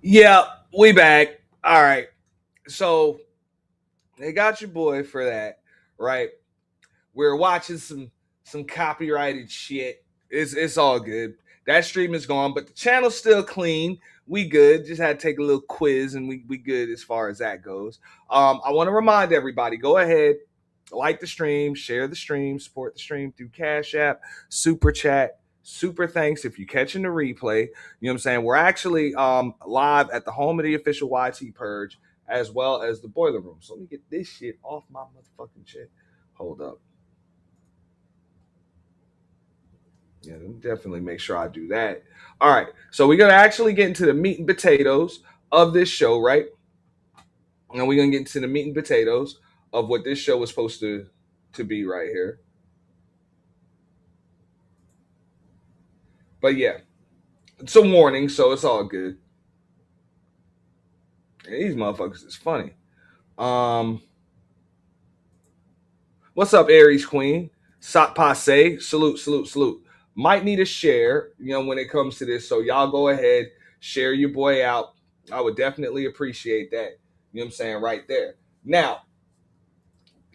Yeah, we back. All right. So they got your boy for that, right? We're watching some copyrighted shit. It's all good. That stream is gone, but the channel's still clean. We good. Just had to take a little quiz, and we good as far as that goes. I want to remind everybody: go ahead, like the stream, share the stream, support the stream through Cash App, Super Chat. Super thanks if you're catching the replay. You know what I'm saying? We're actually live at the home of the official YT Purge as well as the boiler room. So let me get this shit off my motherfucking shit. Hold up. Yeah, let me definitely make sure I do that. All right. So we're gonna actually get into the meat and potatoes of this show, right? And we're gonna get into the meat and potatoes of what this show was supposed to be right here. But yeah, it's a warning, so it's all good. These motherfuckers is funny. Um, what's up, Aries Queen? Sat passe. Salute, salute, salute. Might need a share, when it comes to this. So y'all go ahead, share your boy out. I would definitely appreciate that. You know what I'm saying? Right there. Now,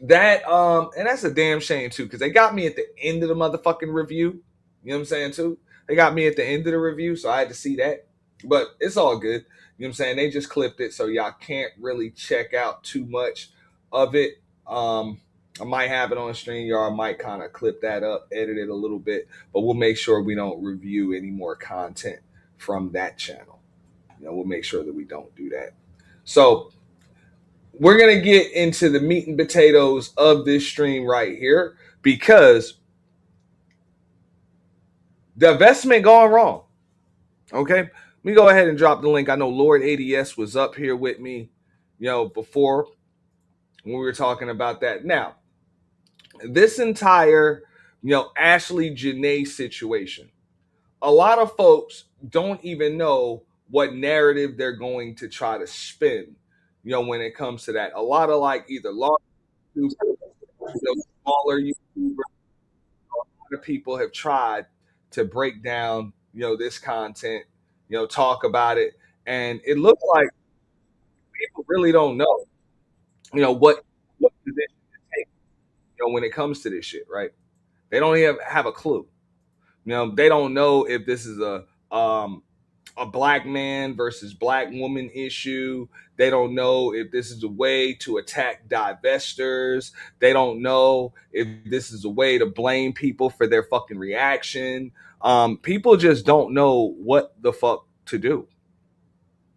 that and that's a damn shame too, because they got me at the end of the motherfucking review. You know what I'm saying too? They got me at the end of the review, so I had to see that. But it's all good. You know what I'm saying? They just clipped it, so y'all can't really check out too much of it. I might have it on StreamYard, I might kind of clip that up, edit it a little bit, but we'll make sure we don't review any more content from that channel. We'll make sure that we don't do that. So we're going to get into the meat and potatoes of this stream right here because the investment gone wrong. Okay. Let me go ahead and drop the link. I know Lord ADS was up here with me, before when we were talking about that. Now, this entire, Ashlee Jenae situation, a lot of folks don't even know what narrative they're going to try to spin, when it comes to that. A lot of like either law, smaller YouTubers, of people have tried to break down, this content, talk about it, and it looks like people really don't know, what position to take, when it comes to this shit, right? They don't even have a clue. They don't know if this is a black man versus black woman issue. They don't know if this is a way to attack divestors. They don't know if this is a way to blame people for their fucking reaction. People just don't know what the fuck to do,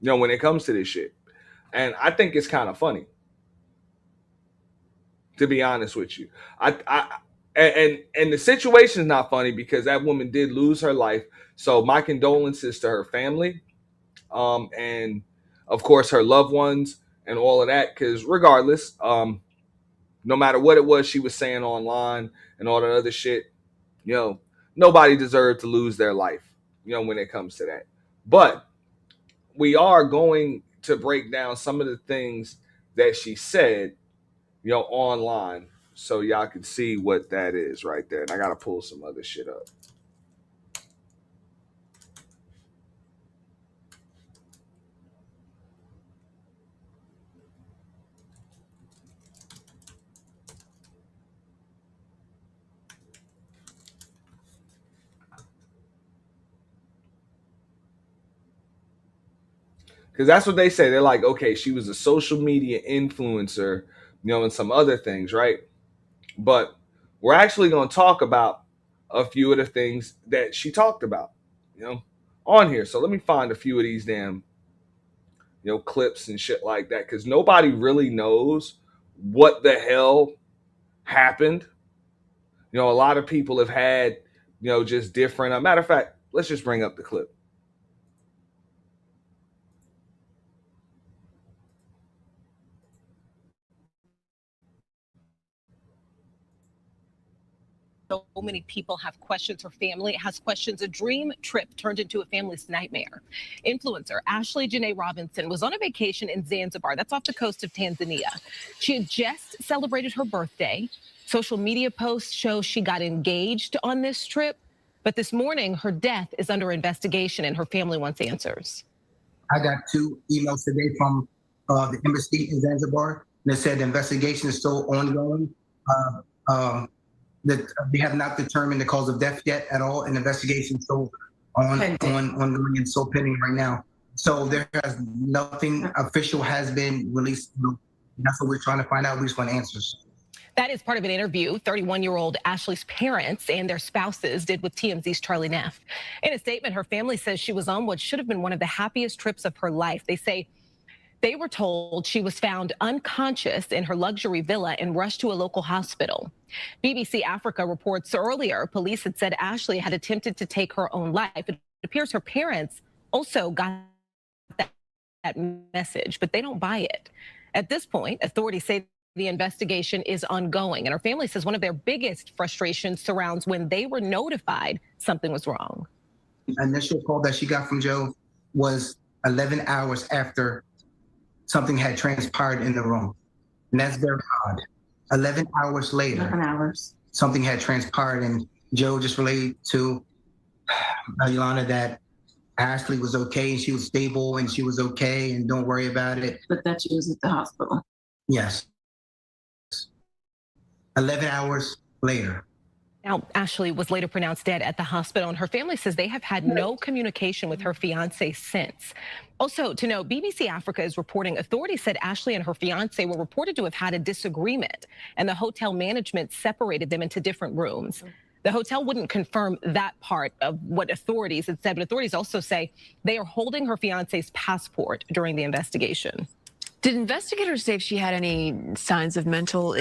when it comes to this shit. And I think it's kind of funny, to be honest with you. And the situation is not funny because that woman did lose her life. So my condolences to her family, and of course her loved ones and all of that. Because regardless, no matter what it was she was saying online and all that other shit, you know, nobody deserved to lose their life, when it comes to that. But we are going to break down some of the things that she said, online, so y'all can see what that is right there. And I gotta pull some other shit up. Because that's what they say. They're like, okay, she was a social media influencer, and some other things, right? But we're actually going to talk about a few of the things that she talked about, you know, on here. So let me find a few of these damn, clips and shit like that, because nobody really knows what the hell happened. A lot of people have had, just different. Matter of fact, let's just bring up the clip. So many people have questions. Her family has questions. A dream trip turned into a family's nightmare. Influencer Ashlee Jenae Robinson was on a vacation in Zanzibar. That's off the coast of Tanzania. She had just celebrated her birthday. Social media posts show she got engaged on this trip. But this morning, her death is under investigation and her family wants answers. I got 2 emails today from the embassy in Zanzibar that said the investigation is still ongoing. That they have not determined the cause of death yet at all, and the investigation is still ongoing and still pending right now. So there has nothing official has been released. That's what we're trying to find out. We just want answers. That is part of an interview 31-year-old Ashlee's parents and their spouses did with TMZ's Charlie Neff. In a statement, her family says she was on what should have been one of the happiest trips of her life. They say they were told she was found unconscious in her luxury villa and rushed to a local hospital. BBC Africa reports earlier police had said Ashlee had attempted to take her own life. It appears her parents also got that message, but they don't buy it. At this point, authorities say the investigation is ongoing, and her family says one of their biggest frustrations surrounds when they were notified something was wrong. The initial call that she got from Joe was 11 hours after something had transpired in the room. And that's very odd. 11 hours later, something had transpired, and Joe just relayed to Yolanda that Ashlee was okay and she was stable and she was okay and don't worry about it. But that she was at the hospital. Yes. 11 hours later. Now, Ashlee was later pronounced dead at the hospital, and her family says they have had no communication with her fiance since. Also, to note, BBC Africa is reporting authorities said Ashlee and her fiance were reported to have had a disagreement, and the hotel management separated them into different rooms. The hotel wouldn't confirm that part of what authorities had said, but authorities also say they are holding her fiance's passport during the investigation. Did investigators say if she had any signs of mental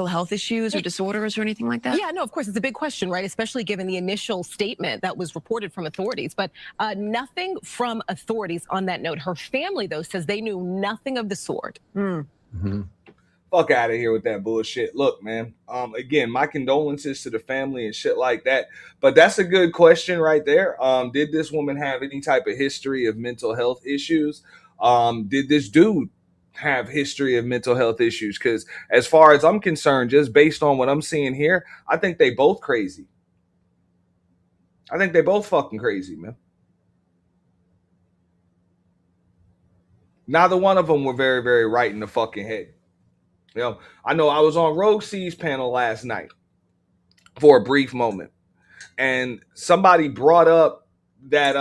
health issues or disorders or anything like that? Yeah, no, of course, it's a big question, right? Especially given the initial statement that was reported from authorities, but nothing from authorities on that note. Her family, though, says they knew nothing of the sort. Fuck out of here with that bullshit. Look, man, again, my condolences to the family and shit like that. But that's a good question right there. Did this woman have any type of history of mental health issues? Did this dude have history of mental health issues? Because as far as I'm concerned, just based on what I'm seeing here, I think they both crazy. I think they both fucking crazy, man. Neither one of them were very, very right in the fucking head. You know I was on Rogue C's panel last night for a brief moment, and somebody brought up that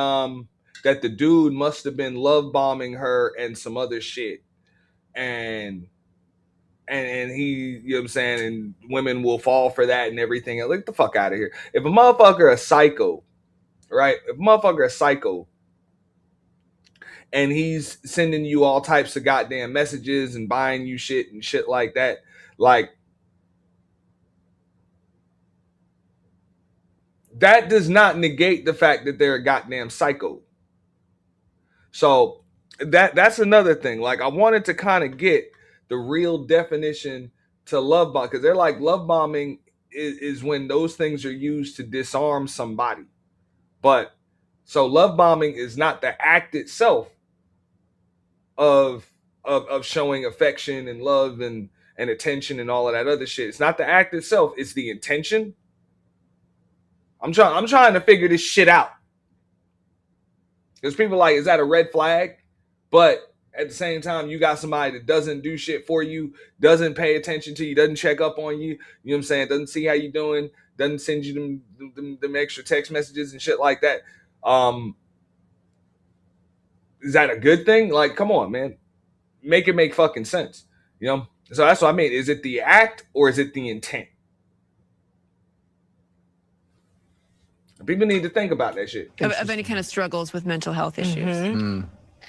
that the dude must have been love bombing her and some other shit, and he, you know what I'm saying, and women will fall for that and everything. Like, get the fuck out of here. If a motherfucker a psycho, right? If a motherfucker a psycho, and he's sending you all types of goddamn messages and buying you shit and shit like that, like, that does not negate the fact that they're a goddamn psycho. So that's another thing. Like, I wanted to kind of get the real definition to love bomb, because they're like, love bombing is when those things are used to disarm somebody. But so love bombing is not the act itself of showing affection and love and attention and all of that other shit. It's not the act itself, it's the intention. I'm trying to figure this shit out. Because people are like, is that a red flag? But at the same time, you got somebody that doesn't do shit for you, doesn't pay attention to you, doesn't check up on you, you know what I'm saying, doesn't see how you doing, doesn't send you them extra text messages and shit like that. Is that a good thing? Like, come on, man. Make it make fucking sense. You know? So that's what I mean. Is it the act or is it the intent? People need to think about that shit. Of any kind of struggles with mental health issues.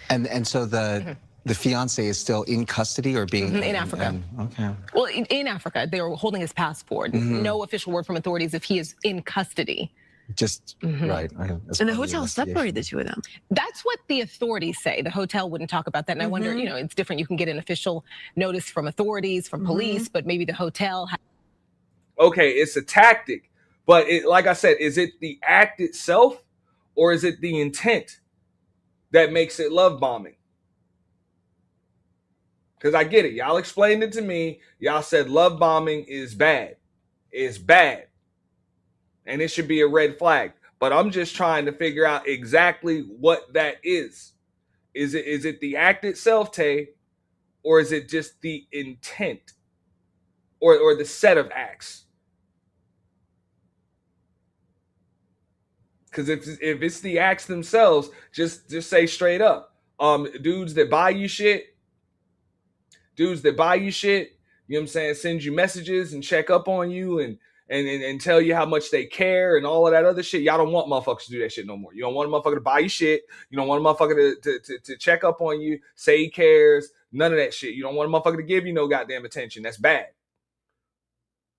And so the fiance is still in custody or being in Africa. Okay. Well, in Africa, they were holding his passport. No official word from authorities if he is in custody. Just right. And the hotel separated the two of them. That's what the authorities say. The hotel wouldn't talk about that. And I wonder, you know, it's different. You can get an official notice from authorities, from police, but maybe the hotel. Okay, it's a tactic. But like I said, is it the act itself or is it the intent that makes it love bombing? Because I get it. Y'all explained it to me. Y'all said love bombing is bad. It's bad. And it should be a red flag. But I'm just trying to figure out exactly what that is. Is it the act itself, Tay, or is it just the intent or the set of acts? Because if it's the acts themselves, just say straight up, dudes that buy you shit, you know what I'm saying, send you messages and check up on you and tell you how much they care and all of that other shit. Y'all don't want motherfuckers to do that shit no more. You don't want a motherfucker to buy you shit. You don't want a motherfucker to check up on you, say he cares, none of that shit. You don't want a motherfucker to give you no goddamn attention. That's bad.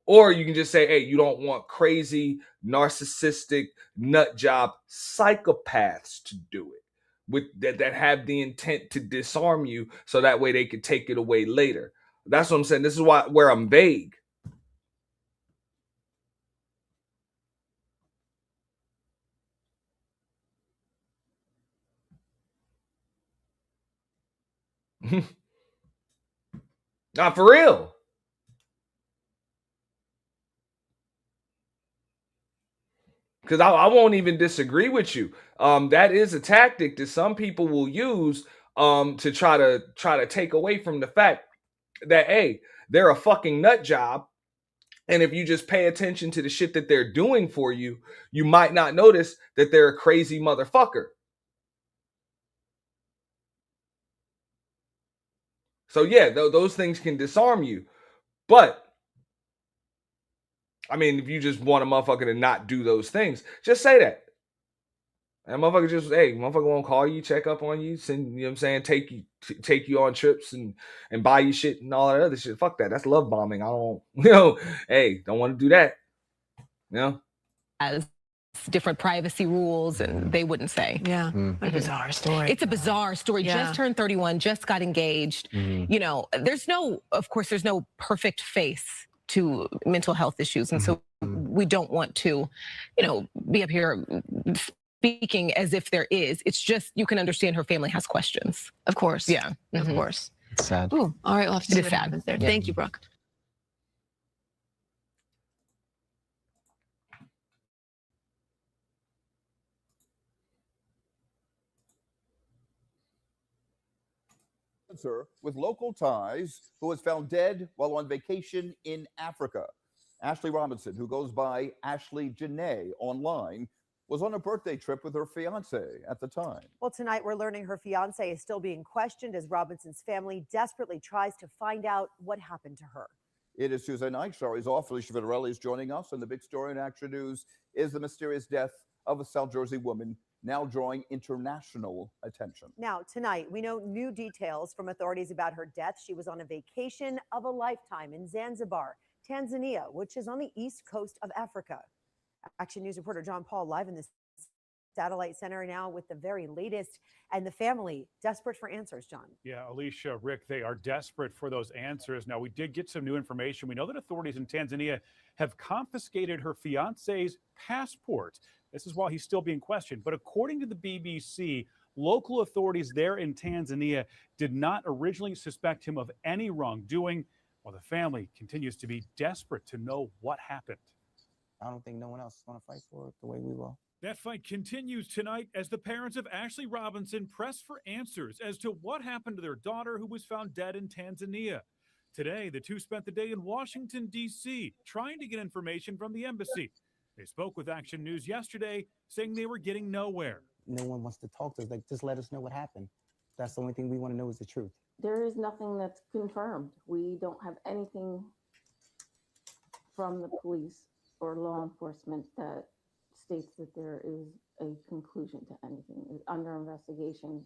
Or you can just say, hey, you don't want crazy, narcissistic, nut job psychopaths to do it with that have the intent to disarm you so that way they could take it away later. That's what I'm saying. This is where I'm vague. Not for real. Because I won't even disagree with you. That is a tactic that some people will use to try to take away from the fact that, hey, they're a fucking nut job. And if you just pay attention to the shit that they're doing for you, you might not notice that they're a crazy motherfucker. So yeah, those things can disarm you. But I mean, if you just want a motherfucker to not do those things, just say that. And motherfucker just, hey, motherfucker won't call you, check up on you, send, you know what I'm saying, take you on trips and buy you shit and all that other shit. Fuck that. That's love bombing. I don't, hey, don't want to do that. As different privacy rules, and they wouldn't say. Yeah, a bizarre story. It's a bizarre story. Yeah. Just turned 31, just got engaged. You know, there's no perfect face to mental health issues. And so we don't want to, be up here speaking as if there is. It's just, you can understand her family has questions. Of course. Yeah. Of course. It's sad. Ooh, all right, we'll have to see It is what sad. happens there. Yeah. Thank you, Brooke. With local ties who was found dead while on vacation in Africa. Ashlee Robinson, who goes by Ashlee Jenae online, was on a birthday trip with her fiance at the time. Well, tonight we're learning her fiance is still being questioned as Robinson's family desperately tries to find out what happened to her. It is Tuesday night. Shari's off. Alicia Vitarelli is joining us. And the big story in Action News is the mysterious death of a South Jersey woman, now drawing international attention. Now, tonight, we know new details from authorities about her death. She was on a vacation of a lifetime in Zanzibar, Tanzania, which is on the east coast of Africa. Action News reporter John Paul live in the Satellite Center now with the very latest, and the family desperate for answers, John. Yeah, Alicia, Rick, they are desperate for those answers. Now, we did get some new information. We know that authorities in Tanzania have confiscated her fiance's passport. This is while he's still being questioned. But according to the BBC, local authorities there in Tanzania did not originally suspect him of any wrongdoing, while the family continues to be desperate to know what happened. I don't think no one else is going to fight for it the way we will. That fight continues tonight as the parents of Ashlee Robinson press for answers as to what happened to their daughter who was found dead in Tanzania. Today, the two spent the day in Washington, D.C., trying to get information from the embassy. They spoke with Action News yesterday, saying they were getting nowhere. No one wants to talk to us. Like, just let us know what happened. That's the only thing we want to know is the truth. There is nothing that's confirmed. We don't have anything from the police or law enforcement that states that there is a conclusion to anything. It's under investigation,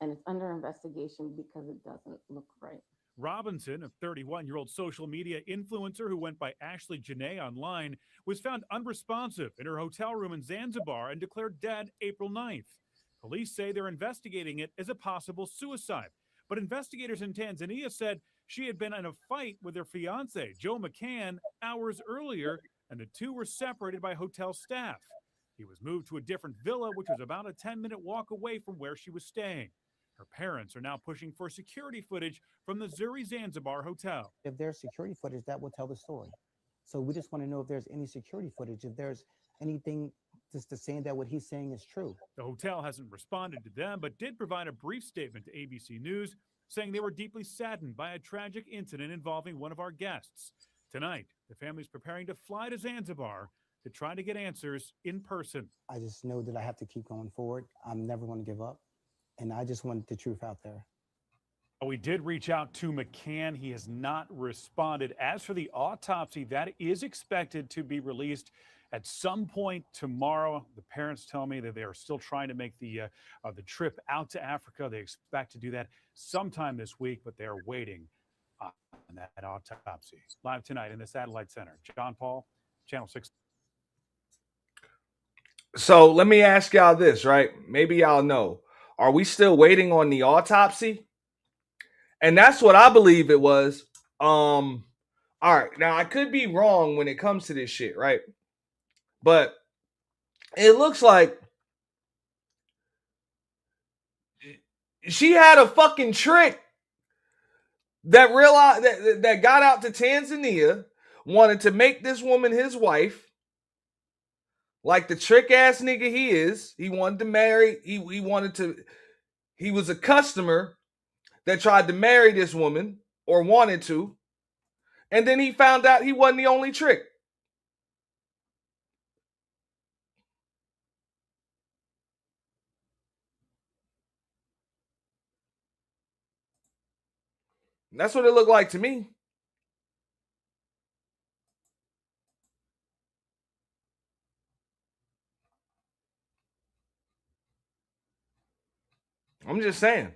and it's under investigation because it doesn't look right. Robinson, a 31-year-old social media influencer who went by Ashlee Jenae online, was found unresponsive in her hotel room in Zanzibar and declared dead April 9th. Police say they're investigating it as a possible suicide. But investigators in Tanzania said she had been in a fight with her fiancé, Joe McCann, hours earlier, and the two were separated by hotel staff. He was moved to a different villa, which was about a 10-minute walk away from where she was staying. Her parents are now pushing for security footage from the Zuri Zanzibar hotel. If there's security footage, that will tell the story. So we just want to know if there's any security footage, if there's anything just to saying that what he's saying is true. The hotel hasn't responded to them, but did provide a brief statement to ABC News saying they were deeply saddened by a tragic incident involving one of our guests. Tonight, the family's preparing to fly to Zanzibar to try to get answers in person. I just know that I have to keep going forward. I'm never going to give up. And I just want the truth out there. We did reach out to McCann. He has not responded. As for the autopsy, that is expected to be released at some point tomorrow. The parents tell me that they are still trying to make the trip out to Africa. They expect to do that sometime this week, but they are waiting on that autopsy. Live tonight in the Satellite Center, John Paul, Channel 6. So let me ask y'all this, right? Maybe y'all know. Are we still waiting on the autopsy? And that's what I believe it was. All right. Now I could be wrong when it comes to this shit, right? But it looks like she had a fucking trick that realized that got out to Tanzania, wanted to make this woman his wife. Like the trick ass nigga he is. He wanted to marry, he was a customer that tried to marry this woman or wanted to. And then he found out he wasn't the only trick. That's what it looked like to me. I'm just saying.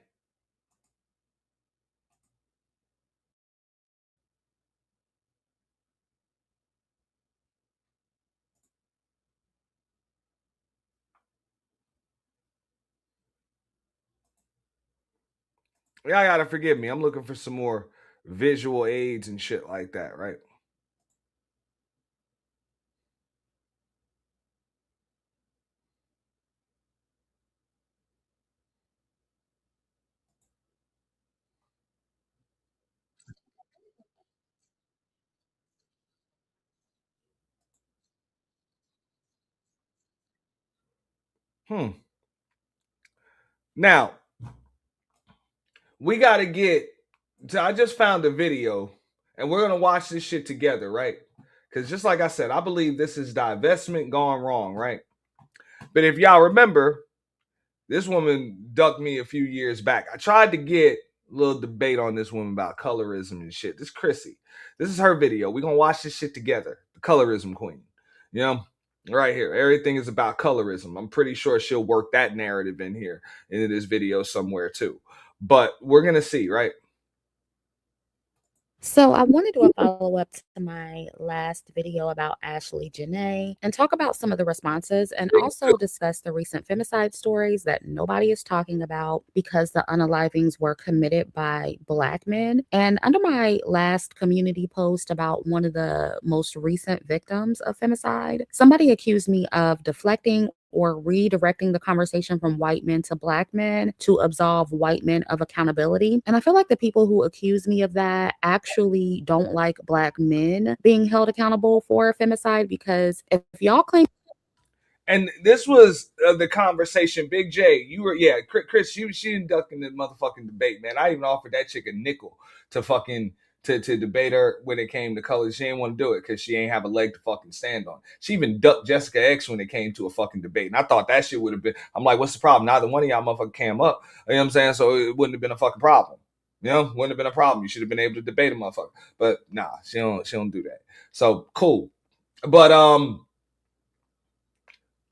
Y'all gotta forgive me. I'm looking for some more visual aids and shit like that, right? Now, we got to get to, I just found a video and we're going to watch this shit together, right? Because just like I said, I believe this is divestment gone wrong, right? But if y'all remember, this woman ducked me a few years back. I tried to get a little debate on this woman about colorism and shit. This Chrissy. This is her video. We're going to watch this shit together. The colorism queen. You know? Right here. Everything is about colorism. I'm pretty sure she'll work that narrative in here into this video somewhere too. But we're going to see, right? So I want to do a follow-up to my last video about Ashlee Jenae and talk about some of the responses and also discuss the recent femicide stories that nobody is talking about because the unalivings were committed by Black men. And under my last community post about one of the most recent victims of femicide, somebody accused me of deflecting or redirecting the conversation from white men to Black men to absolve white men of accountability. And I feel like the people who accuse me of that actually don't like Black men being held accountable for femicide, because if y'all claim. And this was the conversation. Big J, you were, yeah, Chris, she didn't duck in the motherfucking debate, man. I even offered that chick a nickel to fucking to debate her when it came to colors. She didn't want to do it because she ain't have a leg to fucking stand on. She even ducked Jessica X when it came to a fucking debate. And I thought that shit would have been, I'm like, what's the problem? Neither one of y'all motherfucking came up. You know what I'm saying? So it wouldn't have been a fucking problem. You know, wouldn't have been a problem. You should have been able to debate a motherfucker. But nah, she don't do that. So cool. But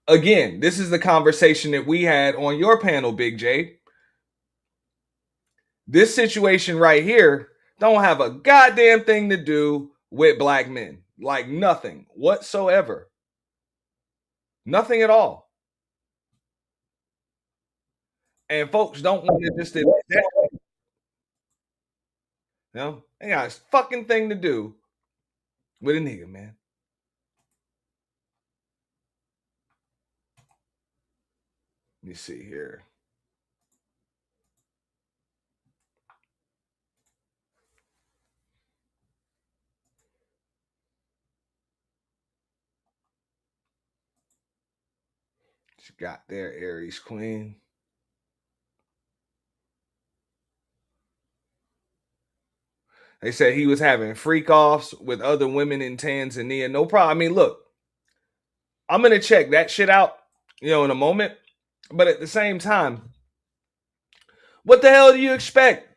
again, this is the conversation that we had on your panel, Big J. This situation right here don't have a goddamn thing to do with Black men. Like nothing whatsoever. Nothing at all. And folks don't want to just admit that. You know, ain't got a fucking thing to do with a nigga, man. Let me see here. She got there, Aries Queen. They said he was having freak offs with other women in Tanzania. No problem. I mean, look, I'm going to check that shit out, in a moment. But at the same time, what the hell do you expect?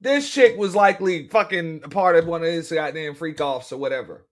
This chick was likely fucking a part of one of his goddamn freak offs or whatever.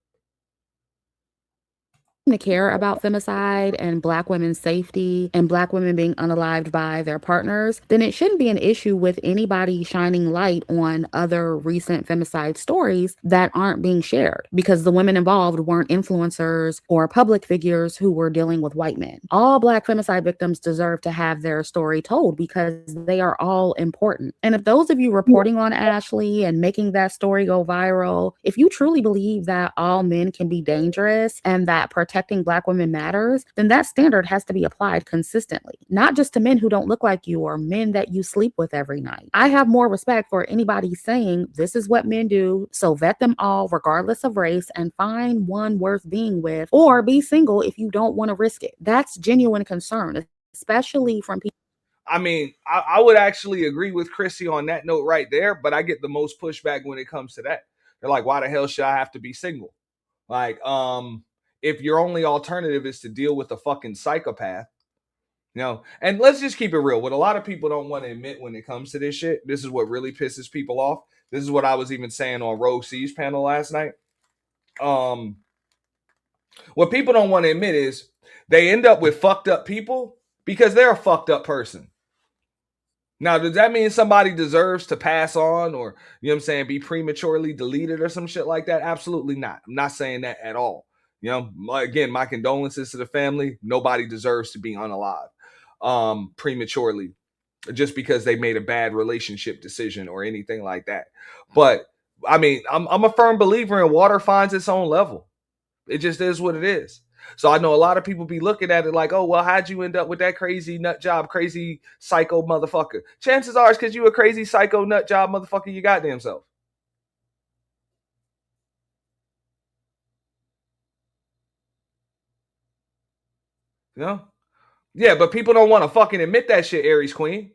To care about femicide and Black women's safety and Black women being unalived by their partners, then it shouldn't be an issue with anybody shining light on other recent femicide stories that aren't being shared because the women involved weren't influencers or public figures who were dealing with white men. All Black femicide victims deserve to have their story told because they are all important. And if those of you reporting on Ashlee and making that story go viral, if you truly believe that all men can be dangerous and that protecting Black women matters, then that standard has to be applied consistently, not just to men who don't look like you or men that you sleep with every night. I have more respect for anybody saying this is what men do, so vet them all regardless of race and find one worth being with, or be single if you don't want to risk it. That's genuine concern, especially from people. I mean, I would actually agree with Chrissy on that note right there, but I get the most pushback when it comes to that. They're like, why the hell should I have to be single? Like, if your only alternative is to deal with a fucking psychopath, and let's just keep it real. What a lot of people don't want to admit when it comes to this shit, this is what really pisses people off. This is what I was even saying on Rogue C's panel last night. What people don't want to admit is they end up with fucked up people because they're a fucked up person. Now, does that mean somebody deserves to pass on or, be prematurely deleted or some shit like that? Absolutely not. I'm not saying that at all. Again, my condolences to the family. Nobody deserves to be unalive prematurely just because they made a bad relationship decision or anything like that. But, I mean, I'm a firm believer in water finds its own level. It just is what it is. So I know a lot of people be looking at it like, oh, well, how'd you end up with that crazy nut job, crazy psycho motherfucker? Chances are it's because you a crazy psycho nut job motherfucker your goddamn self. Yeah, but people don't want to fucking admit that shit, Aries Queen.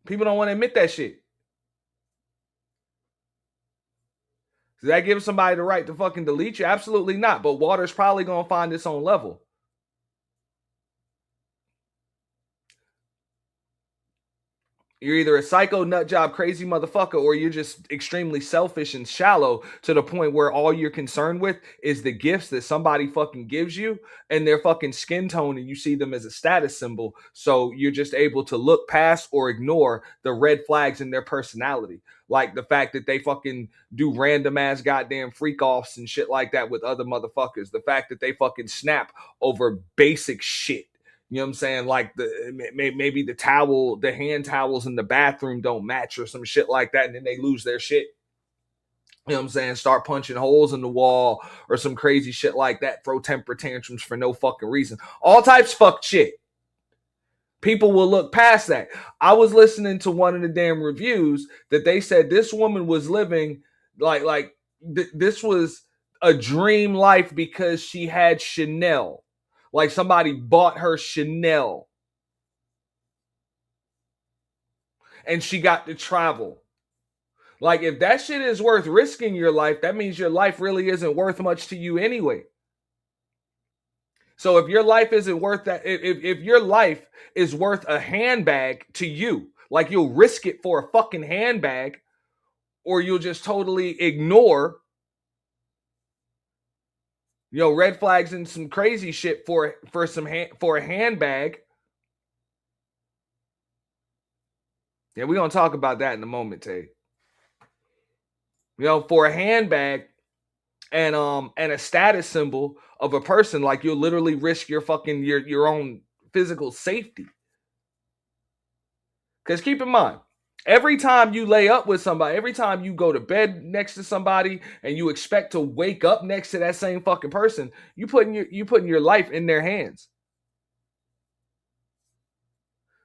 People don't want to admit that shit. Does that give somebody the right to fucking delete you? Absolutely not. But water's probably going to find its own level. You're either a psycho nut job crazy motherfucker or you're just extremely selfish and shallow to the point where all you're concerned with is the gifts that somebody fucking gives you and their fucking skin tone, and you see them as a status symbol. So you're just able to look past or ignore the red flags in their personality. Like the fact that they fucking do random ass goddamn freak offs and shit like that with other motherfuckers. The fact that they fucking snap over basic shit. You know what I'm saying? Like maybe the hand towels in the bathroom don't match or some shit like that. And then they lose their shit. You know what I'm saying? Start punching holes in the wall or some crazy shit like that. Throw temper tantrums for no fucking reason. All types of fuck shit. People will look past that. I was listening to one of the damn reviews that they said this woman was living this was a dream life because she had Chanel. Like somebody bought her Chanel and she got to travel. Like if that shit is worth risking your life, that means your life really isn't worth much to you anyway. So if your life isn't worth that, if your life is worth a handbag to you, like you'll risk it for a fucking handbag, or you'll just totally ignore red flags and some crazy shit for a handbag. Yeah, we're gonna talk about that in a moment, Tay. For a handbag and a status symbol of a person, like you'll literally risk your fucking your own physical safety. Because keep in mind, every time you lay up with somebody, every time you go to bed next to somebody and you expect to wake up next to that same fucking person, you putting your life in their hands.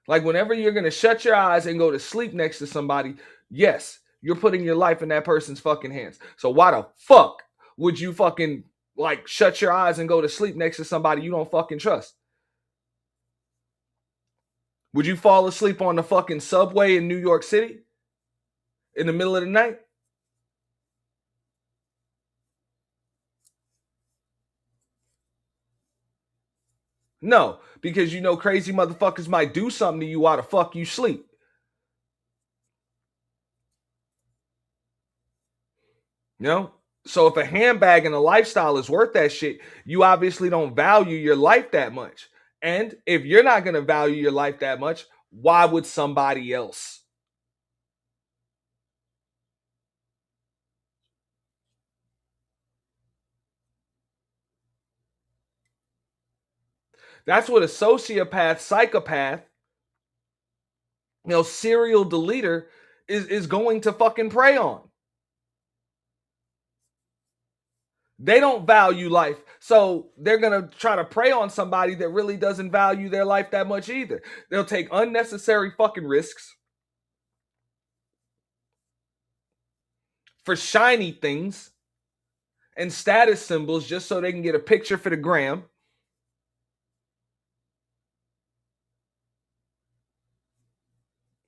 Like whenever you're going to shut your eyes and go to sleep next to somebody, yes, You're putting your life in that person's fucking hands. So why the fuck would you fucking like shut your eyes and go to sleep next to somebody you don't fucking trust? Would you fall asleep on the fucking subway in New York City in the middle of the night? No, because you know crazy motherfuckers might do something to you while the fuck you sleep. You know? So if a handbag and a lifestyle is worth that shit, you obviously don't value your life that much. And if you're not going to value your life that much, why would somebody else? That's what a sociopath, psychopath, serial deleter is going to fucking prey on. They don't value life. So they're going to try to prey on somebody that really doesn't value their life that much either. They'll take unnecessary fucking risks for shiny things and status symbols just so they can get a picture for the gram.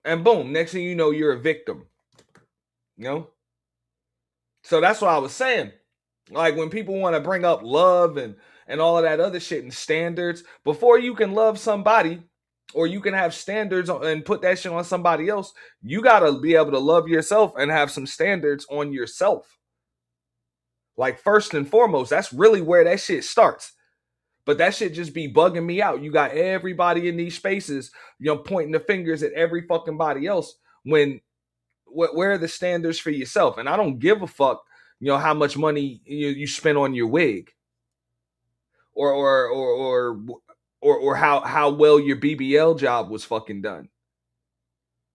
And boom, next thing you know, you're a victim. You know? So that's what I was saying. Like when people want to bring up love and all of that other shit and standards, before you can love somebody or you can have standards and put that shit on somebody else, you got to be able to love yourself and have some standards on yourself. Like first and foremost, that's really where that shit starts. But that shit just be bugging me out. You got everybody in these spaces, pointing the fingers at every fucking body else when where are the standards for yourself? And I don't give a fuck, how much money you spend on your wig, or how well your BBL job was fucking done.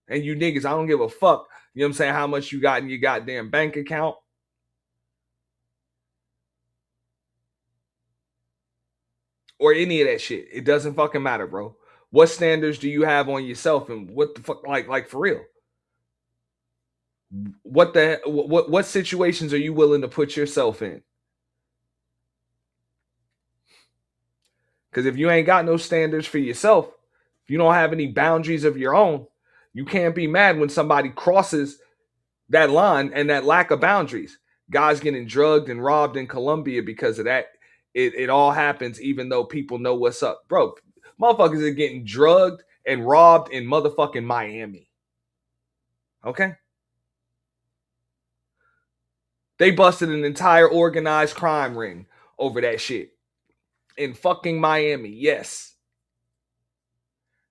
And you niggas, I don't give a fuck, you know what I'm saying, how much you got in your goddamn bank account. Or any of that shit. It doesn't fucking matter, bro. What standards do you have on yourself, and what the fuck, like for real? What situations are you willing to put yourself in? Because if you ain't got no standards for yourself, if you don't have any boundaries of your own, you can't be mad when somebody crosses that line and that lack of boundaries. Guys getting drugged and robbed in Colombia because of that. It all happens even though people know what's up. Bro, motherfuckers are getting drugged and robbed in motherfucking Miami. Okay? They busted an entire organized crime ring over that shit. In fucking Miami, yes.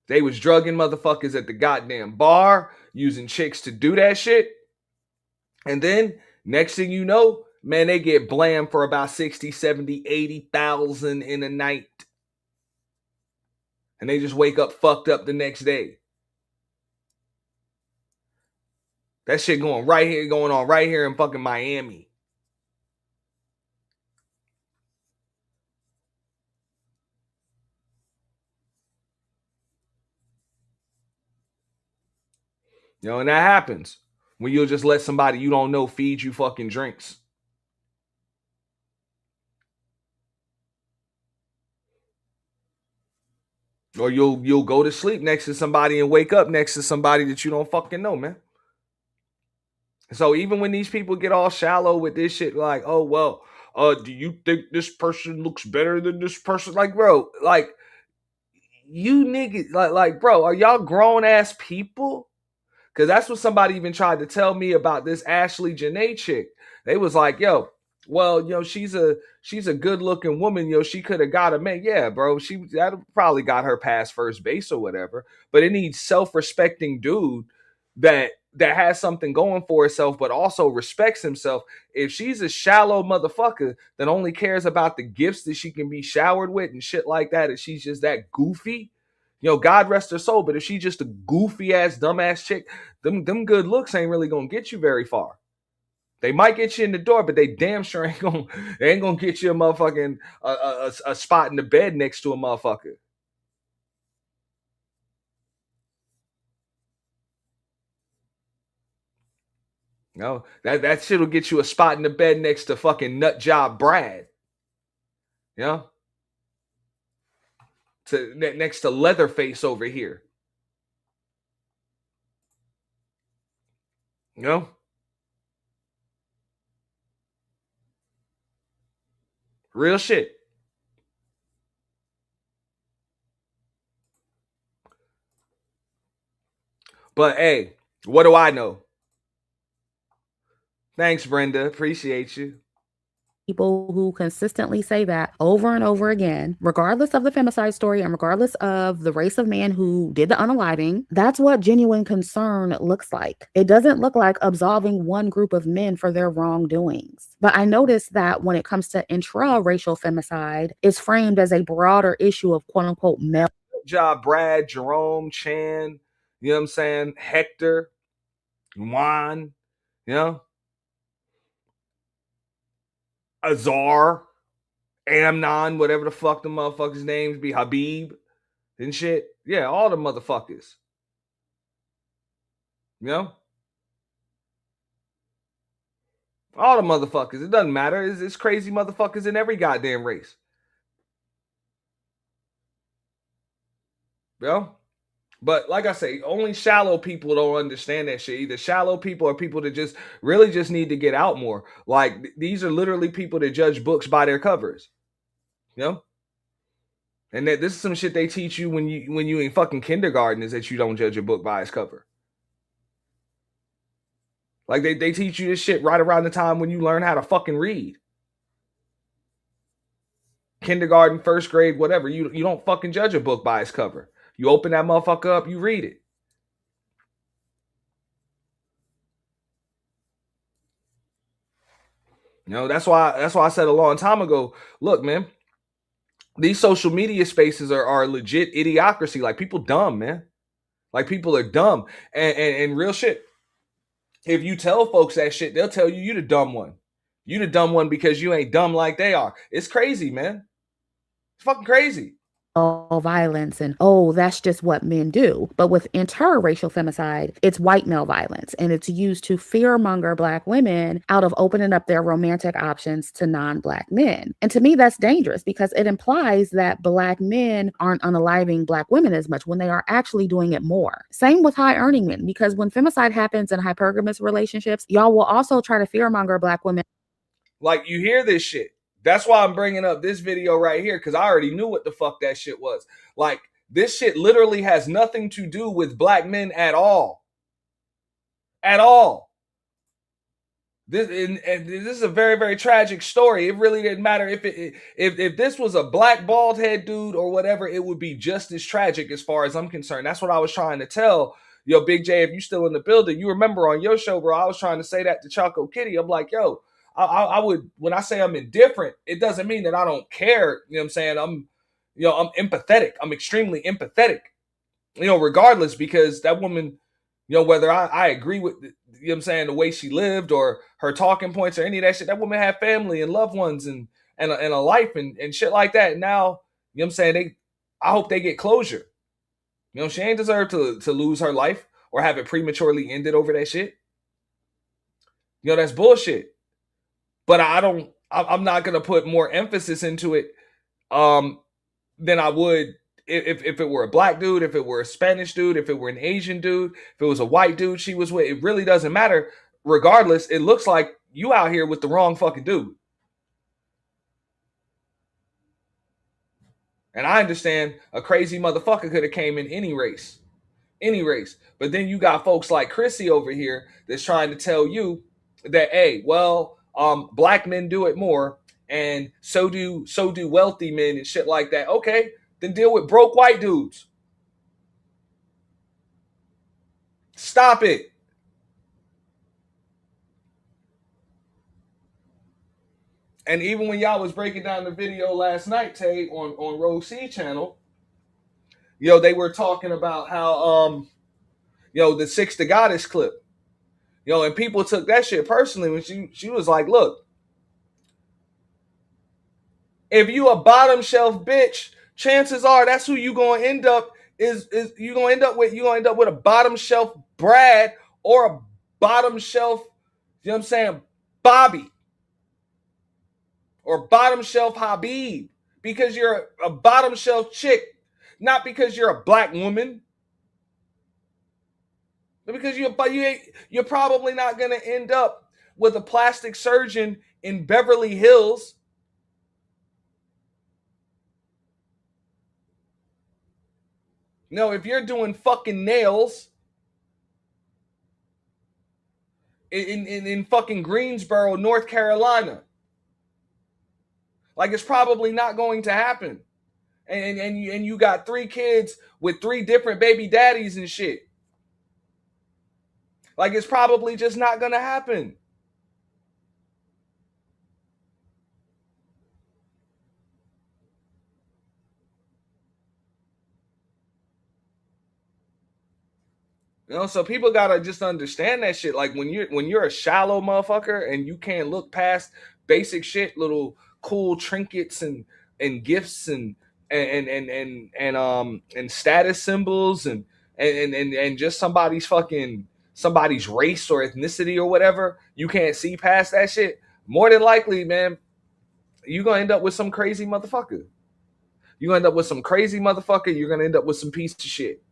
They was drugging motherfuckers at the goddamn bar, using chicks to do that shit. And then, next thing you know, man, they get blamed for about 60, 70, 80,000 in a night. And they just wake up fucked up the next day. That shit going on right here in fucking Miami. And that happens when you'll just let somebody you don't know feed you fucking drinks. Or you'll go to sleep next to somebody and wake up next to somebody that you don't fucking know, man. So even when these people get all shallow with this shit, like, oh, well, do you think this person looks better than this person? Like, bro, like, you niggas, like, bro, are y'all grown ass people? Because that's what somebody even tried to tell me about this Ashlee Jenae chick. They was like, yo, well, she's a good looking woman. She could have got a man. Yeah, bro, that probably got her past first base or whatever. But it needs self-respecting dude that has something going for herself, but also respects himself. If she's a shallow motherfucker that only cares about the gifts that she can be showered with and shit like that, and she's just that goofy, God rest her soul. But if she's just a goofy ass, dumbass chick, them good looks ain't really gonna get you very far. They might get you in the door, but they damn sure ain't gonna get you a motherfucking a spot in the bed next to a motherfucker. You know, that shit will get you a spot in the bed next to fucking nut job Brad. You know? Next to Leatherface over here. You know? Real shit. But hey, what do I know? Thanks, Brenda. Appreciate you. People who consistently say that over and over again, regardless of the femicide story and regardless of the race of man who did the unaliving, that's what genuine concern looks like. It doesn't look like absolving one group of men for their wrongdoings. But I noticed that when it comes to intra-racial femicide, it's framed as a broader issue of quote unquote male. Job, Brad, Jerome, Chan, you know what I'm saying? Hector, Juan, you know? Azar, Amnon, whatever the fuck the motherfuckers' names be, Habib and shit. Yeah, all the motherfuckers. You know? All the motherfuckers. It doesn't matter. It's crazy motherfuckers in every goddamn race. You know? But like I say, only shallow people don't understand that shit. Either shallow people or people that just really just need to get out more. Like, these are literally people that judge books by their covers. You know? And that this is some shit they teach you when you in fucking kindergarten, is that you don't judge a book by its cover. Like they teach you this shit right around the time when you learn how to fucking read. Kindergarten, first grade, whatever. You don't fucking judge a book by its cover. You open that motherfucker up, you read it. You know, that's why I said a long time ago, look, man, these social media spaces are legit idiocracy. Like, people dumb, man. Like, people are dumb. And real shit. If you tell folks that shit, they'll tell you the dumb one. You the dumb one because you ain't dumb like they are. It's crazy, man. It's fucking crazy. Violence and, oh, that's just what men do. But with interracial femicide, it's white male violence, and it's used to fearmonger Black women out of opening up their romantic options to non-Black men. And to me, that's dangerous because it implies that Black men aren't unaliving Black women as much when they are actually doing it more. Same with high earning men, because when femicide happens in hypergamous relationships, y'all will also try to fearmonger Black women. Like, you hear this shit. That's why I'm bringing up this video right here, because I already knew what the fuck that shit was. Like, this shit literally has nothing to do with Black men at all. At all. This is a very, very tragic story. It really didn't matter if this was a black bald head dude or whatever, it would be just as tragic as far as I'm concerned. That's what I was trying to tell. Yo, Big J, if you still in the building, you remember on your show, bro, I was trying to say that to Choco Kitty. I'm like, yo, I would, when I say I'm indifferent, it doesn't mean that I don't care. You know what I'm saying? I'm empathetic. I'm extremely empathetic, regardless, because that woman, whether I agree with, what I'm saying, the way she lived or her talking points or any of that shit, that woman had family and loved ones and a life and shit like that. And now, what I'm saying, I hope they get closure. She ain't deserve to lose her life or have it prematurely ended over that shit. That's bullshit. But I'm not going to put more emphasis into it than I would if it were a Black dude, if it were a Spanish dude, if it were an Asian dude, if it was a white dude she was with. It really doesn't matter. Regardless, it looks like you out here with the wrong fucking dude. And I understand a crazy motherfucker could have came in any race. Any race. But then you got folks like Chrissy over here that's trying to tell you that, hey, well, Black men do it more, and so do wealthy men and shit like that. Okay, then deal with broke white dudes. Stop it. And even when y'all was breaking down the video last night, Tay, on Rose C channel, they were talking about how the Six to Goddess clip. And people took that shit personally when she was like, look, if you a bottom shelf bitch, chances are that's who you gonna end up you gonna end up with a bottom shelf Brad or a bottom shelf, You know what I'm saying? Bobby or bottom shelf Habib because you're a bottom shelf chick, not because you're a black woman. Because you're probably not going to end up with a plastic surgeon in Beverly Hills. No, if you're doing fucking nails in fucking Greensboro, North Carolina, like it's probably not going to happen. And you got 3 kids with 3 different baby daddies and shit. Like it's probably just not going to happen. You know, so people gotta just understand that shit. Like when you're a shallow motherfucker and you can't look past basic shit, little cool trinkets and gifts and status symbols and just somebody's race or ethnicity or whatever, you can't see past that shit. More than likely, man, you're gonna end up with some crazy motherfucker. You're gonna end up with some crazy motherfucker. You're gonna end up with some piece of shit.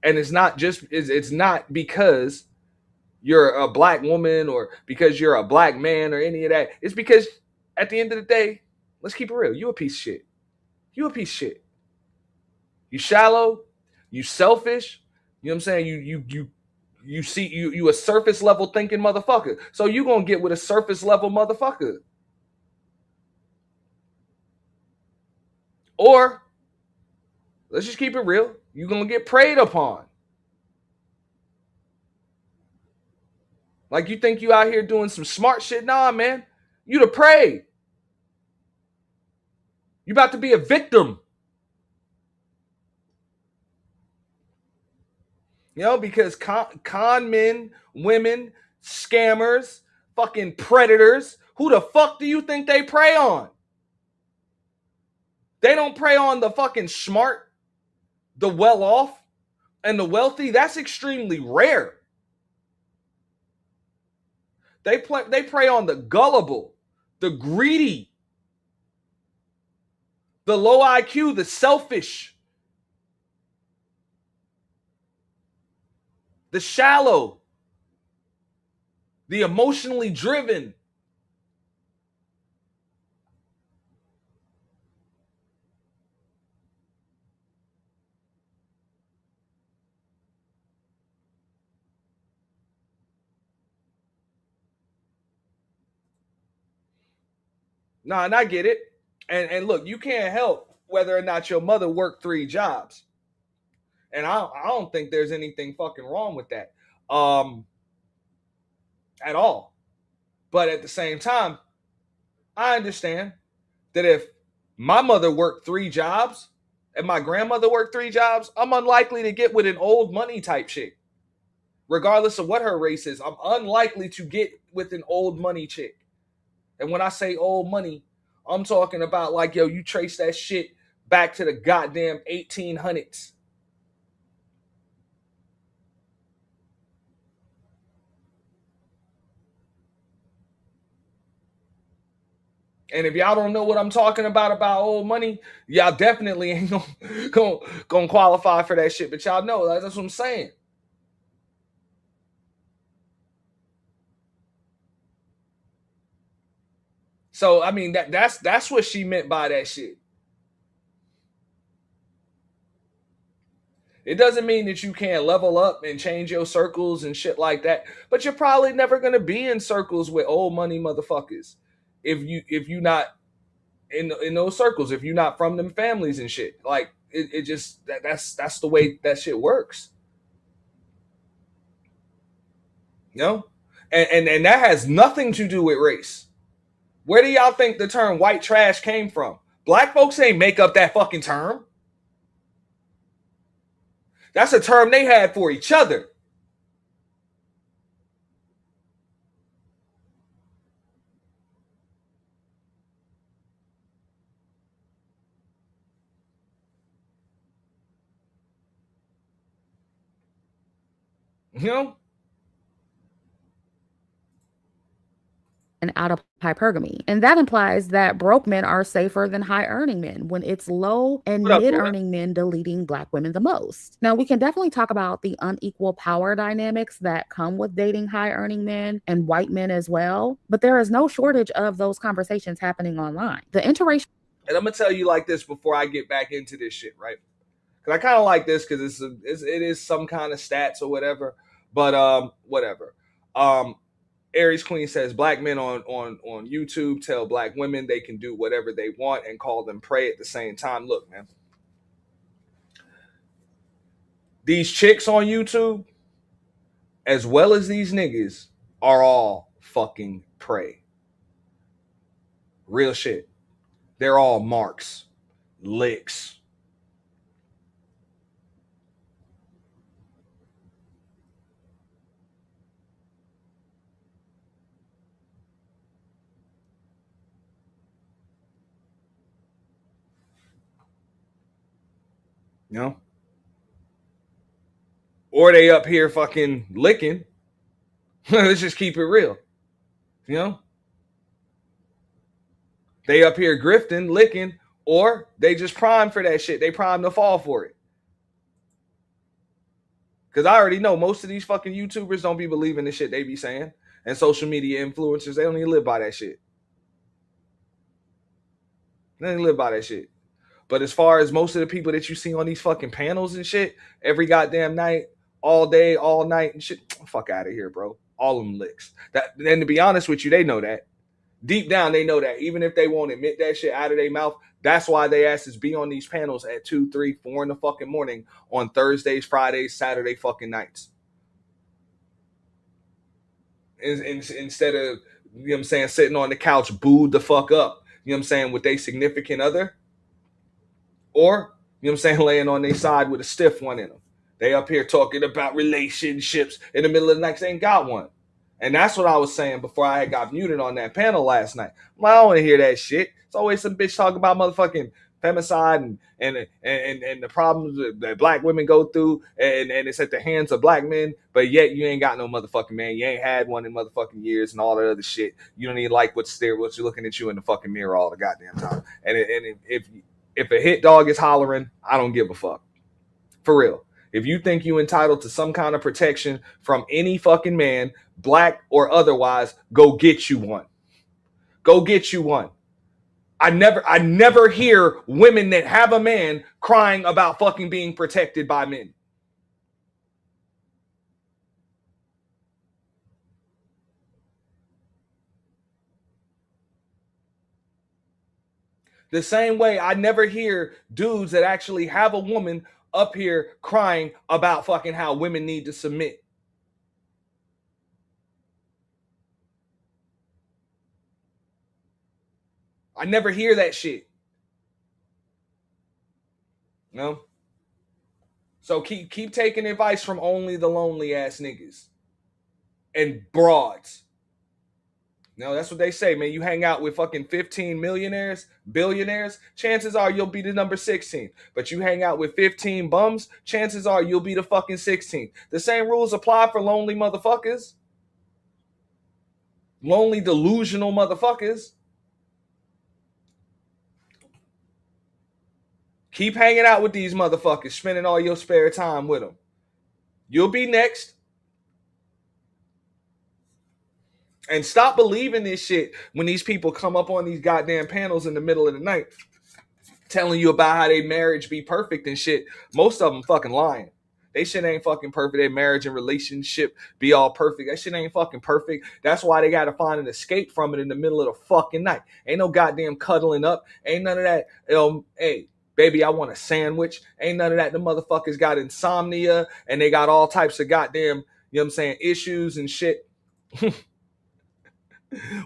And it's not because you're a black woman or because you're a black man or any of that. It's because at the end of the day, let's keep it real. You a piece of shit. You a piece of shit. You shallow. You selfish. You know what I'm saying? You a surface level thinking motherfucker. So you gonna get with a surface level motherfucker. Or let's just keep it real. You're gonna get preyed upon. Like you think you out here doing some smart shit? Nah, man. You the prey. You about to be a victim. You know, because con men, women, scammers, fucking predators, who the fuck do you think they prey on? They don't prey on the fucking smart, the well-off, and the wealthy. That's extremely rare. They prey on the gullible, the greedy, the low IQ, the selfish, the shallow, the emotionally driven. Nah, and I get it. And look, you can't help whether or not your mother worked 3 jobs. And I don't think there's anything fucking wrong with that. At all. But at the same time, I understand that if my mother worked 3 jobs and my grandmother worked 3 jobs, I'm unlikely to get with an old money type chick. Regardless of what her race is, I'm unlikely to get with an old money chick. And when I say old money, I'm talking about like, yo, you trace that shit back to the goddamn 1800s. And if y'all don't know what I'm talking about old money, y'all definitely ain't gonna qualify for that shit. But y'all know that's what I'm saying. So I mean that's what she meant by that shit. It doesn't mean that you can't level up and change your circles and shit like that, but you're probably never gonna be in circles with old money motherfuckers if you not in those circles, if you're not from them families and shit. Like it just that's the way that shit works. You know? And that has nothing to do with race. Where do y'all think the term white trash came from? Black folks ain't make up that fucking term. That's a term they had for each other. You know? and out of hypergamy. And that implies that broke men are safer than high-earning men when it's low and mid-earning men deleting Black women the most. Now, we can definitely talk about the unequal power dynamics that come with dating high-earning men and white men as well, but there is no shortage of those conversations happening online. The interracial... And I'm going to tell you like this before I get back into this shit, right? Because I kind of like this because it is some kind of stats or whatever. But whatever. Aries Queen says Black men on YouTube tell Black women they can do whatever they want and call them prey at the same time. Look, man. These chicks on YouTube, as well as these niggas, are all fucking prey. Real shit. They're all marks, licks. You know? Or they up here fucking licking. Let's just keep it real. You know? They up here grifting, licking, or they just prime for that shit. They prime to fall for it. Because I already know most of these fucking YouTubers don't be believing the shit they be saying. And social media influencers, they don't even live by that shit. They don't even live by that shit. But as far as most of the people that you see on these fucking panels and shit, every goddamn night, all day, all night and shit, fuck out of here, bro. All of them licks. And to be honest with you, they know that. Deep down, they know that. Even if they won't admit that shit out of their mouth, that's why they asses be on these panels at 2, 3, 4 in the fucking morning on Thursdays, Fridays, Saturday fucking nights. Instead of, you know what I'm saying, sitting on the couch, booed the fuck up, you know what I'm saying, with their significant other. Or, you know what I'm saying, laying on their side with a stiff one in them. They up here talking about relationships in the middle of the night. They ain't got one. And that's what I was saying before I had got muted on that panel last night. Well, I don't want to hear that shit. It's always some bitch talking about motherfucking femicide and the problems that Black women go through, and it's at the hands of Black men, but yet you ain't got no motherfucking man. You ain't had one in motherfucking years and all that other shit. You don't even like what's looking at you in the fucking mirror all the goddamn time. And if a hit dog is hollering, I don't give a fuck. For real. If you think you entitled to some kind of protection from any fucking man, Black or otherwise, go get you one. Go get you one. I never hear women that have a man crying about fucking being protected by men. The same way I never hear dudes that actually have a woman up here crying about fucking how women need to submit. I never hear that shit. No? So keep taking advice from only the lonely ass niggas and broads. No, that's what they say, man. You hang out with fucking 15 millionaires, billionaires, chances are you'll be the number 16. But you hang out with 15 bums, chances are you'll be the fucking 16. The same rules apply for lonely motherfuckers. Lonely, delusional motherfuckers. Keep hanging out with these motherfuckers, spending all your spare time with them. You'll be next. And stop believing this shit when these people come up on these goddamn panels in the middle of the night telling you about how their marriage be perfect and shit. Most of them fucking lying. They shit ain't fucking perfect. Their marriage and relationship be all perfect. That shit ain't fucking perfect. That's why they got to find an escape from it in the middle of the fucking night. Ain't no goddamn cuddling up. Ain't none of that. Hey, baby, I want a sandwich. Ain't none of that. The motherfuckers got insomnia and they got all types of goddamn, you know what I'm saying, issues and shit.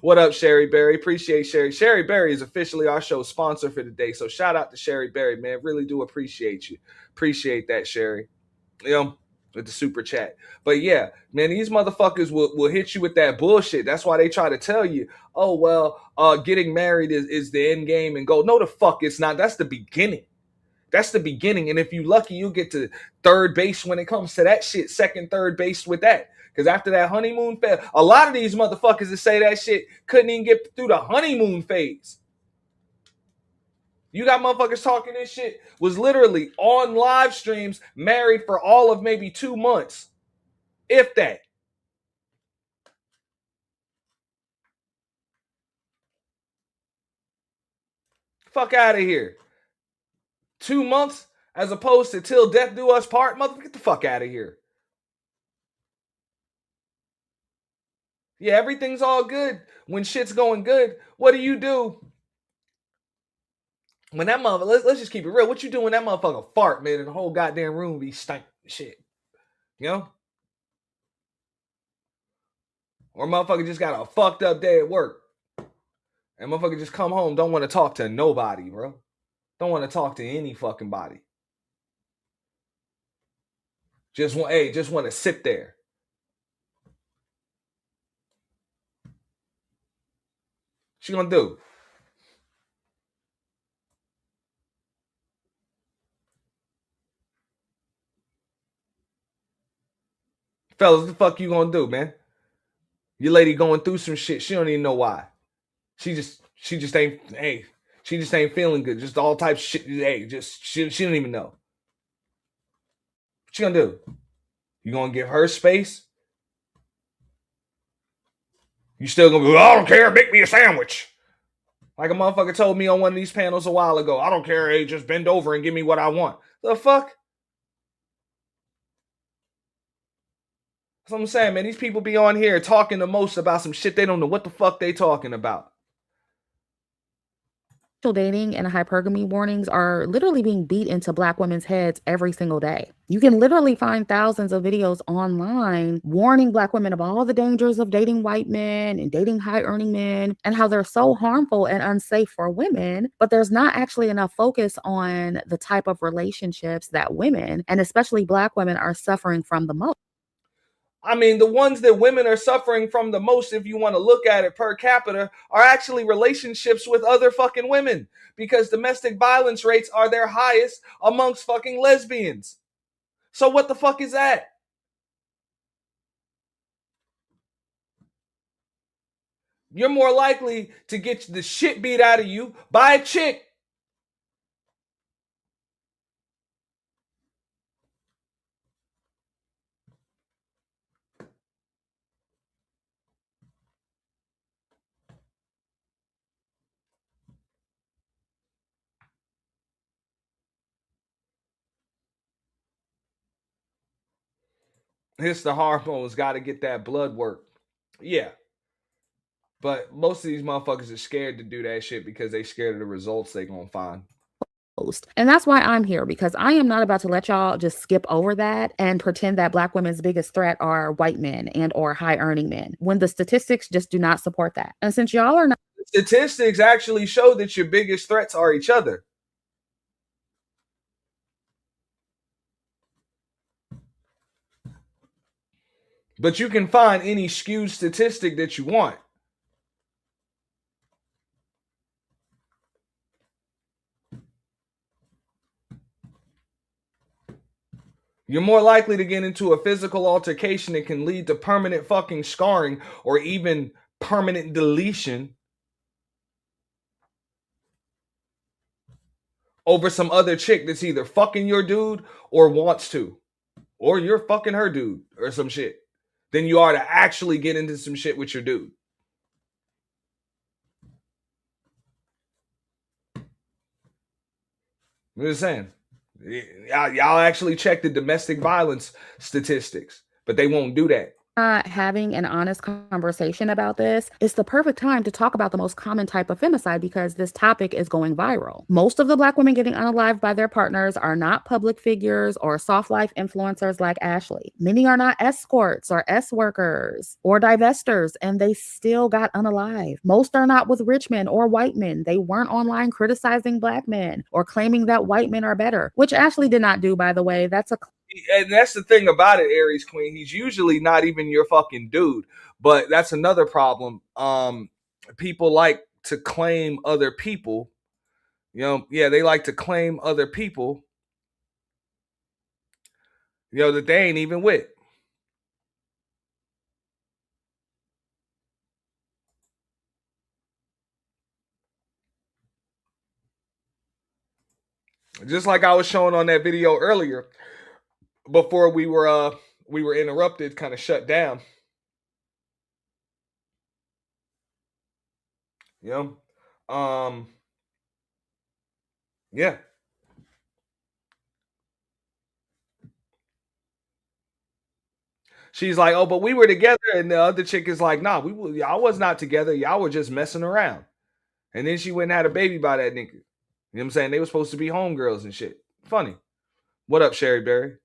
What up, Sherry Berry? Appreciate Sherry. Sherry Berry is officially our show sponsor for the day. So shout out to Sherry Berry, man. Really do appreciate you. Appreciate that, Sherry. You know, with the super chat. But yeah, man, these motherfuckers will hit you with that bullshit. That's why they try to tell you, oh, well, getting married is the end game and go. No, the fuck it's not. That's the beginning. That's the beginning. And if you lucky, you'll get to third base when it comes to that shit. Second, third base with that. Because after that honeymoon phase, a lot of these motherfuckers that say that shit couldn't even get through the honeymoon phase. You got motherfuckers talking this shit, was literally on live streams, married for all of maybe 2 months. If that. Fuck out of here. 2 months as opposed to till death do us part? Motherfucker, get the fuck out of here. Yeah, everything's all good when shit's going good. What do? When that motherfucker, let's just keep it real. What you do when that motherfucker fart, man, and the whole goddamn room be stank shit? You know? Or motherfucker just got a fucked up day at work. And motherfucker just come home, don't want to talk to nobody, bro. Don't want to talk to any fucking body. Just want to sit there. What you gonna do? Fellas, what the fuck you gonna do, man? Your lady going through some shit. She don't even know why. She just ain't, hey, she just ain't feeling good. Just all types of shit. Hey, she don't even know. What you gonna do? You gonna give her space? You still gonna go, I don't care, make me a sandwich. Like a motherfucker told me on one of these panels a while ago, I don't care, hey, just bend over and give me what I want. The fuck? That's what I'm saying, man. These people be on here talking the most about some shit they don't know what the fuck they talking about. Dating and hypergamy warnings are literally being beat into Black women's heads every single day. You can literally find thousands of videos online warning Black women of all the dangers of dating white men and dating high-earning men and how they're so harmful and unsafe for women, but there's not actually enough focus on the type of relationships that women, and especially Black women, are suffering from the most. I mean, the ones that women are suffering from the most, if you want to look at it per capita, are actually relationships with other fucking women, because domestic violence rates are their highest amongst fucking lesbians. So what the fuck is that? You're more likely to get the shit beat out of you by a chick. It's the hormones, got to get that blood work. Yeah. But most of these motherfuckers are scared to do that shit because they scared of the results they gonna find. And that's why I'm here, because I am not about to let y'all just skip over that and pretend that Black women's biggest threat are white men and or high-earning men, when the statistics just do not support that. And since y'all are not... Statistics actually show that your biggest threats are each other. But you can find any skewed statistic that you want. You're more likely to get into a physical altercation that can lead to permanent fucking scarring or even permanent deletion over some other chick that's either fucking your dude or wants to, or you're fucking her dude or some shit, than you are to actually get into some shit with your dude. I'm just saying. Y'all actually check the domestic violence statistics, but they won't do that. Having an honest conversation about this, it's the perfect time to talk about the most common type of femicide, because this topic is going viral. Most of the Black women getting unalived by their partners are not public figures or soft life influencers like Ashlee. Many are not escorts or S-workers or divestors, and they still got unalived. Most are not with rich men or white men. They weren't online criticizing Black men or claiming that white men are better, which Ashlee did not do, by the way. And that's the thing about it, Aries Queen. He's usually not even your fucking dude. But that's another problem. People like to claim other people. You know, yeah, they like to claim other people, you know, that they ain't even with. Just like I was showing on that video earlier, before we were interrupted, kind of shut down. You know, yeah. She's like, oh, but we were together, and the other chick is like, nah, y'all was not together. Y'all were just messing around. And then she went and had a baby by that nigga. You know what I'm saying? They were supposed to be homegirls and shit. Funny. What up, Sherry Berry?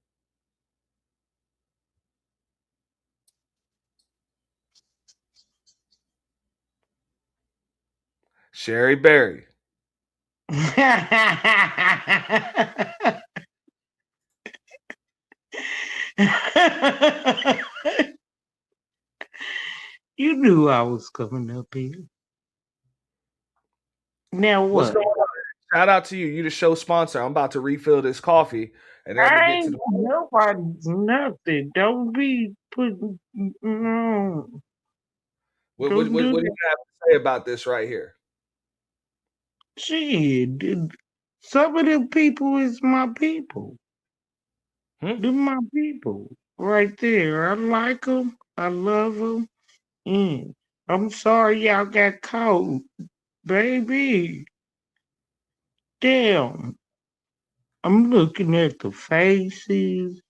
Sherry Berry. You knew I was coming up here. Now what? What's going on? Shout out to you. You the show sponsor. I'm about to refill this coffee, and then I'm gonna get to the. Nobody's nothing. Don't be putting. No. What do you have to say about this right here? Shit, some of them people is my people. They're my people right there. I like them. I love them. I'm sorry y'all got caught, baby. Damn. I'm looking at the faces.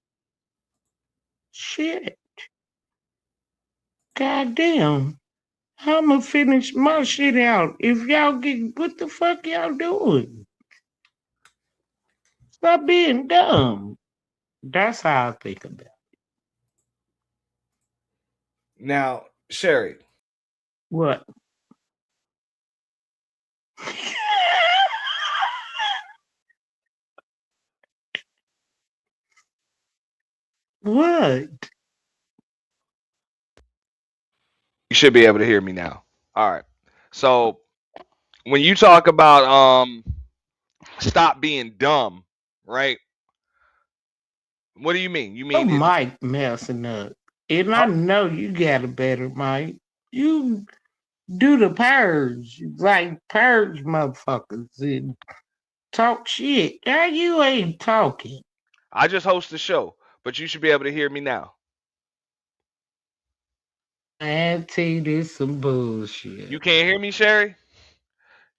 Shit. Goddamn. I'ma finish my shit out. If y'all get, what the fuck y'all doing? Stop being dumb. That's how I think about it. Now, Sherry. What? What? You should be able to hear me now. All right. So when you talk about stop being dumb, right? What do you mean? You mean mic messing up. And I know you got a better mic. You do the purge, like purge motherfuckers and talk shit. Now you ain't talking. I just host the show, but you should be able to hear me now. Auntie, this some bullshit. You can't hear me, Sherry?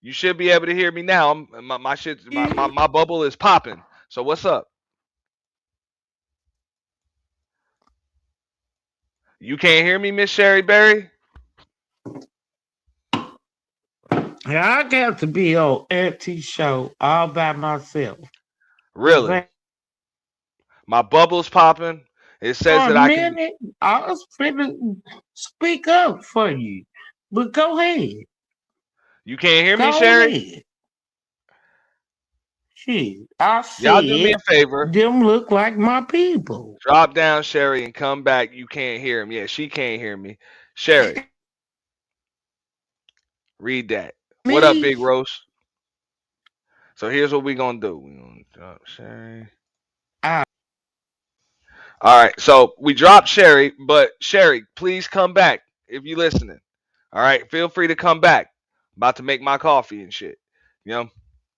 You should be able to hear me now. My shit, my bubble is popping. So what's up? You can't hear me, Miss Sherry Berry? I got to be on Auntie show all by myself. Really? My bubble's popping. It says that I can. I was finna speak up for you, but go ahead. You can't hear me, Sherry? Ahead. Shit, I see. Y'all do me a favor. Them look like my people. Drop down, Sherry, and come back. You can't hear him. Yeah, she can't hear me. Sherry, read that. What up, Big Roast? So here's what we're gonna do. We're gonna drop Sherry. All right, so we dropped Sherry, but Sherry, please come back if you're listening. All right, feel free to come back. I'm about to make my coffee and shit. You know,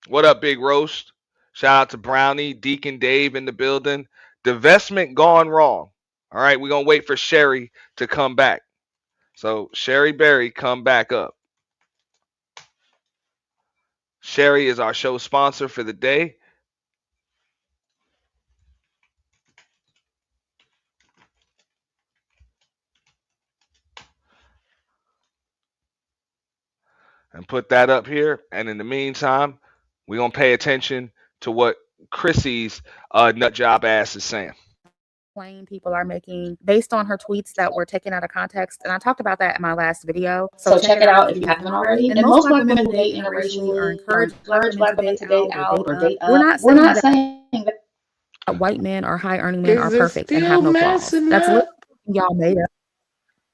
what up, Big Roast? Shout out to Brownie, Deacon Dave in the building. Divestment gone wrong. All right, we're gonna wait for Sherry to come back. So Sherry Berry, come back up. Sherry is our show sponsor for the day. And put that up here. And in the meantime, we're going to pay attention to what Chrissy's nut job ass is saying. Claim people are making based on her tweets that were taken out of context. And I talked about that in my last video. So check it out if you haven't already. And most black women who date interracially are encouraged black women to date out or date up. We're not saying that white men or high earning men are perfect and have no flaws. That's what y'all made up.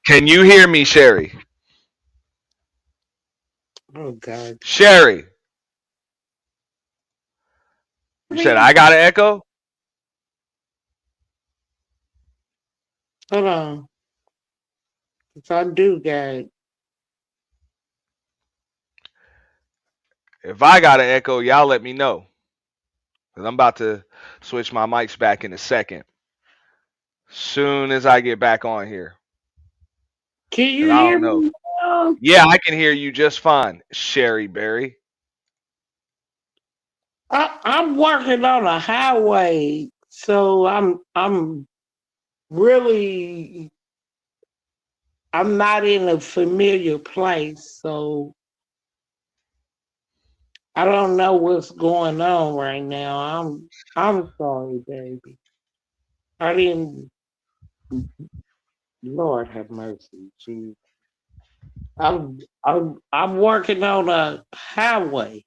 Can you hear me, Sherry? Oh, God. Sherry. You said I got an echo? Hold on. If I do, guys. If I got an echo, y'all let me know. Because I'm about to switch my mics back in a second. Soon as I get back on here. Can you And I hear don't know. me now? Yeah, I can hear you just fine, Sherry Berry. I'm working on a highway, so I'm really I'm not in a familiar place, so I don't know what's going on right now. I'm sorry, baby. I didn't. Lord have mercy, Jesus. I'm working on a highway,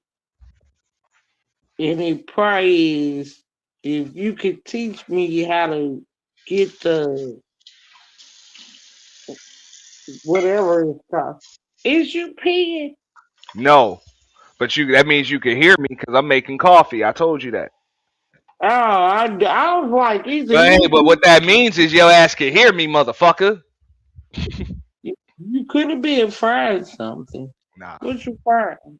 and it probably is if you could teach me how to get the whatever it's called. Is you peeing? No, but that means you can hear me because I'm making coffee. I told you that. Oh, I was like, either But hey, you but what that means is your ass can hear me, motherfucker. you could have been frying something. Nah, What you frying?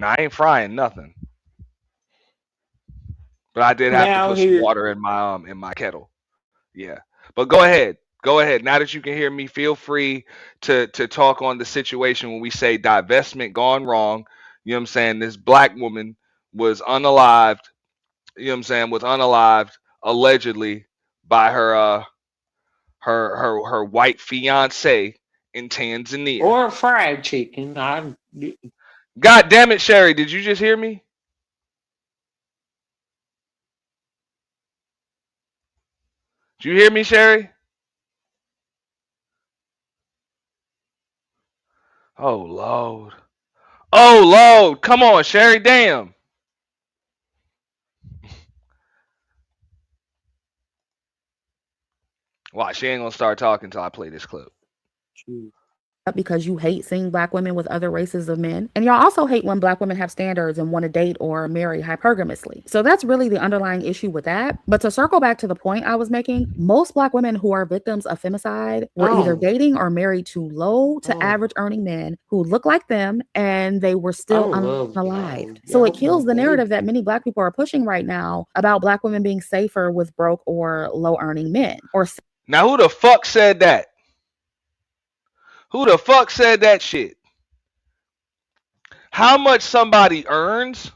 I ain't frying nothing. But I did have to Now put some here, water in my kettle. Yeah. But go ahead. Go ahead. Now that you can hear me, feel free to talk on the situation when we say divestment gone wrong. You know what I'm saying? This black woman was unalived, you know what I'm saying, was unalived allegedly by her white fiance in Tanzania. or fried chicken. God damn it, Sherry, did you just hear me? Did you hear me, Sherry? Oh Lord. Oh Lord. Come on, Sherry. Damn. Why she ain't gonna start talking until I play this clip. Because you hate seeing black women with other races of men. And y'all also hate when black women have standards and want to date or marry hypergamously. So that's really the underlying issue with that. But to circle back to the point I was making, most black women who are victims of femicide were either dating or married to low to average earning men who look like them, and they were still unalived. So it kills the narrative that many black people are pushing right now about black women being safer with broke or low earning men. Now who the fuck said that? Who the fuck said that shit? How much somebody earns?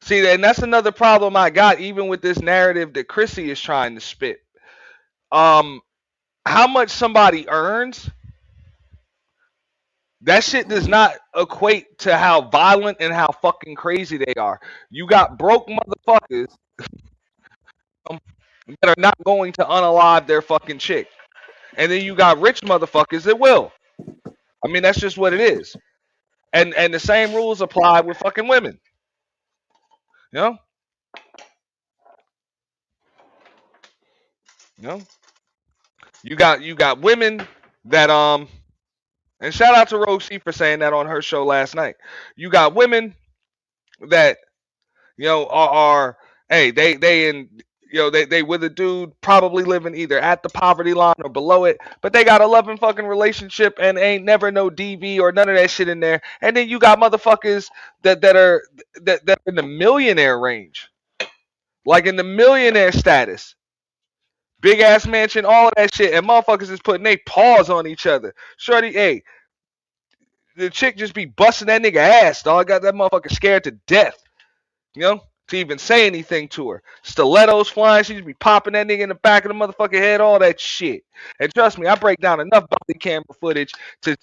See, and that's another problem I got even with this narrative that Chrissy is trying to spit. How much somebody earns, that shit does not equate to how violent and how fucking crazy they are. You got broke motherfuckers that are not going to unalive their fucking chick. And then you got rich motherfuckers that will. I mean, that's just what it is. And the same rules apply with fucking women. You know? You know? You got women that and shout out to Rosie for saying that on her show last night. You got women that are hey, they in they with a dude probably living either at the poverty line or below it, but they got a loving fucking relationship and ain't never no DV or none of that shit in there. And then you got motherfuckers that are in the millionaire range, like in the millionaire status, big ass mansion, all of that shit, and motherfuckers is putting their paws on each other. Shorty, hey, the chick just be busting that nigga ass, dog. Got that motherfucker scared to death. You know, to even say anything to her. Stilettos flying, she just be popping that nigga in the back of the motherfucking head, all that shit. And trust me, I break down enough body camera footage to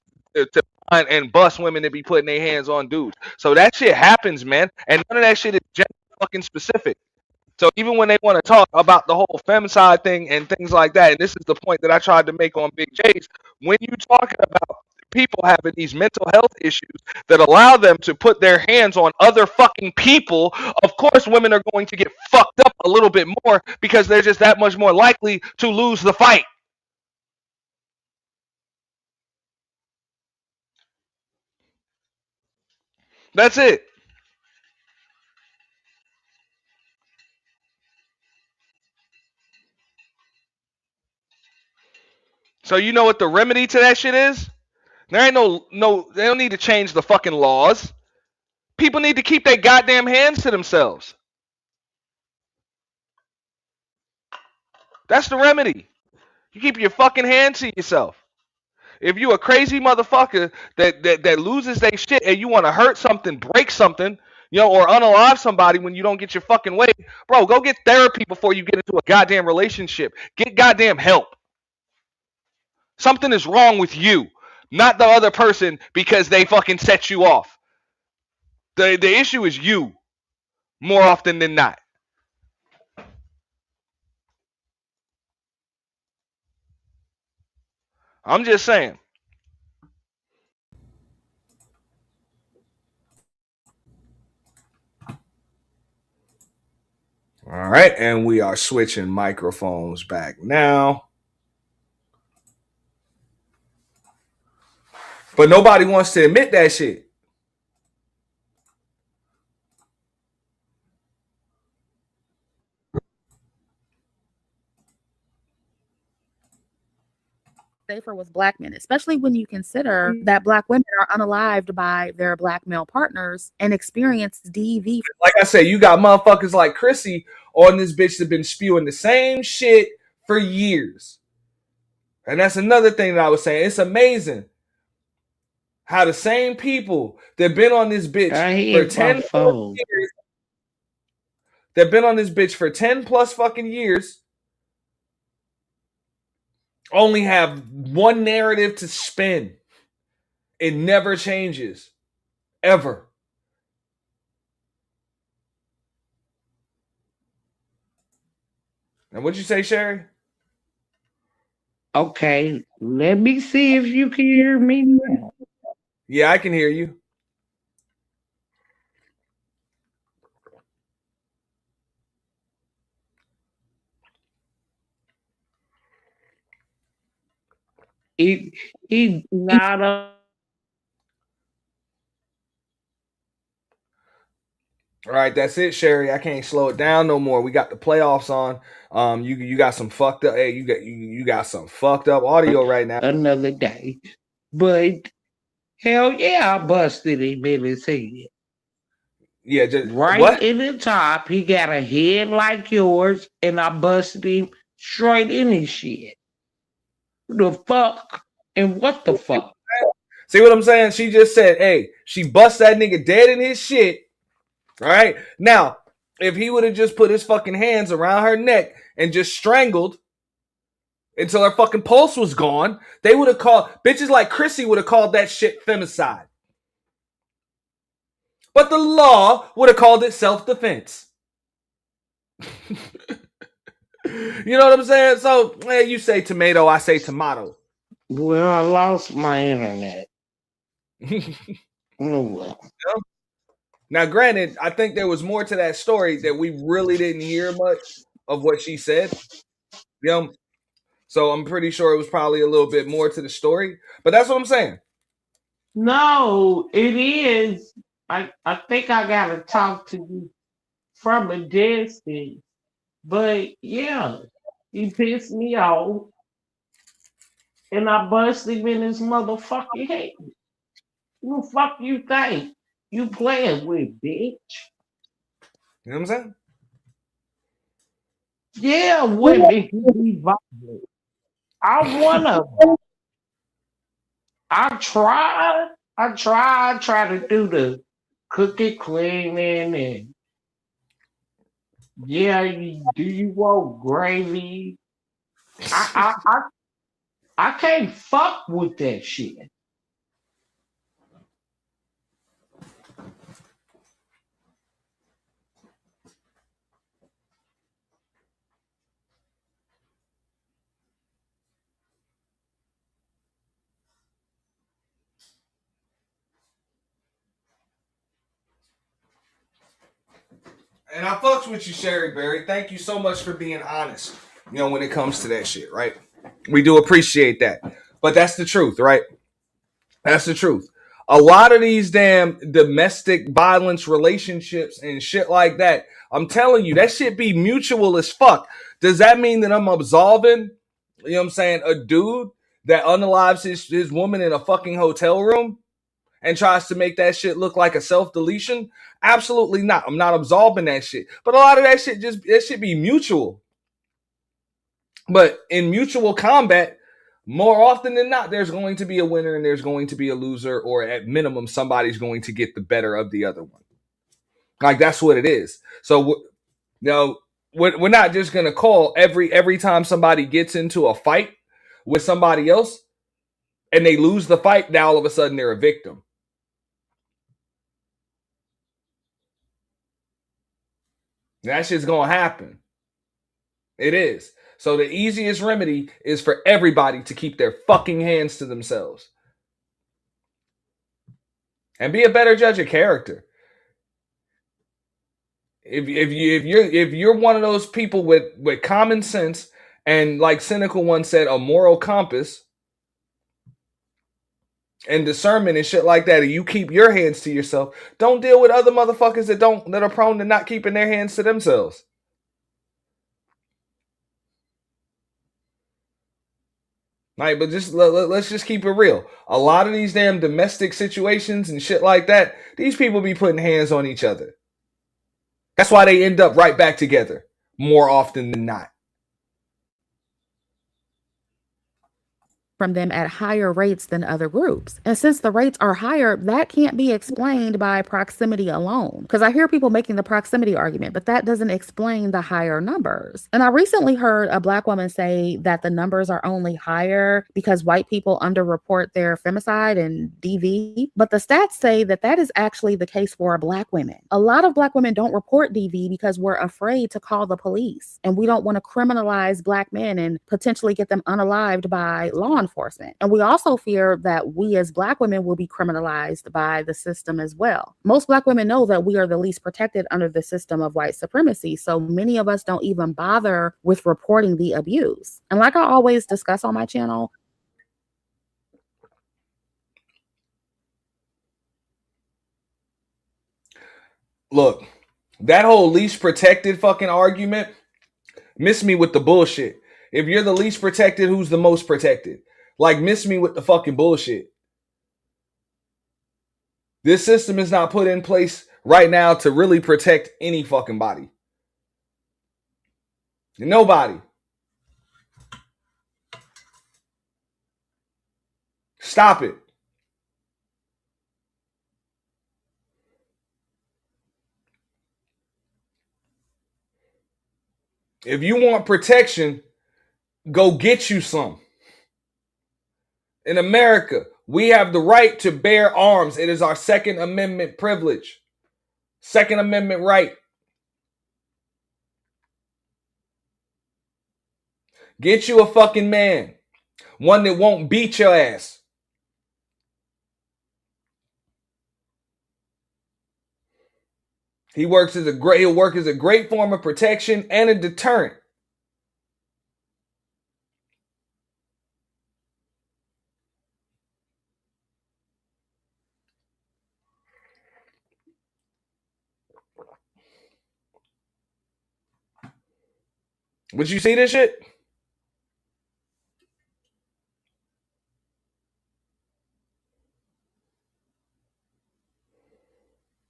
find and bust women that be putting their hands on dudes. So that shit happens, man. And none of that shit is gender fucking specific. So even when they want to talk about the whole femicide thing and things like that, and this is the point that I tried to make on Big J's, when you talking about people having these mental health issues that allow them to put their hands on other fucking people, of course women are going to get fucked up a little bit more because they're just that much more likely to lose the fight. That's it. So you know what the remedy to that shit is? There ain't no they don't need to change the fucking laws. People need to keep their goddamn hands to themselves. That's the remedy. You keep your fucking hands to yourself. If you a crazy motherfucker that loses their shit and you want to hurt something, break something, or unalive somebody when you don't get your fucking way, bro, go get therapy before you get into a goddamn relationship. Get goddamn help. Something is wrong with you, not the other person because they fucking set you off. The issue is you more often than not. I'm just saying. All right, and we are switching microphones back now. But nobody wants to admit that shit. Safer with black men, especially when you consider that black women are unalived by their black male partners and experience DV. Like I said, you got motherfuckers like Chrissy on this bitch that been spewing the same shit for years. And that's another thing that I was saying. It's amazing how the same people that been on this bitch for 10 plus years, that been on this bitch for 10 plus fucking years, only have one narrative to spin. It never changes. Ever. And what'd you say, Sherry? Okay, let me see if you can hear me now. Yeah, I can hear you. He's not a. All right, that's it, Sherry. I can't slow it down no more. We got the playoffs on. You got some fucked up. Hey, you got some fucked up audio right now. Another day, but hell yeah, I busted him in his head. Yeah, just right what? in the top. He got a head like yours, and I busted him straight in his shit. The fuck and what the fuck? See what I'm saying? She just said, "Hey, she bust that nigga dead in his shit." All right. Now, if he would have just put his fucking hands around her neck and just strangled until her fucking pulse was gone, they would have called bitches like Chrissy would have called that shit femicide. But the law would have called it self-defense. You know what I'm saying? So, you say tomato, I say tomato. Well, I lost my internet. Oh well. Now, granted, I think there was more to that story that we really didn't hear much of what she said. So I'm pretty sure it was probably a little bit more to the story. But that's what I'm saying. No, it is. I think I gotta talk to you from a distance. But yeah, he pissed me off. And I busted him in his motherfucking head. Who the fuck you think you playing with, bitch? You know what I'm saying? Yeah, women can be violent. I'm one of them. I try to do the cookie cleaning and yeah, do you want gravy? I can't fuck with that shit. And I fucks with you, Sherry Berry. Thank you so much for being honest, when it comes to that shit, right? We do appreciate that. But that's the truth, right? That's the truth. A lot of these damn domestic violence relationships and shit like that, I'm telling you, that shit be mutual as fuck. Does that mean that I'm absolving, a dude that unalives his woman in a fucking hotel room and tries to make that shit look like a self-deletion, absolutely not. I'm not absolving that shit. But a lot of that shit it should be mutual. But in mutual combat, more often than not, there's going to be a winner and there's going to be a loser, or at minimum, somebody's going to get the better of the other one. Like, that's what it is. So, we're not just going to call every time somebody gets into a fight with somebody else and they lose the fight, now all of a sudden they're a victim. That shit's going to happen. It is. So the easiest remedy is for everybody to keep their fucking hands to themselves. And be a better judge of character. If you're one of those people with common sense and, like Cynical once said, a moral compass and discernment and shit like that, and you keep your hands to yourself, don't deal with other motherfuckers that are prone to not keeping their hands to themselves. Like, but let's just keep it real. A lot of these damn domestic situations and shit like that, these people be putting hands on each other. That's why they end up right back together more often than not. From them at higher rates than other groups. And since the rates are higher, that can't be explained by proximity alone. Because I hear people making the proximity argument, but that doesn't explain the higher numbers. And I recently heard a Black woman say that the numbers are only higher because white people underreport their femicide and DV. But the stats say that that is actually the case for Black women. A lot of Black women don't report DV because we're afraid to call the police. And we don't want to criminalize Black men and potentially get them unalived by law enforcement. And we also fear that we as Black women will be criminalized by the system as well. Most Black women know that we are the least protected under the system of white supremacy. So many of us don't even bother with reporting the abuse. And like I always discuss on my channel, look, that whole least protected fucking argument, miss me with the bullshit. If you're the least protected, who's the most protected? Like, miss me with the fucking bullshit. This system is not put in place right now to really protect any fucking body. Nobody. Stop it. If you want protection, go get you some. In America, we have the right to bear arms. It is our Second Amendment privilege. Second Amendment right. Get you a fucking man. One that won't beat your ass. He'll work as a great form of protection and a deterrent. Would you see this shit?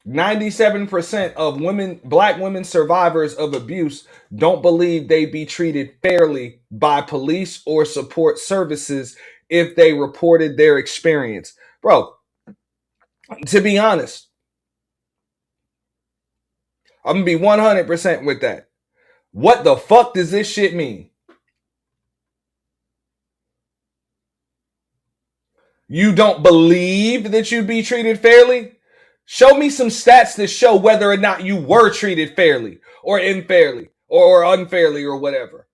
%97 of Black women survivors of abuse don't believe they be treated fairly by police or support services if they reported their experience. Bro, to be honest, I'm going to be 100% with that. What the fuck does this shit mean? You don't believe that you'd be treated fairly? Show me some stats to show whether or not you were treated fairly or unfairly or unfairly or whatever.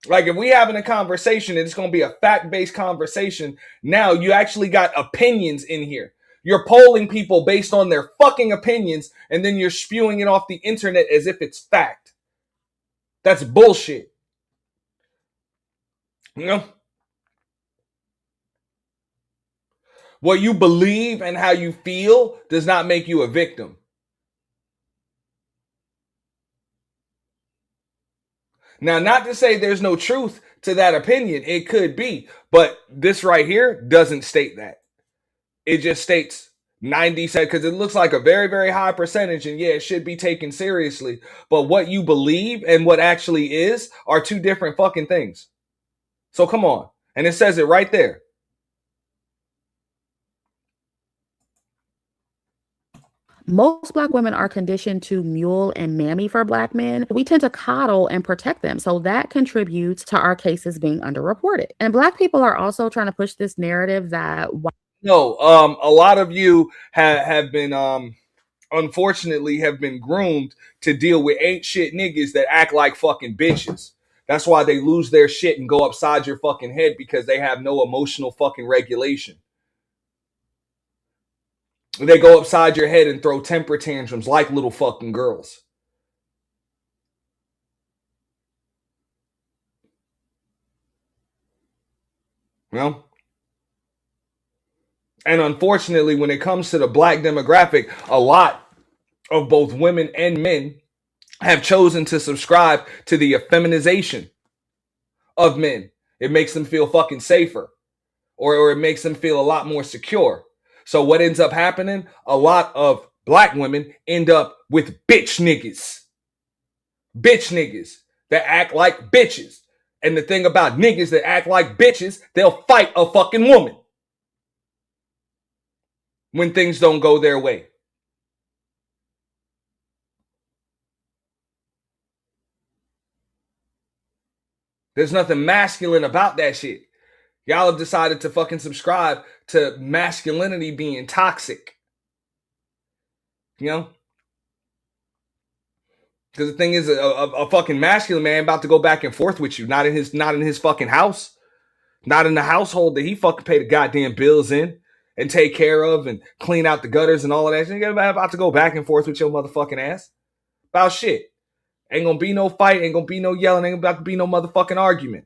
Like, if we having a conversation and it's going to be a fact-based conversation, now you actually got opinions in here. You're polling people based on their fucking opinions, and then you're spewing it off the internet as if it's fact. That's bullshit. You know? What you believe and how you feel does not make you a victim. Now, not to say there's no truth to that opinion. It could be. But this right here doesn't state that. It just states 90 seconds because it looks like a very, very high percentage, and yeah, it should be taken seriously. But what you believe and what actually is are two different fucking things. So come on. And it says it right there. Most Black women are conditioned to mule and mammy for Black men. We tend to coddle and protect them. So that contributes to our cases being underreported. And Black people are also trying to push this narrative that... No, a lot of you have been, unfortunately, have been groomed to deal with ain't shit niggas that act like fucking bitches. That's why they lose their shit and go upside your fucking head, because they have no emotional fucking regulation. They go upside your head and throw temper tantrums like little fucking girls. You know? And unfortunately, when it comes to the Black demographic, a lot of both women and men have chosen to subscribe to the effeminization of men. It makes them feel fucking safer, or it makes them feel a lot more secure. So what ends up happening? A lot of Black women end up with bitch niggas. Bitch niggas that act like bitches. And the thing about niggas that act like bitches, they'll fight a fucking woman when things don't go their way. There's nothing masculine about that shit. Y'all have decided to fucking subscribe to masculinity being toxic. You know? Because the thing is, a fucking masculine man about to go back and forth with you, not in his fucking house, not in the household that he fucking pay the goddamn bills in and take care of and clean out the gutters and all of that. You're about to go back and forth with your motherfucking ass about shit. Ain't gonna be no fight, ain't gonna be no yelling, ain't about to be no motherfucking argument.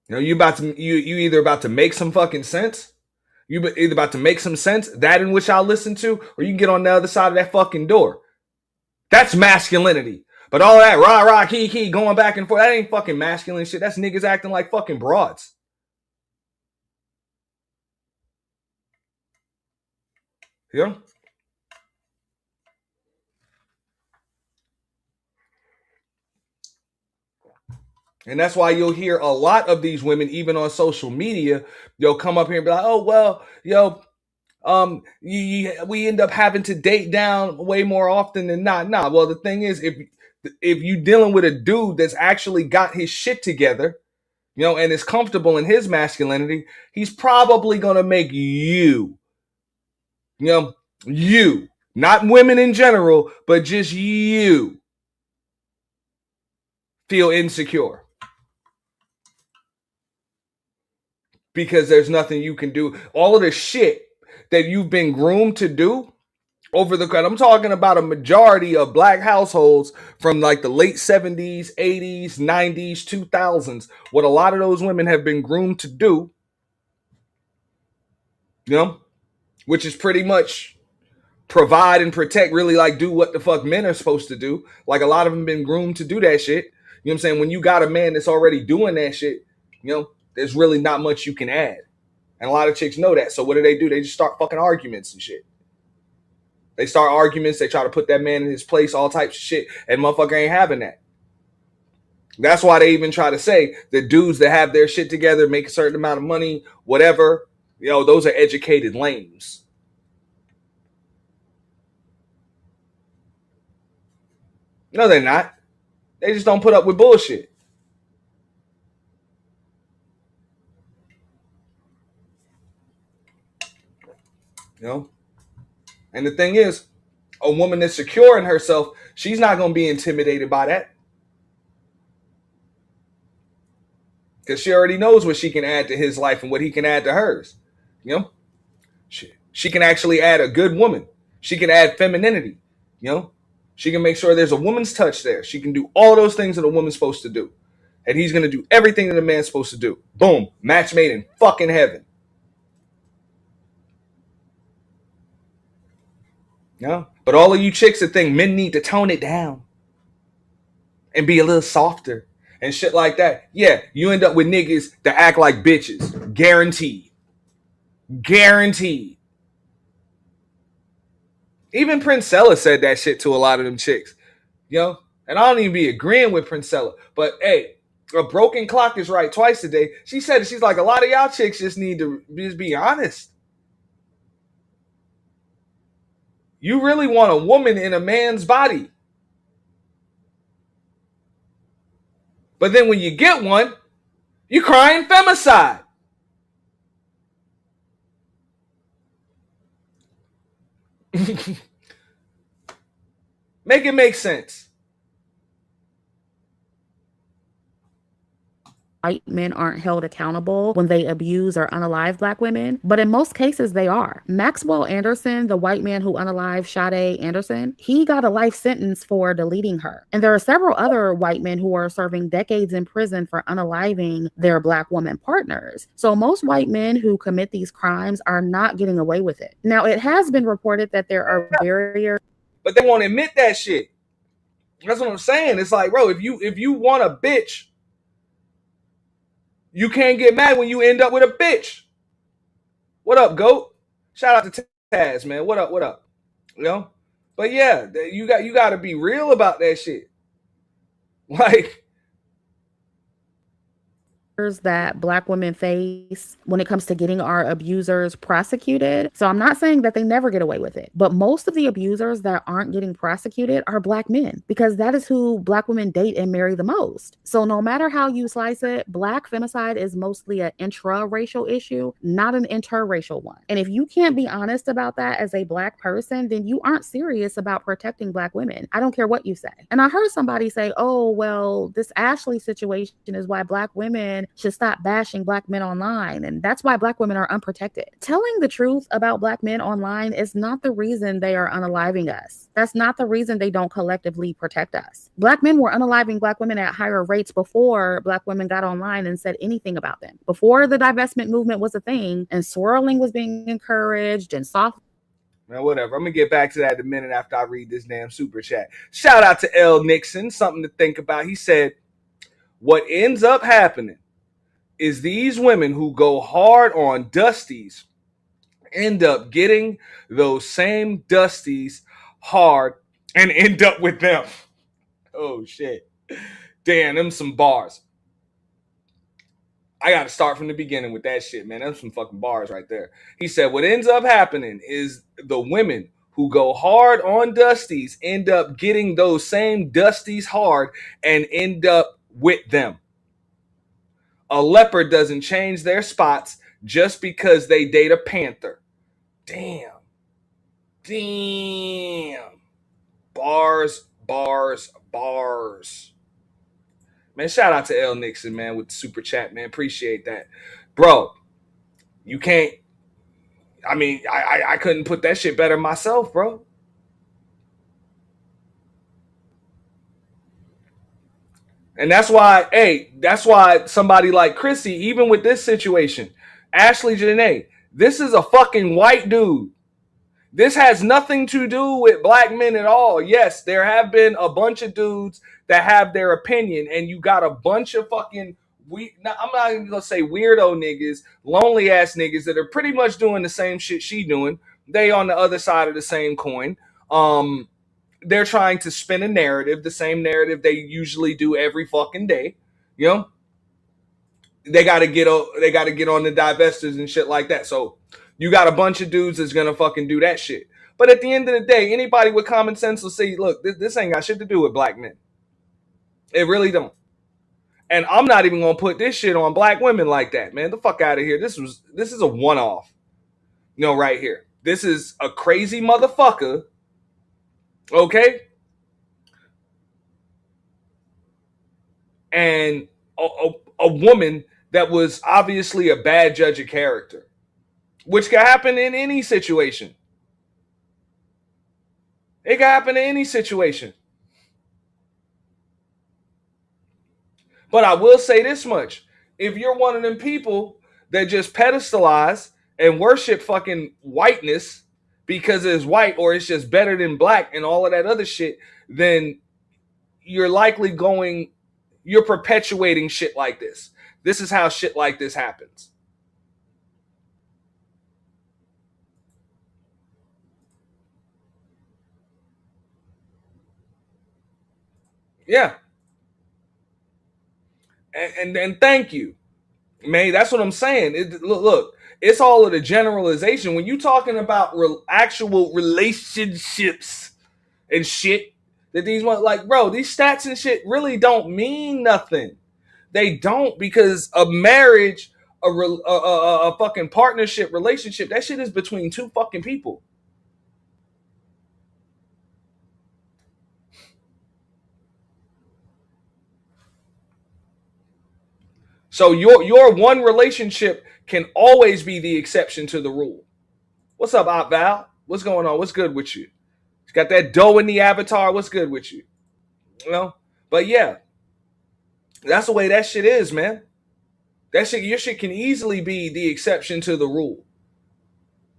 You know, you either about to make some fucking sense, you either about to make some sense, that in which I'll listen to, or you can get on the other side of that fucking door. That's masculinity. But all that rah key going back and forth, that ain't fucking masculine shit. That's niggas acting like fucking broads. Yeah. And that's why you'll hear a lot of these women, even on social media, they'll come up here and be like, oh, well, we end up having to date down way more often than not. Nah, well, the thing is, if you dealing with a dude that's actually got his shit together, you know, and is comfortable in his masculinity, he's probably going to make you, not women in general, but just you feel insecure. Because there's nothing you can do. All of the shit that you've been groomed to do over the... I'm talking about a majority of Black households from like the late 70s, 80s, 90s, 2000s. What a lot of those women have been groomed to do, you know, which is pretty much provide and protect, really like do what the fuck men are supposed to do. Like a lot of them been groomed to do that shit. You know what I'm saying? When you got a man that's already doing that shit, you know, there's really not much you can add. And a lot of chicks know that. So what do? They just start fucking arguments and shit. They start arguments. They try to put that man in his place, all types of shit. And motherfucker ain't having that. That's why they even try to say the dudes that have their shit together, make a certain amount of money, whatever, you know, those are educated lames. No, they're not. They just don't put up with bullshit. You know? And the thing is, a woman that's secure in herself, she's not going to be intimidated by that. Because she already knows what she can add to his life and what he can add to hers. You know? She can actually add a good woman. She can add femininity. You know? She can make sure there's a woman's touch there. She can do all those things that a woman's supposed to do. And he's going to do everything that a man's supposed to do. Boom. Match made in fucking heaven. You know? But all of you chicks that think men need to tone it down. and be a little softer and shit like that. Yeah, you end up with niggas that act like bitches. Guaranteed. Guaranteed. Even Princella said that shit to a lot of them chicks. You know? And I don't even be agreeing with Princella. But hey, a broken clock is right twice a day. She said it. She's like, a lot of y'all chicks just need to just be honest. You really want a woman in a man's body. But then when you get one, you crying femicide. Make it make sense. White men aren't held accountable when they abuse or unalive Black women, but in most cases they are. Maxwell Anderson, the white man who unalived Sade Anderson, he got a life sentence for deleting her. And there are several other white men who are serving decades in prison for unaliving their Black woman partners. So most white men who commit these crimes are not getting away with it. Now, it has been reported that there are barriers, but they won't admit that shit. That's what I'm saying. It's like, bro, if you want a bitch, you can't get mad when you end up with a bitch. What up, GOAT? Shout out to Taz, man. What up? What up? You know? But yeah, you got to be real about that shit. Like, that Black women face when it comes to getting our abusers prosecuted. So I'm not saying that they never get away with it, but most of the abusers that aren't getting prosecuted are Black men, because that is who Black women date and marry the most. So no matter how you slice it, Black femicide is mostly an intra-racial issue, not an interracial one. And if you can't be honest about that as a Black person, then you aren't serious about protecting Black women. I don't care what you say. And I heard somebody say, oh, well, this Ashlee situation is why Black women should stop bashing Black men online, and that's why Black women are unprotected. Telling the truth about Black men online is not the reason they are unaliving us. That's not the reason they don't collectively protect us. Black men were unaliving Black women at higher rates before Black women got online and said anything about them. Before the divestment movement was a thing and swirling was being encouraged and soft. Man, whatever. I'm going to get back to that in a minute after I read this damn super chat. Shout out to L. Nixon. Something to think about. He said, what ends up happening is these women who go hard on Dusties end up getting those same Dusties hard and end up with them. Oh, shit. Damn, them some bars. I got to start from the beginning with that shit, man. Them some fucking bars right there. He said what ends up happening is the women who go hard on Dusties end up getting those same Dusties hard and end up with them. A leopard doesn't change their spots just because they date a panther. Damn. Bars. Man, shout out to L. Nixon, man, with the super chat, man. Appreciate that. Bro, you can't. I mean, I couldn't put that shit better myself, bro. And that's why somebody like Chrissy, even with this situation, Ashlee Jenae, this is a fucking white dude. This has nothing to do with Black men at all. Yes, there have been a bunch of dudes that have their opinion, and you got a bunch of fucking, I'm not even going to say weirdo niggas, lonely ass niggas that are pretty much doing the same shit she doing. They on the other side of the same coin. They're trying to spin a narrative, the same narrative they usually do every fucking day. You know, they got to get on the divestors and shit like that. So you got a bunch of dudes that's gonna fucking do that shit. But at the end of the day, anybody with common sense will say, look, this ain't got shit to do with Black men. It really don't. And I'm not even gonna put this shit on Black women like that, man. The fuck out of here. This is a one-off. You know, right here. This is a crazy motherfucker. Okay? And a woman that was obviously a bad judge of character, which can happen in any situation. It can happen in any situation. But I will say this much. If you're one of them people that just pedestalize and worship fucking whiteness because it's white or it's just better than Black and all of that other shit, then you're likely you're perpetuating shit like this. This is how shit like this happens. Yeah. And thank you, May. That's what I'm saying. Look, it's all of the generalization. When you talking about actual relationships and shit, that these like, bro, these stats and shit really don't mean nothing. They don't, because a marriage, a fucking partnership, relationship, that shit is between two fucking people. So your one relationship can always be the exception to the rule. What's up, Op Val? What's going on? What's good with you? You got that dough in the avatar. What's good with you? You know? But yeah, that's the way that shit is, man. That shit, your shit can easily be the exception to the rule.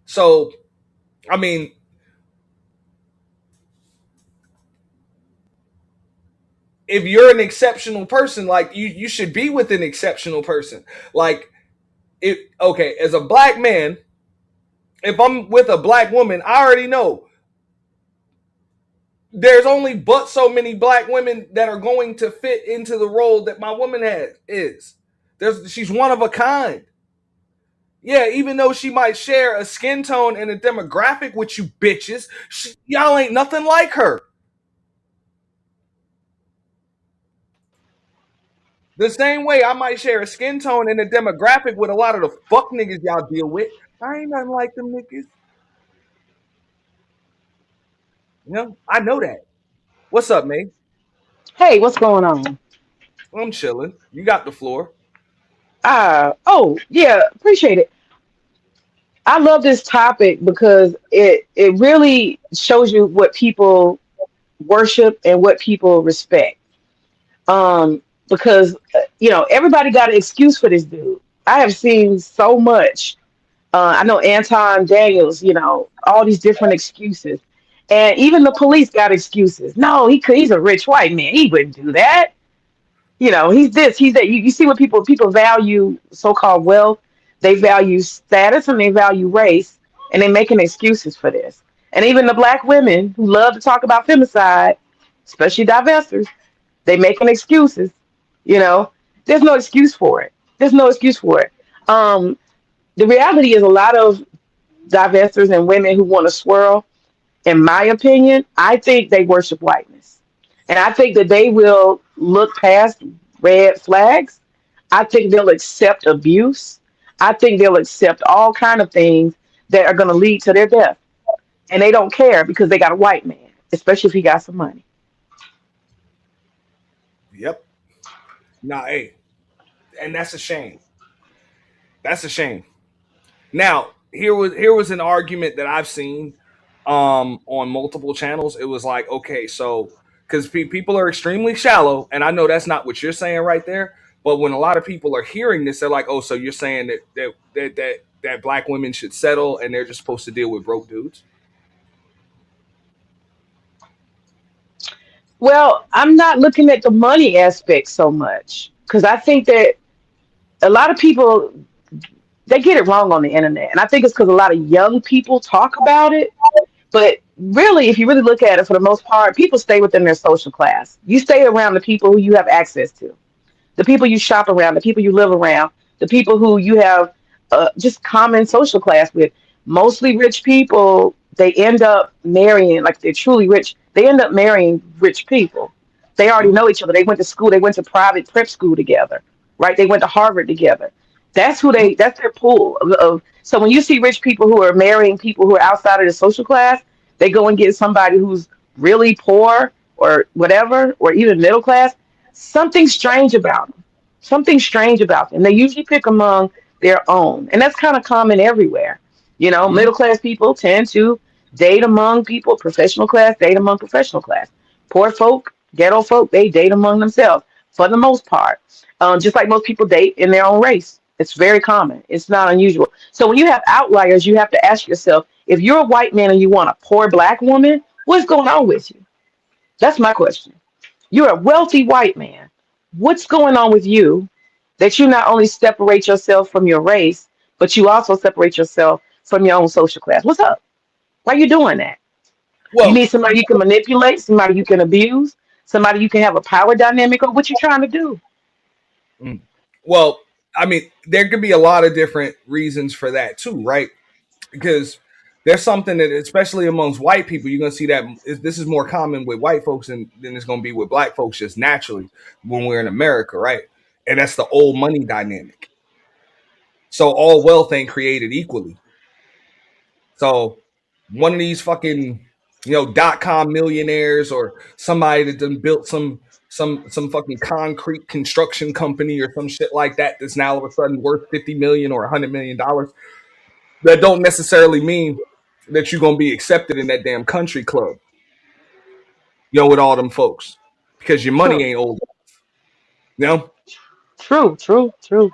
So, I mean, if you're an exceptional person, like you should be with an exceptional person. Like, okay, as a black man, if I'm with a black woman, I already know there's only but so many black women that are going to fit into the role that my woman she's one of a kind. Yeah, even though she might share a skin tone and a demographic with you bitches, y'all ain't nothing like her. The same way I might share a skin tone and a demographic with a lot of the fuck niggas y'all deal with. I ain't nothing like them niggas. You know, I know that. What's up, man? Hey, what's going on? I'm chilling. You got the floor. Oh, yeah, appreciate it. I love this topic because it really shows you what people worship and what people respect. Because everybody got an excuse for this dude. I have seen so much. I know Anton Daniels, all these different excuses. And even the police got excuses. No, he's a rich white man. He wouldn't do that. He's this, he's that. You see what people value so-called wealth, they value status and they value race, and they're making excuses for this. And even the black women who love to talk about femicide, especially divestors, they making excuses. There's no excuse for it. There's no excuse for it. The reality is a lot of divestors and women who want to swirl, in my opinion, I think they worship whiteness. And I think that they will look past red flags. I think they'll accept abuse. I think they'll accept all kind of things that are going to lead to their death. And they don't care because they got a white man, especially if he got some money. Yep. Nah, hey. And that's a shame. That's a shame. Now, here was an argument that I've seen on multiple channels. It was like, okay, so because people are extremely shallow, and I know that's not what you're saying right there. But when a lot of people are hearing this, they're like, oh, so you're saying that black women should settle and they're just supposed to deal with broke dudes? Well, I'm not looking at the money aspect so much because I think that a lot of people, they get it wrong on the internet. And I think it's because a lot of young people talk about it. But really, if you really look at it, for the most part, people stay within their social class. You stay around the people who you have access to, the people you shop around, the people you live around, the people who you have just common social class with. Mostly rich people, they end up marrying, like they're truly rich, they end up marrying rich people. They already know each other. They went to school, they went to private prep school together, right? They went to Harvard together. That's their pool of. So when you see rich people who are marrying people who are outside of the social class, they go and get somebody who's really poor or whatever, or even middle class. Something strange about them. Something strange about them. They usually pick among their own, and that's kind of common everywhere. Middle class people tend to date among people. Professional class date among professional class. Poor folk, ghetto folk, they date among themselves for the most part. Just like most people date in their own race. It's very common. It's not unusual. So when you have outliers, you have to ask yourself, if you're a white man and you want a poor black woman, what's going on with you? That's my question. You're a wealthy white man. What's going on with you that you not only separate yourself from your race, but you also separate yourself from your own social class? What's up? Why are you doing that? You Well, need somebody you can manipulate, somebody you can abuse, somebody you can have a power dynamic, or what you trying to do? mm, well, I mean, there could be a lot of different reasons for that too, right? Because there's something that, especially amongst white people, you're gonna see that this is more common with white folks than it's gonna be with black folks just naturally when we're in America, right? And that's the old money dynamic. So all wealth ain't created equally. So one of these fucking .com millionaires or somebody that done built some fucking concrete construction company or some shit like that that's now all of a sudden worth 50 million or $100 million. That don't necessarily mean that you're gonna be accepted in that damn country club, with all them folks, because your money True, ain't old, you know. true, true, true.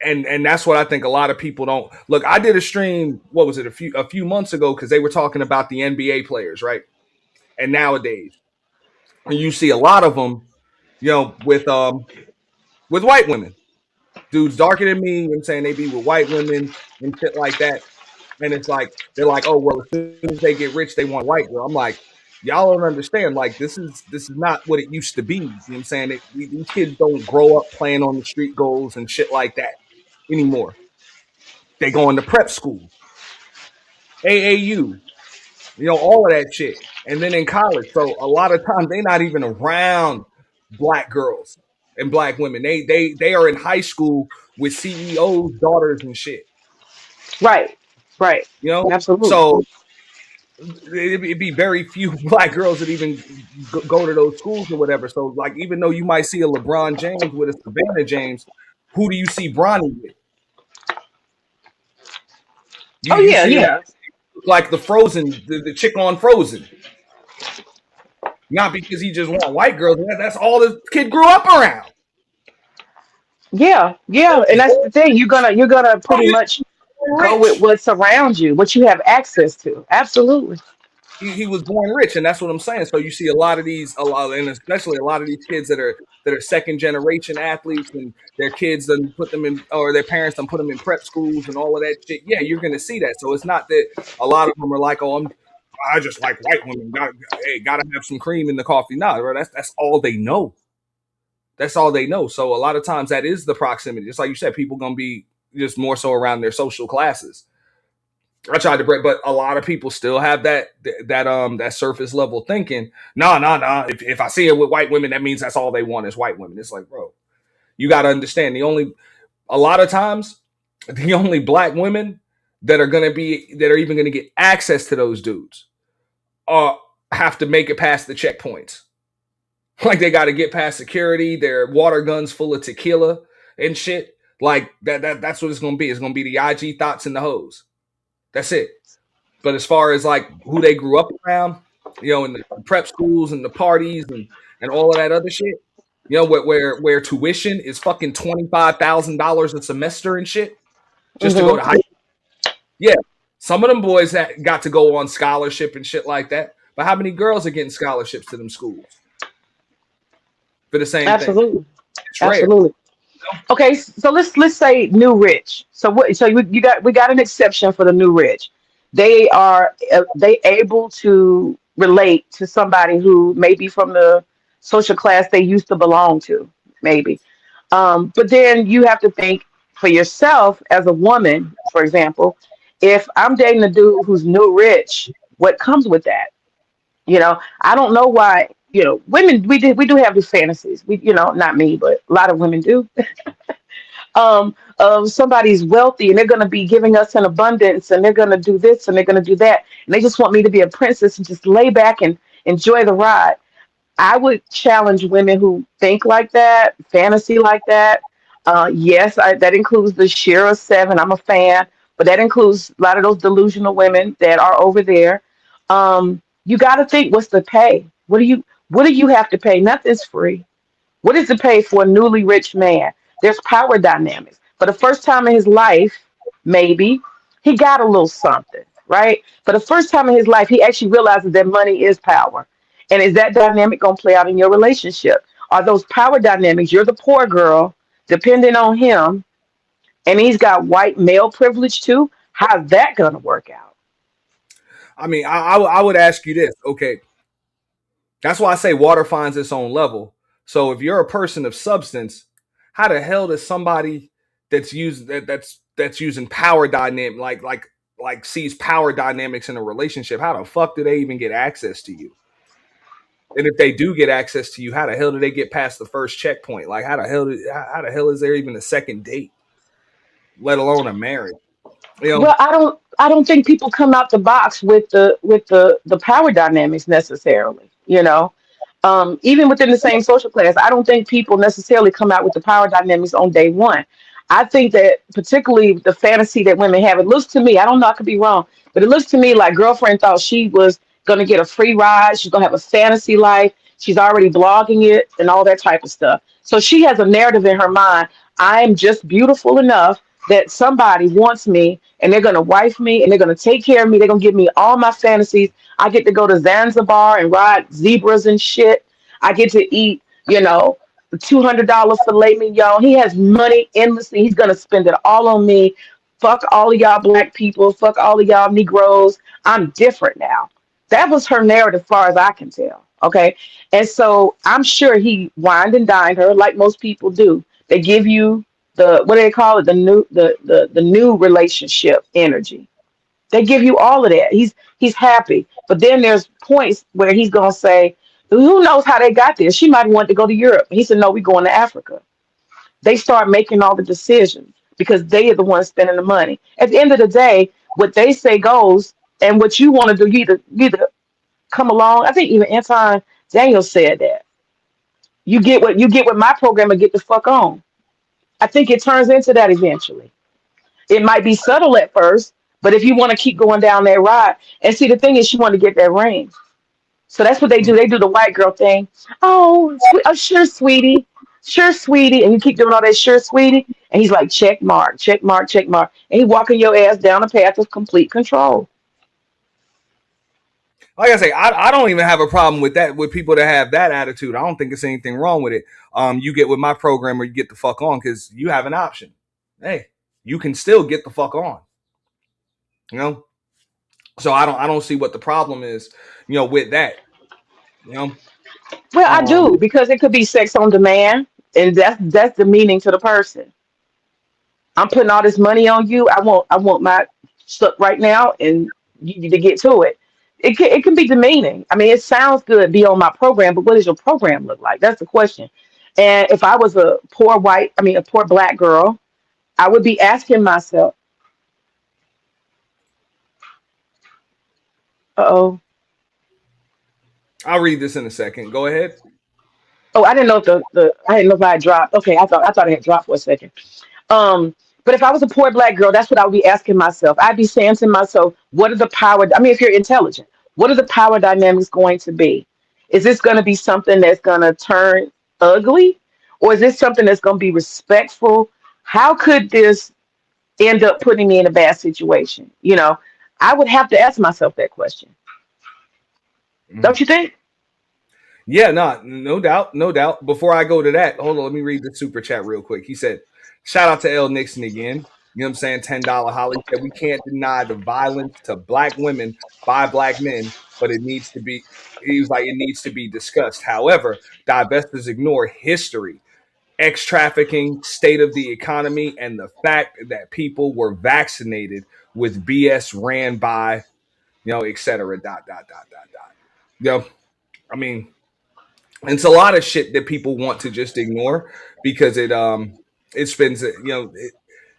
And that's what I think a lot of people don't look. I did a stream, what was it, a few months ago, because they were talking about the NBA players, right? And nowadays, you see a lot of them, with white women, dudes darker than me. You know what I'm saying, they be with white women and shit like that. And it's like they're like, oh well, as soon as they get rich, they want a white girl. I'm like, y'all don't understand. Like this is not what it used to be. You know what I'm saying? These kids don't grow up playing on the street goals and shit like that anymore. They go into prep school, AAU, all of that shit. And then in college. So a lot of times they're not even around black girls and black women. They are in high school with CEOs, daughters and shit. Right, right. Absolutely. So it'd be very few black girls that even go to those schools or whatever. So like, even though you might see a LeBron James with a Savannah James, who do you see Bronny with? Oh You yeah, see him yeah. like the Frozen, the chick on Frozen. Not because he just want white girls. That's all the kid grew up around. Yeah, yeah, and that's the thing. You're gonna Oh, pretty he's much go with rich. what's around you, what you have access to. Absolutely. He was born rich, and that's what I'm saying. So you see a lot of these, and especially a lot of these kids that are second generation athletes, and their kids then put them in, or their parents then put them in prep schools and all of that shit. Yeah, you're gonna see that. So it's not that a lot of them are like, oh, I just like white women. Gotta have some cream in the coffee. No, bro, that's all they know. That's all they know. So a lot of times that is the proximity. Just like you said, people gonna be just more so around their social classes. I tried to break, but a lot of people still have that surface level thinking. No, no, no. If I see it with white women, that means that's all they want is white women. It's like, bro, you got to understand. A lot of times, the only black women that are even gonna get access to those dudes, have to make it past the checkpoints. Like they got to get past security. Their water guns full of tequila and shit. Like that's what it's gonna be. It's gonna be the IG thoughts and the hoes. That's it. But as far as like who they grew up around, in the prep schools and the parties and all of that other shit, where tuition is fucking $25,000 a semester and shit just to go Hmm. to high school. Yeah, some of them boys that got to go on scholarship and shit like that. But how many girls are getting scholarships to them schools for the same thing? Absolutely, It's rare. absolutely. Okay, so let's say new rich. So what? So we got an exception for the new rich. They able to relate to somebody who may be from the social class they used to belong to, maybe. But then you have to think for yourself as a woman, for example, if I'm dating a dude who's new rich, what comes with that? I don't know why. Women we do have these fantasies. Not me, but a lot of women do. Somebody's wealthy and they're going to be giving us an abundance and they're going to do this and they're going to do that and they just want me to be a princess and just lay back and enjoy the ride. I would challenge women who think like that, fantasy like that. Yes, that includes the Shira Seven. I'm a fan, but that includes a lot of those delusional women that are over there. You got to think, what's the pay? What do you have to pay? Nothing's free. What is the pay for a newly rich man? There's power dynamics. For the first time in his life, maybe he got a little something, right? For the first time in his life, he actually realizes that money is power. And is that dynamic going to play out in your relationship? Are those power dynamics? You're the poor girl, depending on him, and he's got white male privilege too. How's that going to work out? I mean, I would ask you this. Okay, that's why I say water finds its own level. So if you're a person of substance, how the hell does somebody that's using power dynamic like sees power dynamics in a relationship? How the fuck do they even get access to you? And if they do get access to you, how the hell do they get past the first checkpoint? Like how the hell is there even a second date, let alone a marriage? You know, Well, I don't think people come out the box with the power dynamics necessarily. Even within the same social class, I don't think people necessarily come out with the power dynamics on day one. I think that particularly the fantasy that women have, it looks to me, I don't know, I could be wrong, but it looks to me like girlfriend thought she was going to get a free ride. She's going to have a fantasy life. She's already blogging it and all that type of stuff. So she has a narrative in her mind. I'm just beautiful enough that somebody wants me and they're going to wife me and they're going to take care of me. They're going to give me all my fantasies. I get to go to Zanzibar and ride zebras and shit. I get to eat, the $200 filet mignon. He has money endlessly. He's going to spend it all on me. Fuck all of y'all black people. Fuck all of y'all Negroes. I'm different now. That was her narrative, as far as I can tell. Okay. And so I'm sure he wined and dined her like most people do. They give you what do they call it? The new relationship energy. They give you all of that. He's happy. But then there's points where he's gonna say, who knows how they got there? She might want to go to Europe. He said, no, we're going to Africa. They start making all the decisions because they are the ones spending the money. At the end of the day, what they say goes, and what you want to do, you either come along. I think even Anton Daniel said that. You get what my program and get the fuck on. I think it turns into that eventually. It might be subtle at first, but if you want to keep going down that ride, and see, the thing is, she wanted to get that ring. So that's what they do. They do the white girl thing. Oh, sure, sweetie. Sure, sweetie. And you keep doing all that, sure, sweetie. And he's like, check mark, check mark, check mark. And he walking your ass down the path of complete control. like I say, I don't even have a problem with that, with people that have that attitude. I don't think there's anything wrong with it. You get with my program or you get the fuck on because you have an option. Hey, you can still get the fuck on. You know? So I don't see what the problem is, with that. You know? Well, I do, because it could be sex on demand, and that's the meaning to the person. I'm putting all this money on you. I want my stuff right now, and you need to get to it. It can be demeaning. I mean, it sounds good, be on my program, but what does your program look like? That's the question. And if I was a poor black girl, I would be asking myself, oh, I'll read this in a second. Go ahead. oh, I didn't know if I didn't know if I had dropped. Okay, I thought it had dropped for a second. Um, but if I was a poor black girl, that's what I would be asking myself. I'd be saying to myself, what are the power? I mean, if you're intelligent, what are the power dynamics going to be? Is this going to be something that's going to turn ugly? Or is this something that's going to be respectful? How could this end up putting me in a bad situation? I would have to ask myself that question. Don't you think? Yeah, no doubt, no doubt. Before I go to that, hold on, let me read the super chat real quick. He said, shout out to L. Nixon again. You know what I'm saying? $10 Holly said, we can't deny the violence to black women by black men, but it needs to be, he was like, it needs to be discussed. However, divestors ignore history, ex trafficking, state of the economy, and the fact that people were vaccinated with BS ran by, et cetera, dot, dot, dot, dot, dot. I mean, it's a lot of shit that people want to just ignore because it spins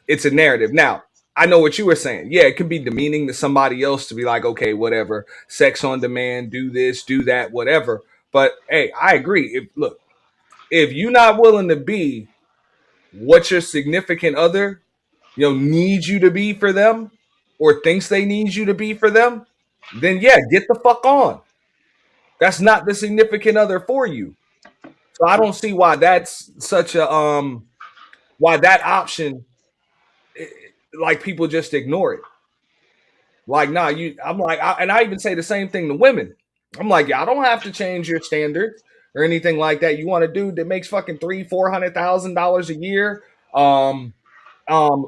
it's a narrative. Now, I know what you were saying. Yeah, it could be demeaning to somebody else to be like, okay, whatever, sex on demand, do this, do that, whatever. But hey, I agree. If you're not willing to be what your significant other, needs you to be for them or thinks they need you to be for them, then yeah, get the fuck on. That's not the significant other for you. So I don't see why that's such a why that option, like people just ignore it. Like, nah, I'm like, and I even say the same thing to women. I'm like, I don't have to change your standards or anything like that. You want a dude that makes fucking $300,000-$400,000 a year,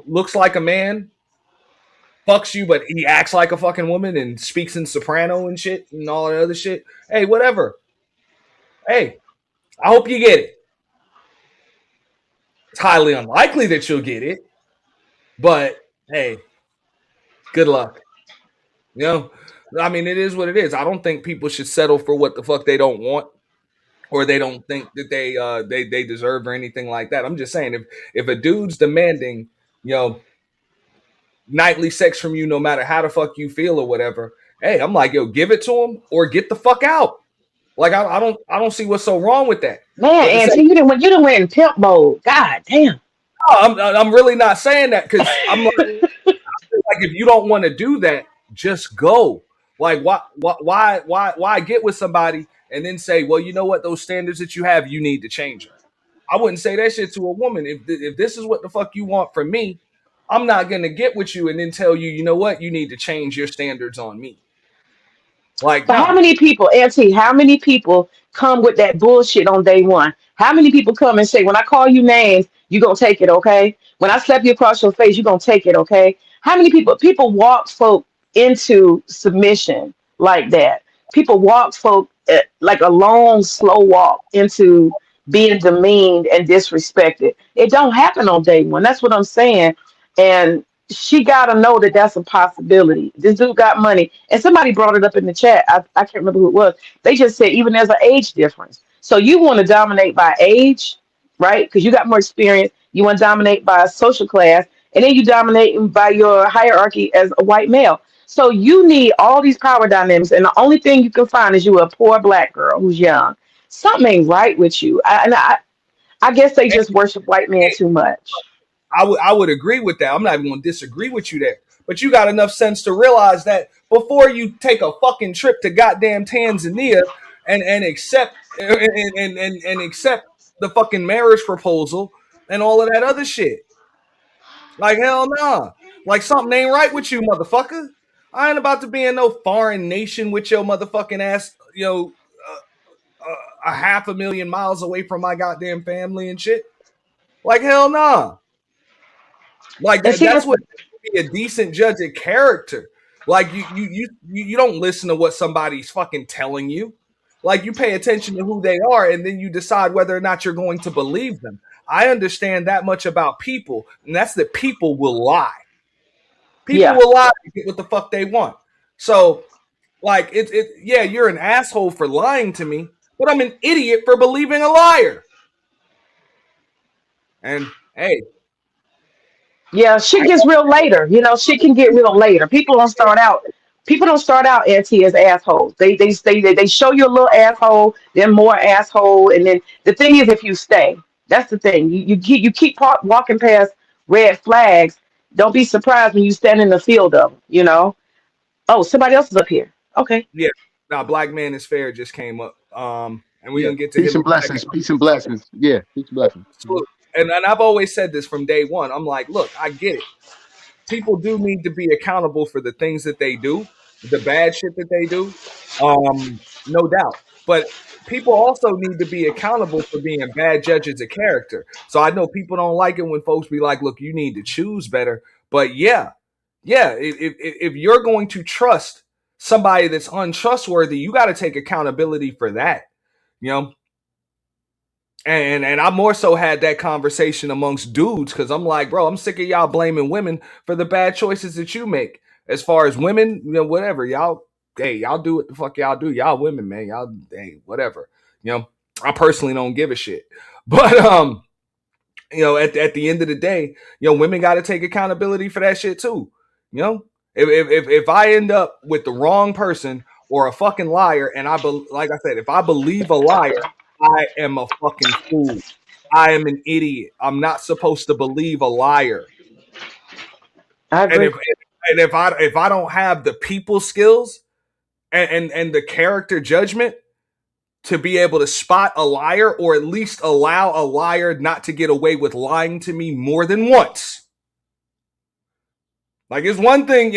looks like a man, fucks you, but he acts like a fucking woman and speaks in soprano and shit and all that other shit. Hey, whatever. Hey, I hope you get it. It's highly unlikely that you'll get it, but hey, good luck. You know, I mean, it is what it is. I don't think people should settle for what the fuck they don't want or they don't think that they deserve or anything like that. I'm just saying, if a dude's demanding, nightly sex from you, no matter how the fuck you feel or whatever, hey, I'm like, yo, give it to him or get the fuck out. Like, I don't see what's so wrong with that. Man, But Auntie, you done went in pimp mode. God damn. I'm really not saying that because I'm like if you don't want to do that, just go. Like why get with somebody and then say, well, you know what, those standards that you have, you need to change them. I wouldn't say that shit to a woman. If this is what the fuck you want from me, I'm not gonna get with you and then tell you, you know what, you need to change your standards on me. Like, But how nah. many people, Auntie, how many people come with that bullshit on day one? How many people come and say, when I call you names, you going to take it, okay? When I slap you across your face, you going to take it, okay? How many people walk folk into submission like that? People walk folk like a long, slow walk into being demeaned and disrespected. It don't happen on day one. That's what I'm saying. And she got to know that that's a possibility. This dude got money. And somebody brought it up in the chat. I can't remember who it was. They just said even there's an age difference. So you want to dominate by age, right? Because you got more experience. You want to dominate by social class. And then you dominate by your hierarchy as a white male. So you need all these power dynamics. And the only thing you can find is you a poor black girl who's young. Something ain't right with you. I guess they just worship white men too much. I would agree with that. I'm not even going to disagree with you there. But you got enough sense to realize that before you take a fucking trip to goddamn Tanzania and accept and accept the fucking marriage proposal and all of that other shit. Like, hell nah. Like, something ain't right with you, motherfucker. I ain't about to be in no foreign nation with your motherfucking ass, a 500,000 miles away from my goddamn family and shit. Like, hell nah. Like And see, that's what be a decent judge of character. Like you don't listen to what somebody's fucking telling you. Like, you pay attention to who they are and then you decide whether or not you're going to believe them. I understand that much about people, and that's that people will lie. People yeah. will lie to get what the fuck they want. So, like, yeah, you're an asshole for lying to me, but I'm an idiot for believing a liar. And hey, Yeah, shit gets real later. Shit can get real later. People don't start out, Auntie, as assholes. They show you a little asshole, then more asshole, and then the thing is, if you stay, that's the thing. You keep walking past red flags. Don't be surprised when you stand in the field of them. Oh, somebody else is up here. Okay. yeah. Now, Black Man is Fair just came up. And we're Yeah. gonna get to Peace him and in a second. blessings. Peace and blessings. Yeah. Peace and blessings. Absolutely. And I've always said this from day one. I'm like, look, I get it. People do need to be accountable for the things that they do, the bad shit that they do. No doubt. But people also need to be accountable for being bad judges of character. So I know people don't like it when folks be like, look, you need to choose better. But yeah, if you're going to trust somebody that's untrustworthy, you got to take accountability for that. You know, and I more so had that conversation amongst dudes because I'm like, bro, I'm sick of y'all blaming women for the bad choices that you make. As far as women, whatever, y'all, hey, y'all do what the fuck y'all do. Y'all women, man, y'all, hey, whatever. I personally don't give a shit. But at the end of the day, women got to take accountability for that shit too. If I end up with the wrong person or a fucking liar, and like I said, if I believe a liar, I am a fucking fool. I am an idiot. I'm not supposed to believe a liar. I And agree. if I don't have the people skills and the character judgment to be able to spot a liar or at least allow a liar not to get away with lying to me more than once. Like, it's one thing,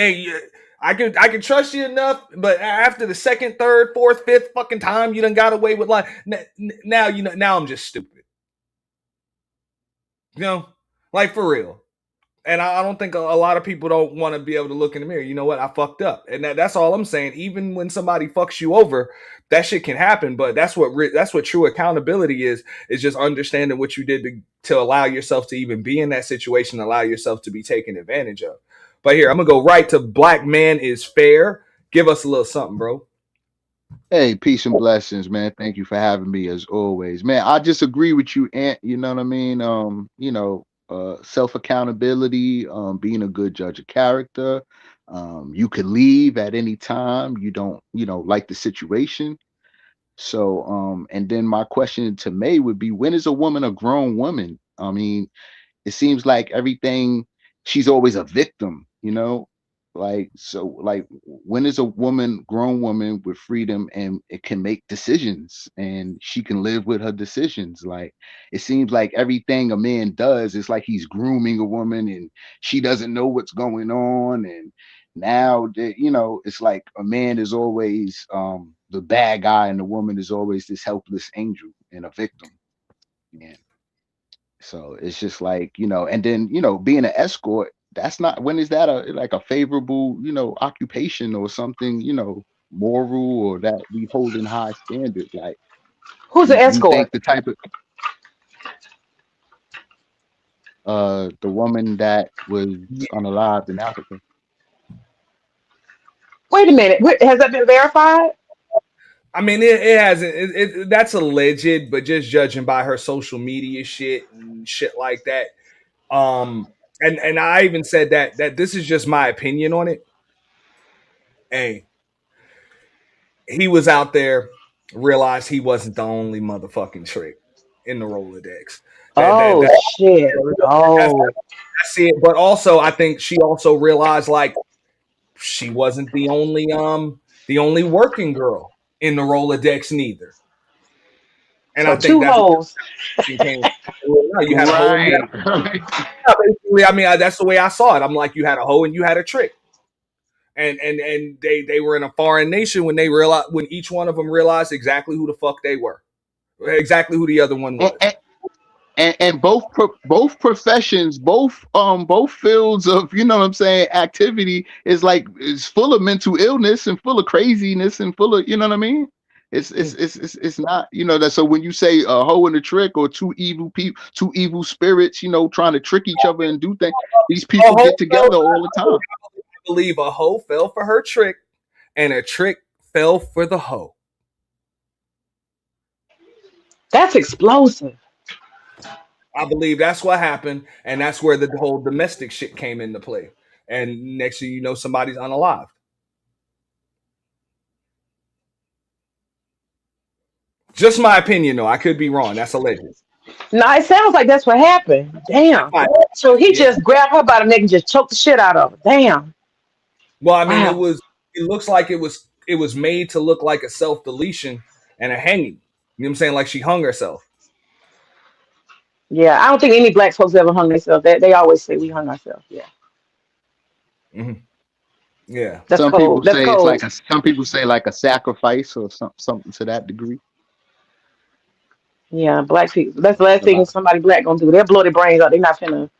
I can trust you enough, but after the second, third, fourth, fifth fucking time you done got away with like now now I'm just stupid. You know, like for real. And I don't think a lot of people don't want to be able to look in the mirror. You know what? I fucked up, and that's all I'm saying. Even when somebody fucks you over, that shit can happen. But that's what true accountability is just understanding what you did to allow yourself to even be in that situation, allow yourself to be taken advantage of. But here, I'm gonna go right to Black Man is Fair. Give us a little something, bro. Hey, peace and blessings, man. Thank you for having me as always. Man, I just agree with you, Ant. You know what I mean? Self accountability, being a good judge of character. You could leave at any time. You don't, like the situation. So, and then my question to May would be, when is a woman a grown woman? I mean, it seems like everything, she's always a victim, like when is a grown woman with freedom and it can make decisions and she can live with her decisions? Like, it seems like everything a man does is like he's grooming a woman and she doesn't know what's going on. And now that, it's like a man is always the bad guy and the woman is always this helpless angel and a victim. And so it's just like, and then, being an escort, that's not, when is that a favorable, occupation or something, moral, or that we hold in high standard? Like, Who's an you think escort? the type of the woman that was unalived in Africa. Wait a minute. Has that been verified? I mean, it hasn't. That's alleged, but just judging by her social media shit and shit like that. And I even said that this is just my opinion on it. Hey, he was out there, realized he wasn't the only motherfucking trick in the Rolodex. Oh shit! Oh, I see it, but also I think she also realized like she wasn't the only working girl in the Rolodex neither. And so I think two that's hoes. you had a hoe and you had basically, I mean, that's the way I saw it. I'm like, you had a hoe and you had a trick. And they were in a foreign nation when each one of them realized exactly who the fuck they were, exactly who the other one was. And both professions, both fields of, activity is full of mental illness and full of craziness and full of, it's not, that. So when you say a hoe and a trick, or two evil people, two evil spirits, trying to trick each other and do things, these people get together all the time. I believe a hoe fell for her trick and a trick fell for the hoe. That's explosive. I believe that's what happened, and that's where the whole domestic shit came into play. And next thing you know, somebody's unalived. Just my opinion, though. I could be wrong. That's alleged. No, it sounds like that's what happened. Damn. So he just grabbed her by the neck and just choked the shit out of her. Damn. Well, I mean, Wow. it looks like it was made to look like a self-deletion and a hanging. You know what I'm saying? Like she hung herself. Yeah, I don't think any black folks ever hung themselves. They always say we hung ourselves. Yeah. Mm-hmm. Yeah. That's some cold. people That's say cold. some people say like a sacrifice or something to that degree. Yeah, black people. That's the last A thing lot. somebody black gonna do. They'll blow their brains out. They're not finna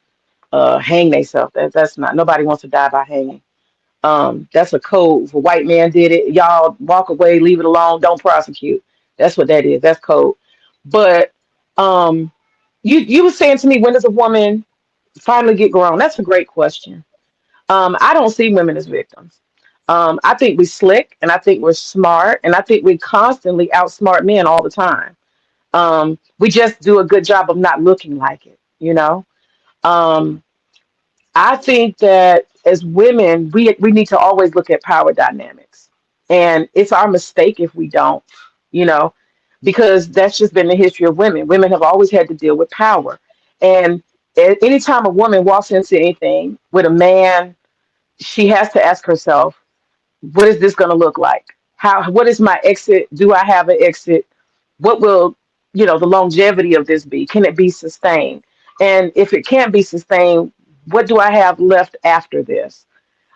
hang themselves. That's not, nobody wants to die by hanging. That's a code. If a white man did it, y'all walk away, leave it alone, don't prosecute. That's what that is. That's code. But um you were saying to me, when does a woman finally get grown? That's a great question. I don't see women as victims. I think we slick, and I think we're smart, and I think we constantly outsmart men all the time. We just do a good job of not looking like it, Um, I think that as women, we need to always look at power dynamics. And it's our mistake if we don't, you know, because that's just been the history of women. Women have always had to deal with power. And anytime a woman walks into anything with a man, she has to ask herself, what is this going to look like? What is my exit? Do I have an exit? What will, the longevity of this be? Can it be sustained? And if it can't be sustained, what do I have left after this?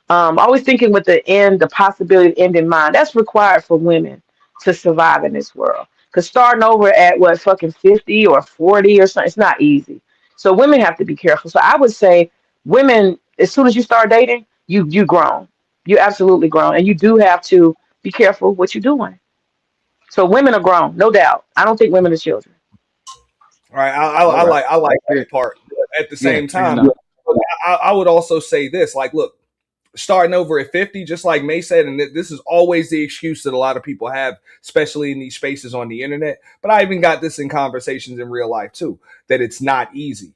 Always thinking with the possibility of the end in mind. That's required for women to survive in this world. Because starting over at what, fucking 50 or 40 or something, it's not easy. So women have to be careful. So I would say women, as soon as you start dating, you grown. You absolutely grown. And you do have to be careful what you're doing. So women are grown, no doubt. I don't think women are children. All right, All right. I like That's that it. part. But at the Yeah, same fair time, enough. I would also say this: like, look, starting over at 50, just like May said, and this is always the excuse that a lot of people have, especially in these spaces on the internet. But I even got this in conversations in real life too, that it's not easy.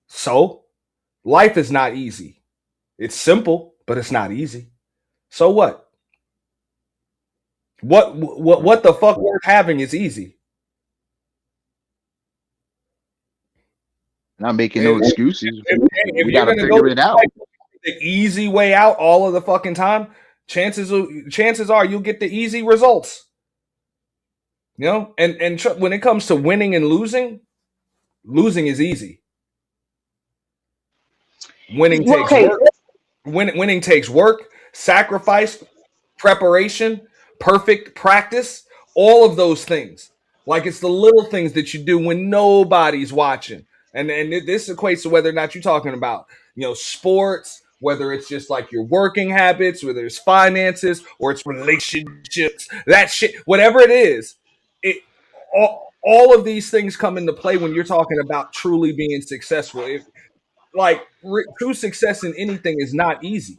So life is not easy. It's simple, but it's not easy. So what? What the fuck worth having is easy. Not making no excuses. If We you're got to gonna go figure it out. like, the easy way out all of the fucking time, chances are you'll get the easy results. You know, and when it comes to winning and losing, losing is easy. Winning takes Okay. work. Winning takes work, sacrifice, preparation, perfect practice, all of those things. Like it's the little things that you do when nobody's watching. And this equates to whether or not you're talking about, sports, whether it's just like your working habits, whether it's finances or it's relationships, that shit, whatever it is, it all of these things come into play when you're talking about truly being successful. True success in anything is not easy.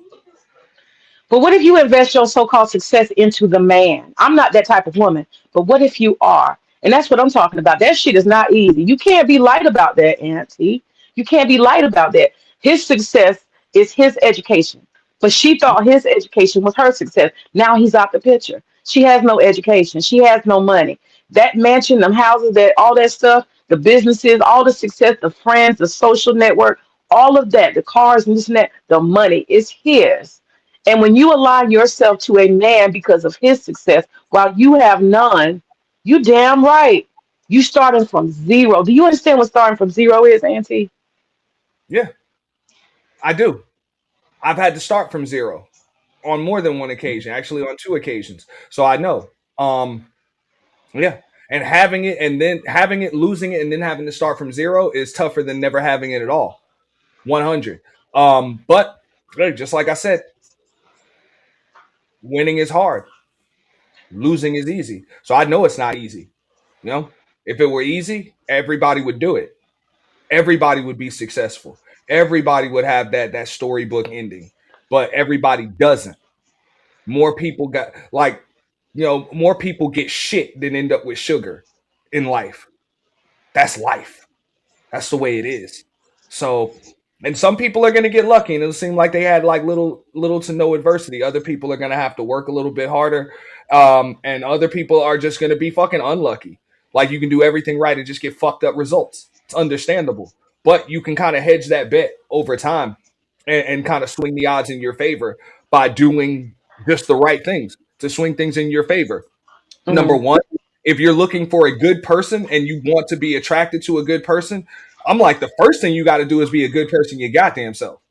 But what if you invest your so-called success into the man? I'm not that type of woman, but what if you are? And that's what I'm talking about. That shit is not easy. You can't be light about that, Auntie. You can't be light about that. His success is his education. But she thought his education was her success. Now he's out the picture. She has no education. She has no money. That mansion, them houses, that all that stuff, the businesses, all the success, the friends, the social network, all of that, the cars and this and that, the money is his. And when you align yourself to a man because of his success, while you have none, you damn right. You starting from zero. Do you understand what starting from zero is, Auntie? Yeah, I do. I've had to start from zero on more than one occasion, actually on two occasions. So I know. Yeah. And having it and then having it, losing it, and then having to start from zero is tougher than never having it at all. 100. But hey, just like I said, winning is hard. Losing is easy. So I know it's not easy. You know, if it were easy, everybody would do it. Everybody would be successful. Everybody would have that storybook ending. But everybody doesn't. More people got more people get shit than end up with sugar in life. That's life. That's the way it is. So, and some people are going to get lucky, and it'll seem like they had like little to no adversity. Other people are going to have to work a little bit harder, and other people are just going to be fucking unlucky. Like you can do everything right and just get fucked up results. It's understandable, but you can kind of hedge that bet over time and kind of swing the odds in your favor by doing just the right things to swing things in your favor. Number Mm-hmm. one, if you're looking for a good person and you want to be attracted to a good person, I'm like, the first thing you got to do is be a good person your goddamn self.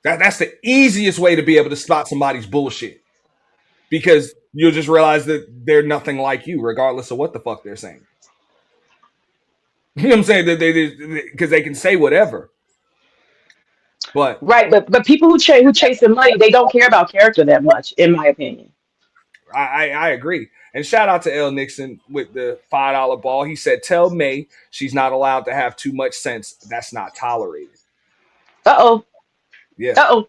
That's the easiest way to be able to spot somebody's bullshit because you'll just realize that they're nothing like you, regardless of what the fuck they're saying. You know what I'm saying? That because they can say whatever, but Right, but people who chase the money, they don't care about character that much, in my opinion. I agree. And shout out to L Nixon with the $5 ball. He said, "Tell May she's not allowed to have too much sense. That's not tolerated." Uh oh. Yeah, Uh oh.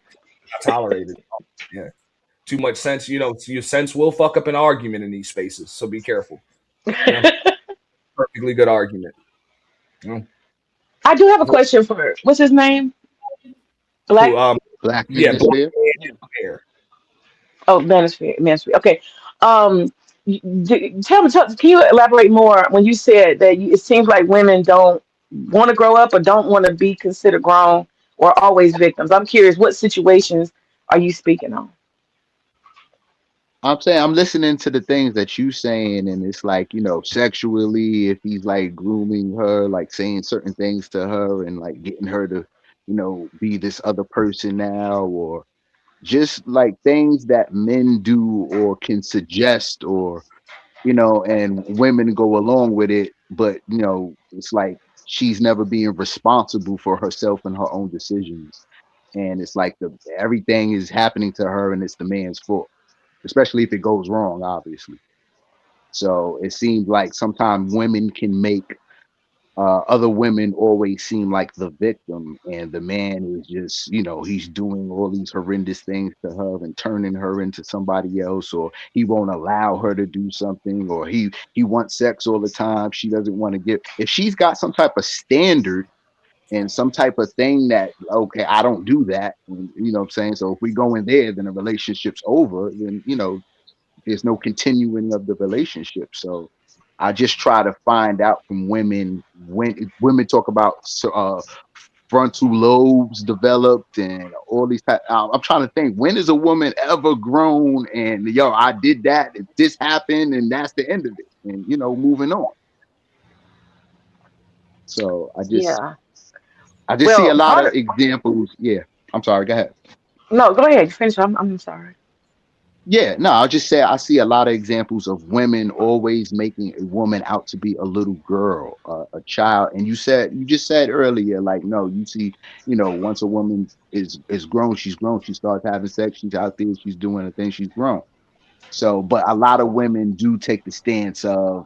not tolerated. Yeah, too much sense. Your sense will fuck up an argument in these spaces. So be careful. Perfectly good argument. You know? I do have a question for what's his name? Who? Black. Black Yeah, Black Manosphere. hair. Oh, Manosphere. Manosphere. Okay. Um, can you elaborate more when you said that it seems like women don't want to grow up or don't want to be considered grown or always victims? I'm curious, what situations are you speaking on? I'm saying I'm listening to the things that you saying, and it's like, sexually, if he's like grooming her, like saying certain things to her and like getting her to be this other person now, or just like things that men do or can suggest, or and women go along with it, but it's like she's never being responsible for herself and her own decisions. And it's like everything is happening to her and it's the man's fault, especially if it goes wrong, obviously. So it seems like sometimes women can make other women always seem like the victim, and the man is just, he's doing all these horrendous things to her and turning her into somebody else, or he won't allow her to do something, or he wants sex all the time. She doesn't want to give. If she's got some type of standard and some type of thing that, okay, I don't do that, and, what I'm saying. So if we go in there, then the relationship's over. Then there's no continuing of the relationship. So I just try to find out from women, when women talk about frontal lobes developed and all these I'm trying to think, when is a woman ever grown and I did that, this happened, and that's the end of it, and moving on. So I just see a lot of examples. Yeah, I'm sorry, go ahead. No, go ahead, finish. I'm sorry. Yeah, no, I'll just say I see a lot of examples of women always making a woman out to be a little girl, a child. And you just said earlier, like, no, you see, once a woman is grown, she's grown, she starts having sex, she's out there, she's doing the thing, she's grown. So, but a lot of women do take the stance of,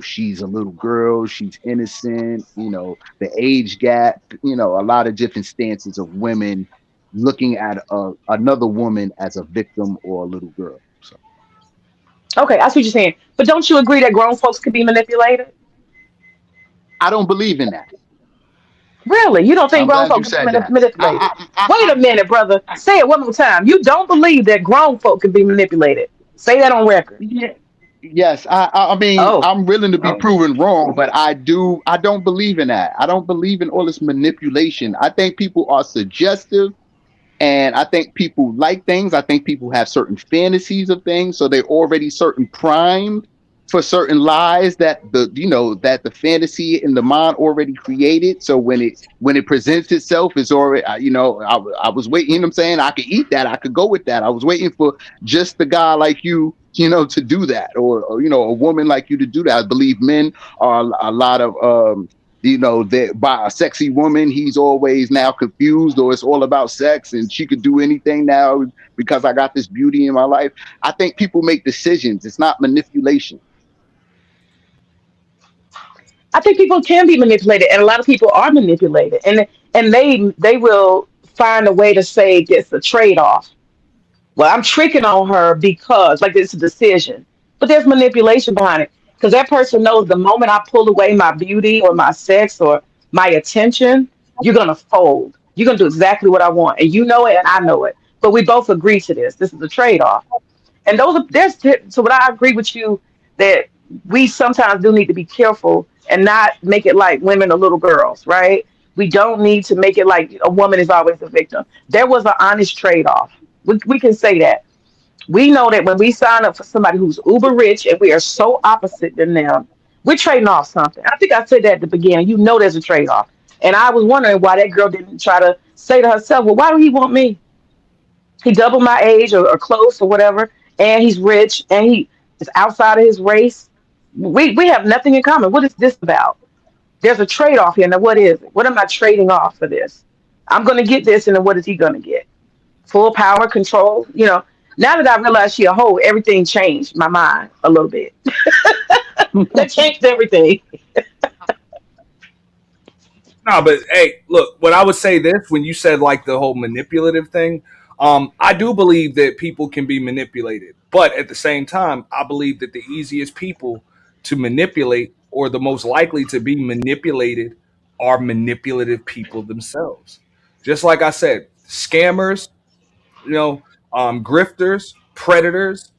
she's a little girl, she's innocent, the age gap, a lot of different stances of women looking at another woman as a victim or a little girl. So Okay, I see what you're saying. But don't you agree that grown folks can be manipulated? I don't believe in that. Really? You don't think I'm grown glad you folks can said be that. manipulated? Wait a minute, brother. Say it one more time. You don't believe that grown folk can be manipulated. Say that on record. Yeah. Yes, I mean, Oh. I'm willing to be proven wrong, but I don't believe in that. I don't believe in all this manipulation. I think people are suggestive. And I think people like things. I think people have certain fantasies of things, so they're already certain primed for certain lies that the fantasy in the mind already created. So when it presents itself, it's already I was waiting. I'm saying I could eat that. I could go with that. I was waiting for just the guy like you, to do that, or a woman like you to do that. I believe men are a lot of that by a sexy woman, he's always now confused, or it's all about sex and she could do anything now because I got this beauty in my life. I think people make decisions. It's not manipulation. I think people can be manipulated, and a lot of people are manipulated, and they will find a way to say it's a trade off. Well, I'm tricking on her because like it's a decision, but there's manipulation behind it because that person knows the moment I pull away my beauty or my sex or my attention, you're gonna fold. You're gonna do exactly what I want, and you know it, and I know it. But we both agree to this. This is a trade off. And those are so what I agree with you that we sometimes do need to be careful and not make it like women are little girls, right? We don't need to make it like a woman is always the victim. There was an honest trade-off. We can say that. We know that when we sign up for somebody who's uber rich and we are so opposite than them, we're trading off something. I think I said that at the beginning. You know there's a trade-off. And I was wondering why that girl didn't try to say to herself, well, why do he want me? He doubled my age or close or whatever, and he's rich and he is outside of his race. We have nothing in common. What is this about? There's a trade off here. Now, what is it? What am I trading off for this? I'm going to get this, and then what is he going to get? Full power, control. Now that I realize she a hoe, everything changed my mind a little bit. That changed everything. No, but hey, look, when I would say this, when you said like the whole manipulative thing, I do believe that people can be manipulated. But at the same time, I believe that the easiest people to manipulate or the most likely to be manipulated are manipulative people themselves. Just like I said, scammers, grifters, predators,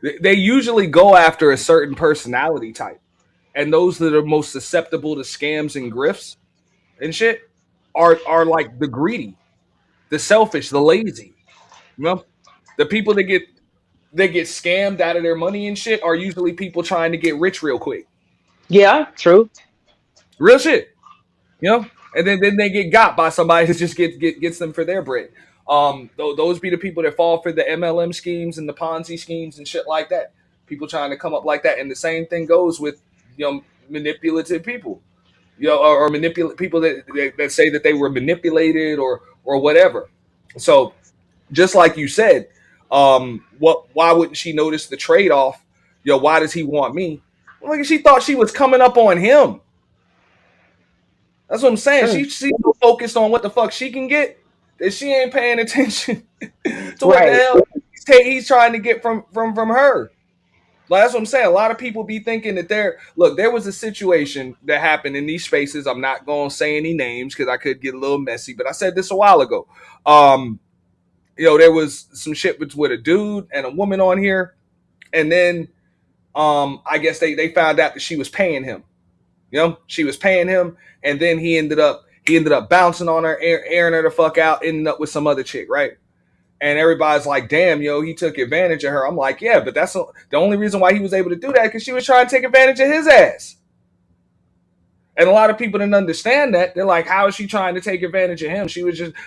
they usually go after a certain personality type. And those that are most susceptible to scams and grifts and shit are like the greedy, the selfish, the lazy. The people that get scammed out of their money and shit are usually people trying to get rich real quick. Yeah, true. Real shit. and then they get got by somebody who just gets them for their bread. Those be the people that fall for the MLM schemes and the Ponzi schemes and shit like that. People trying to come up like that, and the same thing goes with manipulative people, or manipulate people that say that they were manipulated or whatever. So just like you said, why wouldn't she notice the trade off? Why does he want me? Well, she thought she was coming up on him. That's what I'm saying. She's so focused on what the fuck she can get that she ain't paying attention to what the hell he's trying to get from her. Like, that's what I'm saying. A lot of people be thinking that there was a situation that happened in these spaces. I'm not going to say any names because I could get a little messy, but I said this a while ago. There was some shit with a dude and a woman on here, and then I guess they found out that she was paying him. She was paying him, and then he ended up bouncing on her, airing her the fuck out, ending up with some other chick, right? And everybody's like, damn, he took advantage of her. I'm like, yeah, but that's the only reason why he was able to do that, because she was trying to take advantage of his ass. And a lot of people didn't understand that. They're like, how is she trying to take advantage of him?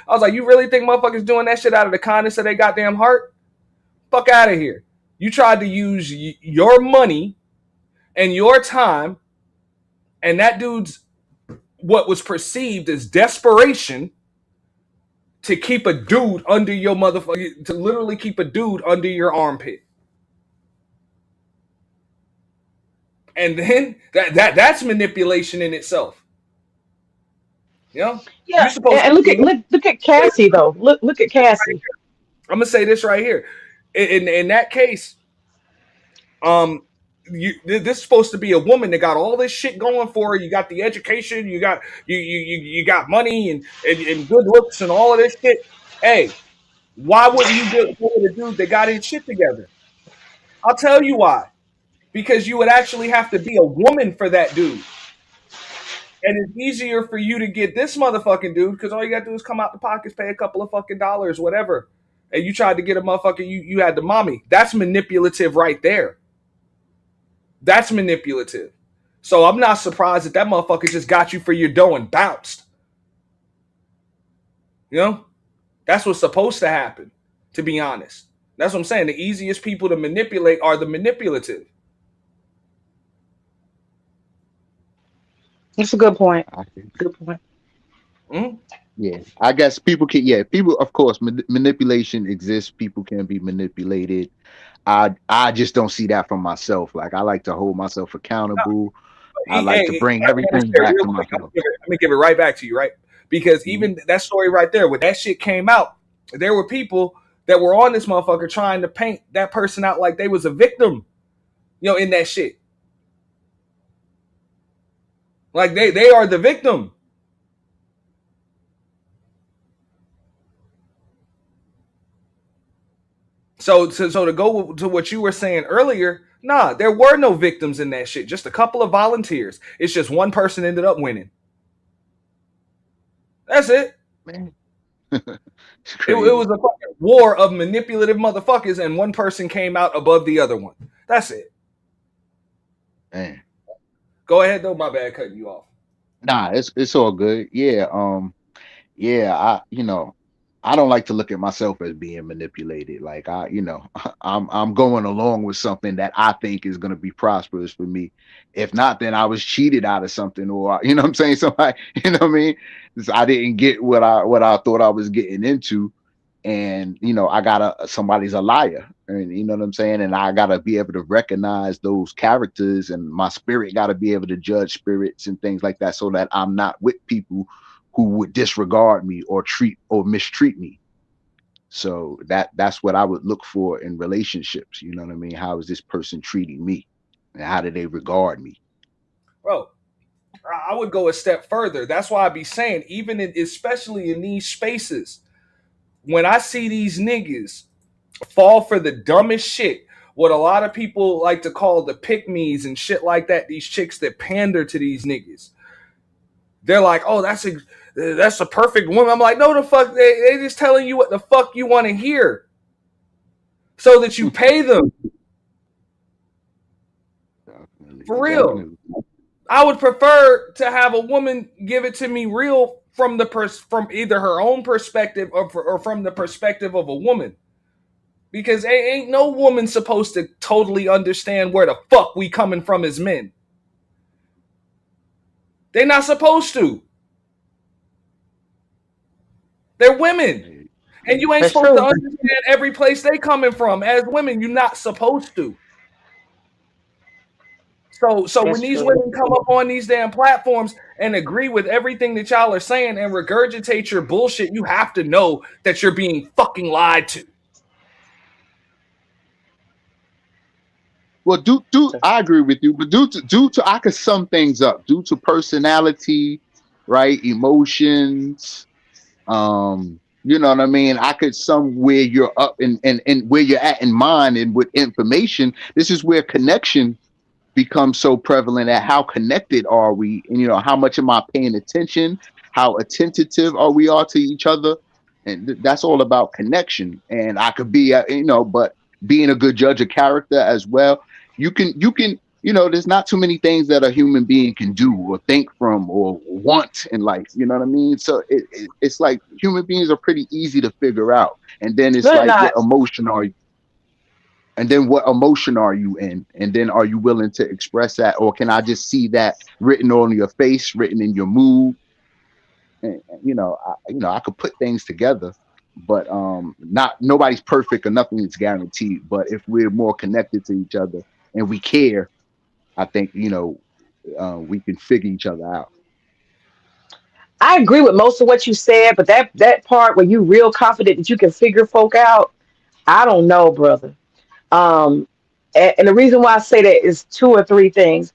I was like, you really think motherfuckers doing that shit out of the kindness of their goddamn heart? Fuck out of here. You tried to use your money and your time, and that dude's what was perceived as desperation to keep a dude under your motherfucker, to literally keep a dude under your armpit. And then that's manipulation in itself. Yeah. And look at Cassie though. Look at Cassie. I'm gonna say this right here. In that case, this is supposed to be a woman that got all this shit going for her. You got the education, you got money and good looks and all of this shit. Hey, why wouldn't you go with a dude that got his shit together? I'll tell you why. Because you would actually have to be a woman for that dude. And it's easier for you to get this motherfucking dude because all you gotta do is come out the pockets, pay a couple of fucking dollars, whatever. And you tried to get a motherfucker, you had the mommy. That's manipulative right there. That's manipulative. So I'm not surprised that motherfucker just got you for your dough and bounced. That's what's supposed to happen, to be honest. That's what I'm saying. The easiest people to manipulate are the manipulative. That's a good point. Good point. Mm-hmm. Yeah, I guess people can. Yeah, people. Of course, manipulation exists. People can be manipulated. I just don't see that from myself. Like, I like to hold myself accountable. I like to bring everything back to myself. Let me give it right back to you, right? Because even that story right there, when that shit came out, there were people that were on this motherfucker trying to paint that person out like they was a victim, in that shit. Like they are the victim. So to go to what you were saying earlier, nah, there were no victims in that shit. Just a couple of volunteers. It's just one person ended up winning. That's it. Man. It was a fucking war of manipulative motherfuckers, and one person came out above the other one. That's it. Man. Go ahead though. My bad, cutting you off. Nah, it's all good. Yeah. I don't like to look at myself as being manipulated. Like, I'm going along with something that I think is going to be prosperous for me. If not, then I was cheated out of something, or you know what I'm saying? Somebody, you know what I mean? So I didn't get what I thought I was getting into, and I got somebody's a liar, and you know what I'm saying? And I got to be able to recognize those characters, and my spirit got to be able to judge spirits and things like that, so that I'm not with people who would disregard me or mistreat me. So that's what I would look for in relationships. You know what I mean? How is this person treating me, and how do they regard me? Bro, I would go a step further. That's why I be saying, especially in these spaces, when I see these niggas fall for the dumbest shit, what a lot of people like to call the pick-me's and shit like that, these chicks that pander to these niggas. They're like, oh, that's a perfect woman. I'm like, no, the fuck, they just telling you what the fuck you want to hear, so that you pay them. Definitely, for real. Definitely. I would prefer to have a woman give it to me real from from either her own perspective or from the perspective of a woman. Because ain't no woman supposed to totally understand where the fuck we coming from as men. They're not supposed to. They're women. And you ain't That's supposed to true. understand every place they coming from. As women, you're not supposed to. So when That's these true. women come up on these damn platforms and agree with everything that y'all are saying and regurgitate your bullshit, you have to know that you're being fucking lied to. Well, I agree with you, but due to I could sum things up due to personality, right? Emotions, you know what I mean? I could sum where you're up and where you're at in mind and with information. This is where connection becomes so prevalent at how connected are we, and how much am I paying attention, how attentive are we all to each other, and that's all about connection. And I could be but being a good judge of character as well. You can there's not too many things that a human being can do or think from or want in life, you know what I mean? So it's like human beings are pretty easy to figure out, and then it's They're like not. what emotion are you in, and then are you willing to express that, or can I just see that written on your face, written in your mood? And I could put things together, but not nobody's perfect or nothing is guaranteed. But if we're more connected to each other and we care, I think we can figure each other out. I agree with most of what you said, but that part where you real confident that you can figure folk out, I don't know, brother. Um, and the reason why I say that is two or three things.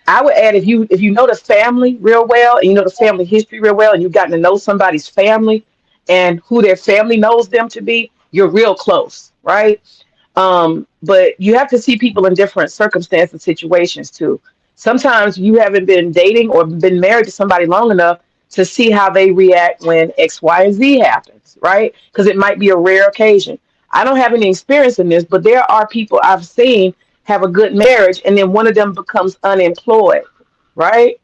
I would add if you know the family real well and you know the family history real well and you've gotten to know somebody's family and who their family knows them to be, you're real close, right? But you have to see people in different circumstances, situations too. Sometimes you haven't been dating or been married to somebody long enough to see how they react when X, Y, and Z happens, right? Because it might be a rare occasion. I don't have any experience in this, but there are people I've seen have a good marriage and then one of them becomes unemployed, right?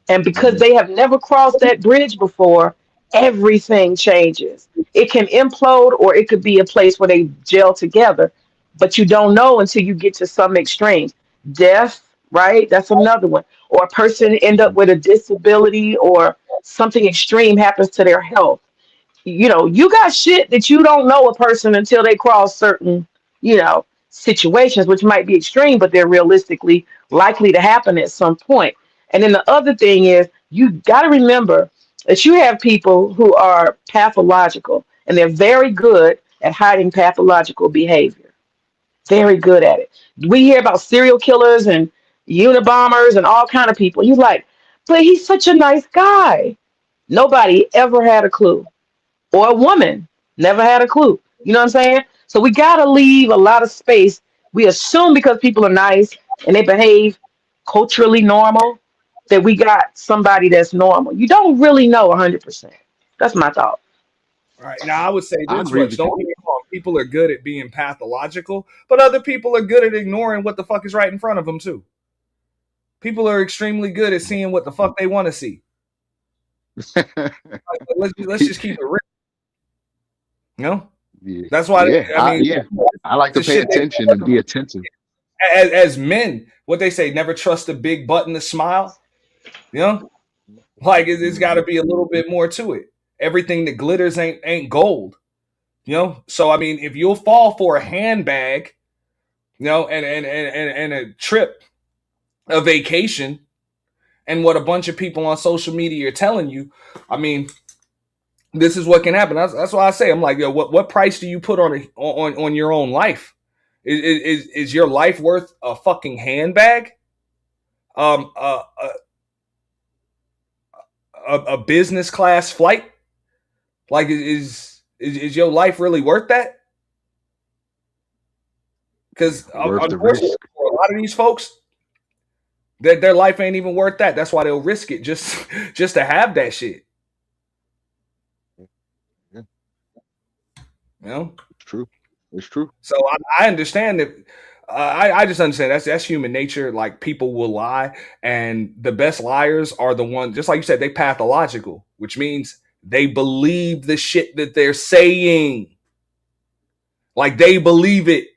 And because Mhm. they have never crossed that bridge before, everything changes. It can implode or it could be a place where they gel together, but you don't know until you get to some extremes. Death, right? That's another one. Or a person end up with a disability or something extreme happens to their health. You got shit that you don't know a person until they cross certain, situations, which might be extreme, but they're realistically likely to happen at some point. And then the other thing is you got to remember that you have people who are pathological and they're very good at hiding pathological behavior. Very good at it. We hear about serial killers and Unabombers and all kind of people. You're like, but he's such a nice guy. Nobody ever had a clue, or a woman never had a clue. You know what I'm saying? So we got to leave a lot of space. We assume because people are nice and they behave culturally normal that we got somebody that's normal. You don't really know 100%. That's my thought. All right. Now I would say I this agree much. with you. Don't get me wrong. People are good at being pathological, but other people are good at ignoring what the fuck is right in front of them too. People are extremely good at seeing what the fuck they want to see. Let's just keep it real. Yeah, That's why yeah, I mean I like to the pay shit attention and be attentive. as men, what they say, never trust a big button to smile. Like it's got to Mhm. be a little bit more to it. Everything that glitters ain't gold. So I mean, if you'll fall for a handbag, and a trip, a vacation, and what a bunch of people on social media are telling you, I mean, this is what can happen. That's why I say I'm like, yo, what price do you put on your own life? Is your life worth a fucking handbag? Um, a, a business class flight? Like, is your life really worth that? Because Worth the unfortunately, risk. for a lot of these folks, their life ain't even worth that. That's why they'll risk it just to have that shit. Yeah, You know. it's true. It's true. So I understand that I just understand that's human nature. Like people will lie, and the best liars are the ones, just like you said, they pathological, which means they believe the shit that they're saying. Like they believe it.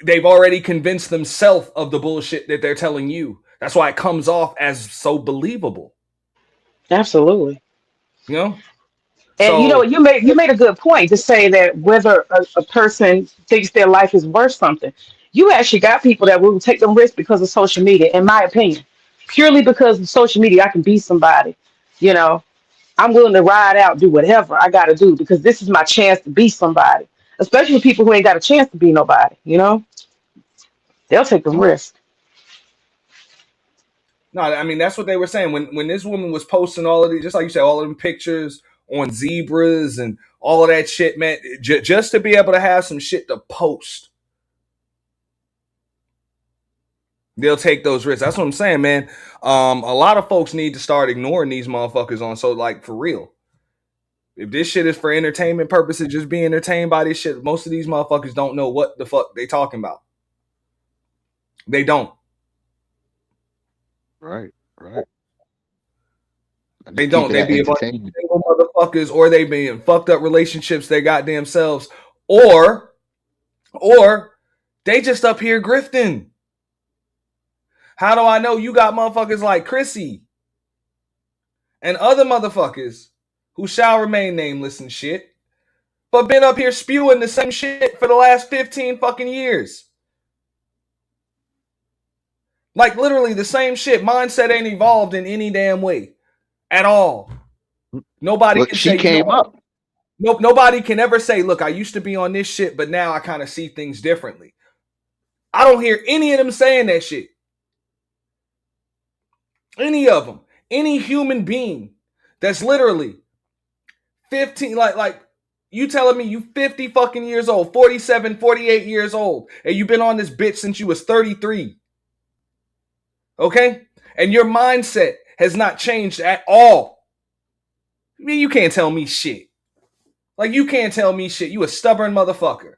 They've already convinced themselves of the bullshit that they're telling you. That's why it comes off as so believable. Absolutely. You know? And you know, So you made a good point to say that whether a person thinks their life is worth something, you actually got people that will take them risks because of social media, in my opinion. Purely because of social media, I can be somebody. You know, I'm willing to ride out, do whatever I gotta do because this is my chance to be somebody. Especially people who ain't got a chance to be nobody, you know? They'll take the risk. no, I mean that's what they were saying when this woman was posting all of these, just like you said, all of them pictures on zebras and all of that shit, man. Just to be able to have some shit to post, they'll take those risks. That's what I'm saying, man. A lot of folks need to start ignoring these motherfuckers on, so like for real. If this shit is for entertainment purposes, just being entertained by this shit, most of these motherfuckers don't know what the fuck they talking about. They don't. Right. Right. And They just don't. keeping They that be a bunch of entertainment. single motherfuckers, or they be in fucked up relationships they got themselves, or they just up here grifting. How do I know? You got motherfuckers like Chrissy and other motherfuckers who shall remain nameless and shit, but been up here spewing the same shit for the last 15 fucking years. Like literally the same shit. Mindset ain't evolved in any damn way at all. Nobody Look, can she say, you know came what? up. Nope, nobody can ever say, look, I used to be on this shit, but now I kind of see things differently. I don't hear any of them saying that shit. Any of them. Any human being that's literally 15, like you telling me you 50 fucking years old, 47, 48 years old, and you've been on this bitch since you was 33. Okay? And your mindset has not changed at all. I mean, you can't tell me shit. Like, you can't tell me shit. You a stubborn motherfucker.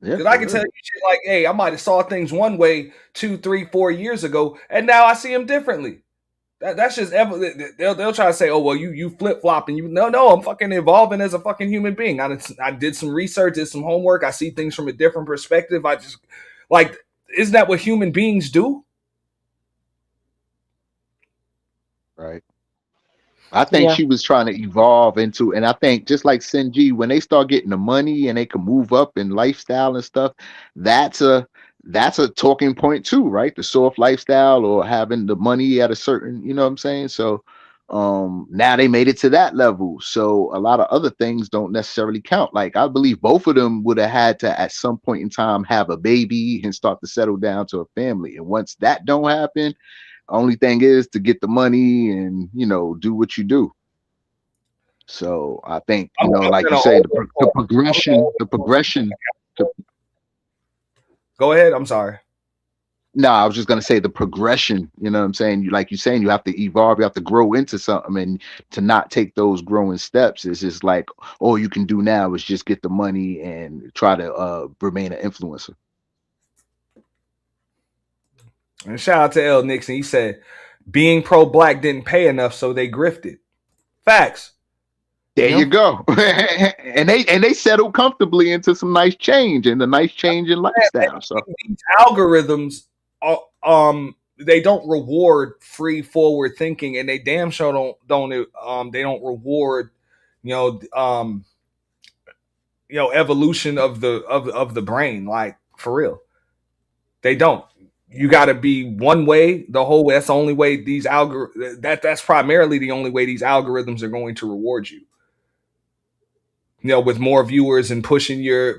Yeah, Because I can tell you shit like, hey, I might have saw things one way 2, 3, 4 years ago, and now I see them differently. That's just they'll try to say, oh well, you flip flopping. You no, I'm fucking evolving as a fucking human being. I did some research, did some homework. I see things from a different perspective. I just like, isn't that what human beings do? right. I think Yeah. she was trying to evolve into, and I think just like Sinji, when they start getting the money and they can move up in lifestyle and stuff, that's a talking point too, right? The soft lifestyle or having the money at a certain, you know what I'm saying? So now they made it to that level. So a lot of other things don't necessarily count. Like I believe both of them would have had to at some point in time have a baby and start to settle down to a family. And once that don't happen, only thing is to get the money and do what you do. So I think I'm like you gonna say, the over. progression, the Go ahead. I'm sorry. no, I was just gonna say the progression. You know what I'm saying? Like you're saying, you have to evolve, you have to grow into something, and to not take those growing steps is just like all you can do now is just get the money and try to remain an influencer. And shout out to L Nixon. He said being pro-black didn't pay enough, so they grifted. Facts. There you go. and they settled comfortably into some nice change and a nice change in lifestyle. So these algorithms are, they don't reward free forward thinking, and they damn sure don't they don't reward evolution of the brain, like for real. They don't. You got to be one way the whole way. That's the only way these that's primarily the only way these algorithms are going to reward you. With more viewers and pushing your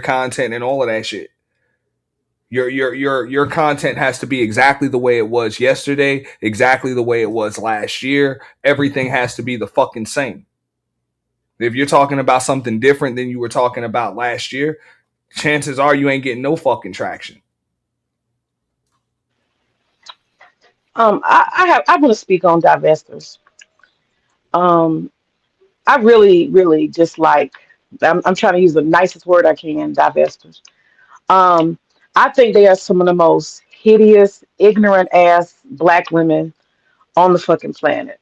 content and all of that shit. Your content has to be exactly the way it was yesterday, exactly the way it was last year. Everything has to be the fucking same. If you're talking about something different than you were talking about last year, chances are you ain't getting no fucking traction. I want to speak on divestors. Um, I really, really dislike. I'm trying to use the nicest word I can, divestors. Um, I think they are some of the most hideous, ignorant ass black women on the fucking planet.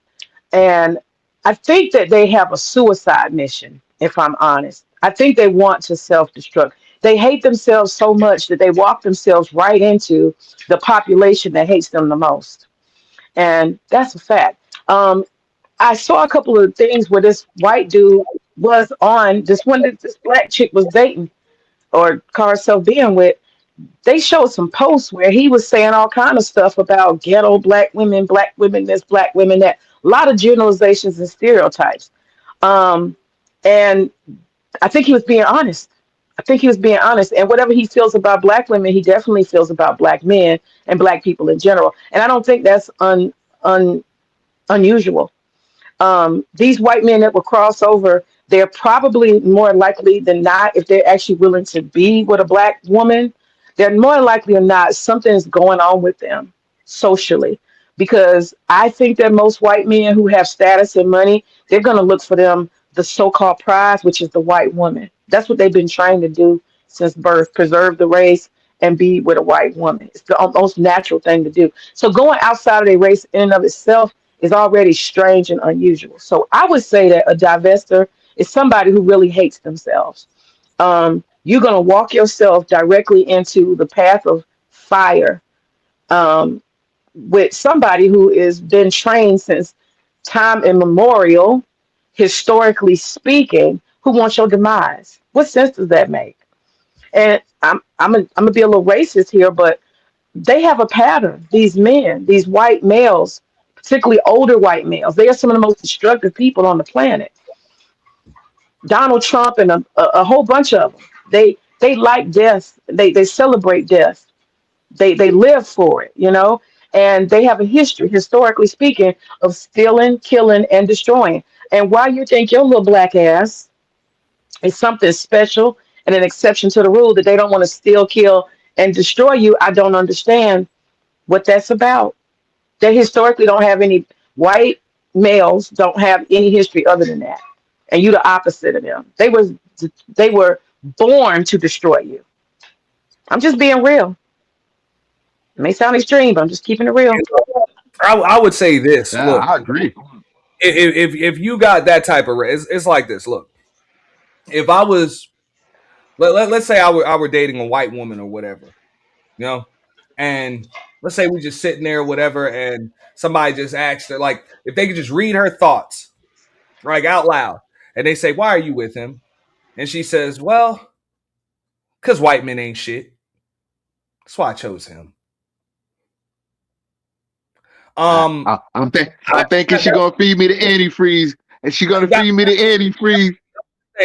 And I think that they have a suicide mission, if I'm honest. I think they want to self destruct. They hate themselves so much that they walk themselves right into the population that hates them the most. And that's a fact. I saw a couple of things where this white dude was on, this one that this black chick was dating or call herself being with. They showed some posts where he was saying all kind of stuff about ghetto black women this, black women that. A lot of generalizations and stereotypes. Um, and I think he was being honest. I think he was being honest. And whatever he feels about black women, he definitely feels about black men and black people in general. And I don't think that's un, unusual. These white men that will cross over, they're probably more likely than not, if they're actually willing to be with a black woman, they're more likely than not something's going on with them socially. Because I think that most white men who have status and money, they're going to look for them the so-called prize, which is the white woman. That's what they've been trying to do since birth: preserve the race and be with a white woman. It's the most natural thing to do. So going outside of their race in and of itself is already strange and unusual. So I would say that a divester is somebody who really hates themselves. You're going to walk yourself directly into the path of fire, um, with somebody who has been trained since time immemorial, historically speaking, who wants your demise. What sense does that make? And I'm gonna be a little racist here, but they have a pattern. These men, these white males, particularly older white males, they are some of the most destructive people on the planet. Donald Trump and a whole bunch of them. They like death. They celebrate death. They live for it, you know, and they have a history, historically speaking, of stealing, killing, and destroying. And why you think your little black ass is something special and an exception to the rule that they don't want to steal, kill, and destroy you, I don't understand what that's about. They historically don't have any white males don't have any history other than that, and you the opposite of them. They were born to destroy you. I'm just being real. It may sound extreme, but I'm just keeping it real. I would say this. Yeah, Look, I agree. if you got that type of, it's like this. Look, if I was, let's say I were dating a white woman or whatever, you know, and let's say we just sitting there or whatever, and somebody just asked her, like, if they could just read her thoughts, like, out loud, and they say, "Why are you with him?" And she says, "Well, because white men ain't shit. That's why I chose him." I'm thinking she gonna feed me the antifreeze, and she gonna feed me the antifreeze.